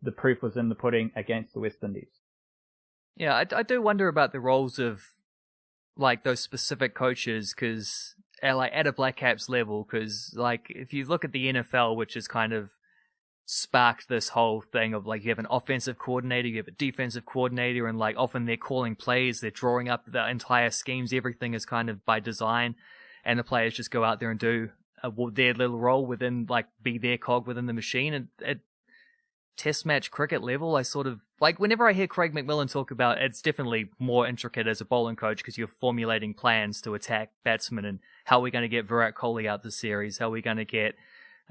the proof was in the pudding against the West Indies. Yeah, I do wonder about the roles of like those specific coaches, because like at a Blackcaps level, because like if you look at the NFL, which has kind of sparked this whole thing of like you have an offensive coordinator, you have a defensive coordinator, and like often they're calling plays, they're drawing up the entire schemes, everything is kind of by design, and the players just go out there and do their little role within, like, be their cog within the machine. And at test match cricket level, I sort of like, whenever I hear Craig McMillan talk about, it's definitely more intricate as a bowling coach because you're formulating plans to attack batsmen, and how are we going to get Virat Kohli out the series, how are we going to get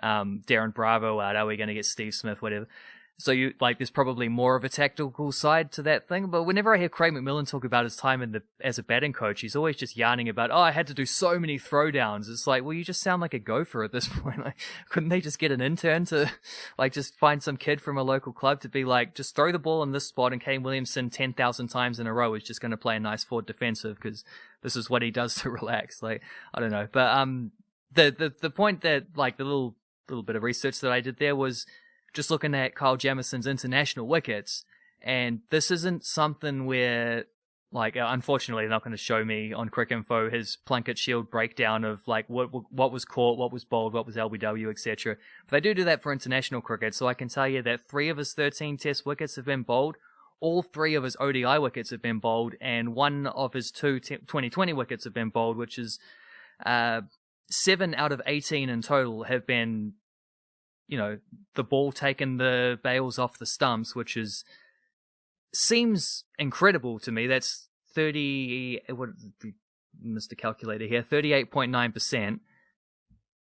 Darren Bravo out, how are we going to get Steve Smith, whatever. So you like, there's probably more of a tactical side to that thing. But whenever I hear Craig McMillan talk about his time as a batting coach, he's always just yarning about, oh, I had to do so many throwdowns. It's like, well, you just sound like a gopher at this point. Like, couldn't they just get an intern to, like, just find some kid from a local club to be like, just throw the ball in this spot, and Kane Williamson 10,000 times in a row is just going to play a nice forward defensive because this is what he does to relax. Like, I don't know, but the point that, like, the little bit of research that I did there was just looking at Kyle Jamieson's international wickets, and this isn't something where, like, unfortunately, they're not going to show me on Cricinfo his Plunkett Shield breakdown of, like, what was caught, what was bowled, what was LBW, etc. But they do that for international cricket, so I can tell you that 3 of his 13 Test wickets have been bowled, all 3 of his ODI wickets have been bowled, and 1 of his 2 2020 wickets have been bowled, which is 7 out of 18 in total have been, you know, the ball taking the bails off the stumps, which seems incredible to me. That's Mr. Calculator here, 38.9%.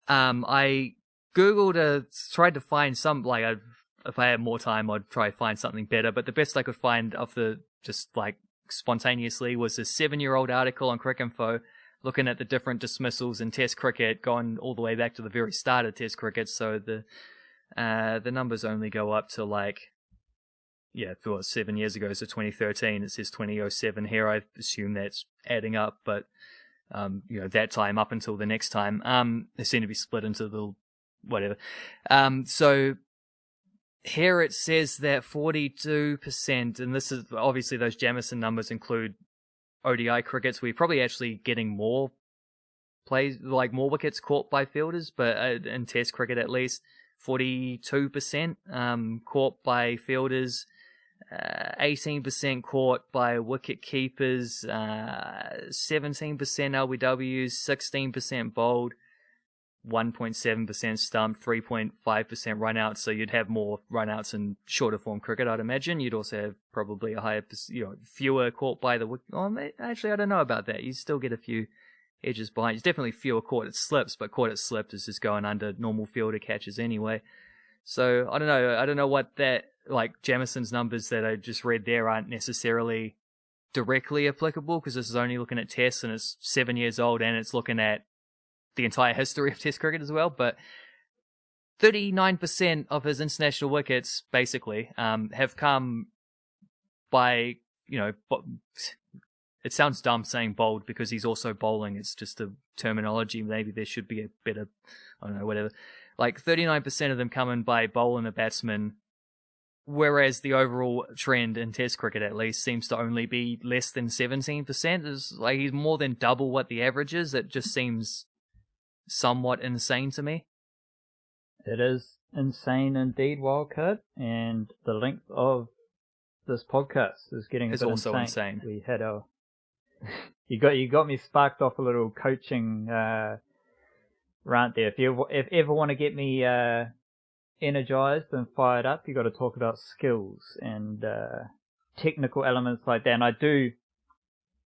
I Googled, tried to find some, like, if I had more time, I'd try to find something better, but the best I could find of just like spontaneously was a 7-year-old article on Cricinfo looking at the different dismissals in Test cricket, going all the way back to the very start of Test cricket. So the numbers only go up to, like, yeah, it was 7 years ago, so 2013. It says 2007 here. I assume that's adding up, but you know, that time up until the next time, they seem to be split into the whatever. So here it says that 42%, and this is obviously those Jamieson numbers include ODI crickets. We're probably actually getting more plays, like more wickets caught by fielders, but in Test cricket at least, 42% caught by fielders, 18% caught by wicket keepers, 17% LBWs, 16% bowled, 1.7% stumped, 3.5% run outs. So you'd have more run outs in shorter form cricket, I'd imagine. You'd also have probably a higher, fewer caught by the wicket. Oh, actually, I don't know about that. You still get a few edges behind. It's definitely fewer caught at slips, but caught at slips is just going under normal fielder catches anyway. So I don't know. I don't know what that, like, Jamieson's numbers that I just read there aren't necessarily directly applicable, because this is only looking at Tests and it's 7 years old, and it's looking at the entire history of Test cricket as well. But 39% of his international wickets basically have come by, it sounds dumb saying bowled because he's also bowling. It's just a terminology. Maybe there should be a better, I don't know, whatever. Like 39% of them coming by bowling a batsman, whereas the overall trend in Test cricket at least seems to only be less than 17%. It's like he's more than double what the average is. It just seems somewhat insane to me. It is insane indeed, Wildcard, and the length of this podcast is getting a bit also insane. We had our you got me sparked off a little coaching rant there. If you ever want to get me energized and fired up, you got to talk about skills and technical elements like that. And I do.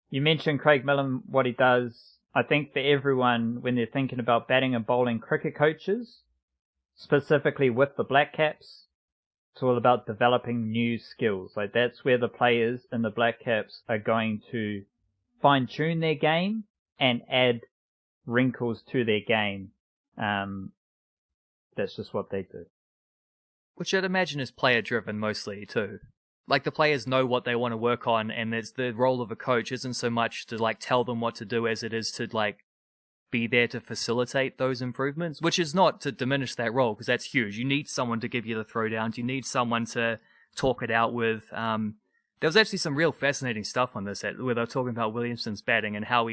You mentioned Craig Millen, what he does I think for everyone, when they're thinking about batting and bowling cricket coaches, specifically with the Blackcaps, it's all about developing new skills. Like that's where the players in the Blackcaps are going to fine-tune their game and add wrinkles to their game. That's just what they do. Which I'd imagine is player-driven mostly, too. Like, the players know what they want to work on, and it's the role of a coach isn't so much to, like, tell them what to do as it is to, like, be there to facilitate those improvements, which is not to diminish that role, because that's huge. You need someone to give you the throwdowns. You need someone to talk it out with. There was actually some real fascinating stuff on this, where they were talking about Williamson's batting and how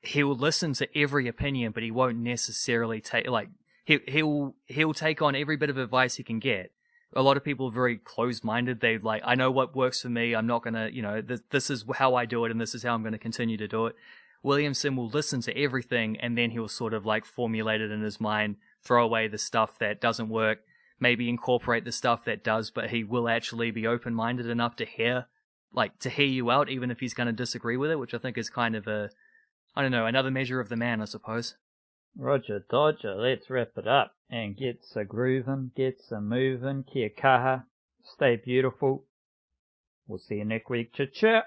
he'll listen to every opinion, but he won't necessarily take, he'll take on every bit of advice he can get. A lot of people are very closed-minded. They I know what works for me. I'm not gonna, this is how I do it, and this is how I'm going to continue to do it. Williamson will listen to everything, and then he'll sort of formulate it in his mind, throw away the stuff that doesn't work, maybe incorporate the stuff that does, but he will actually be open-minded enough to hear you out, even if he's going to disagree with it, which I think is kind of another measure of the man, I suppose. Roger Dodger, let's wrap it up and get a grooving, get a moving. Kia kaha, stay beautiful. We'll see you next week. Cha-cha!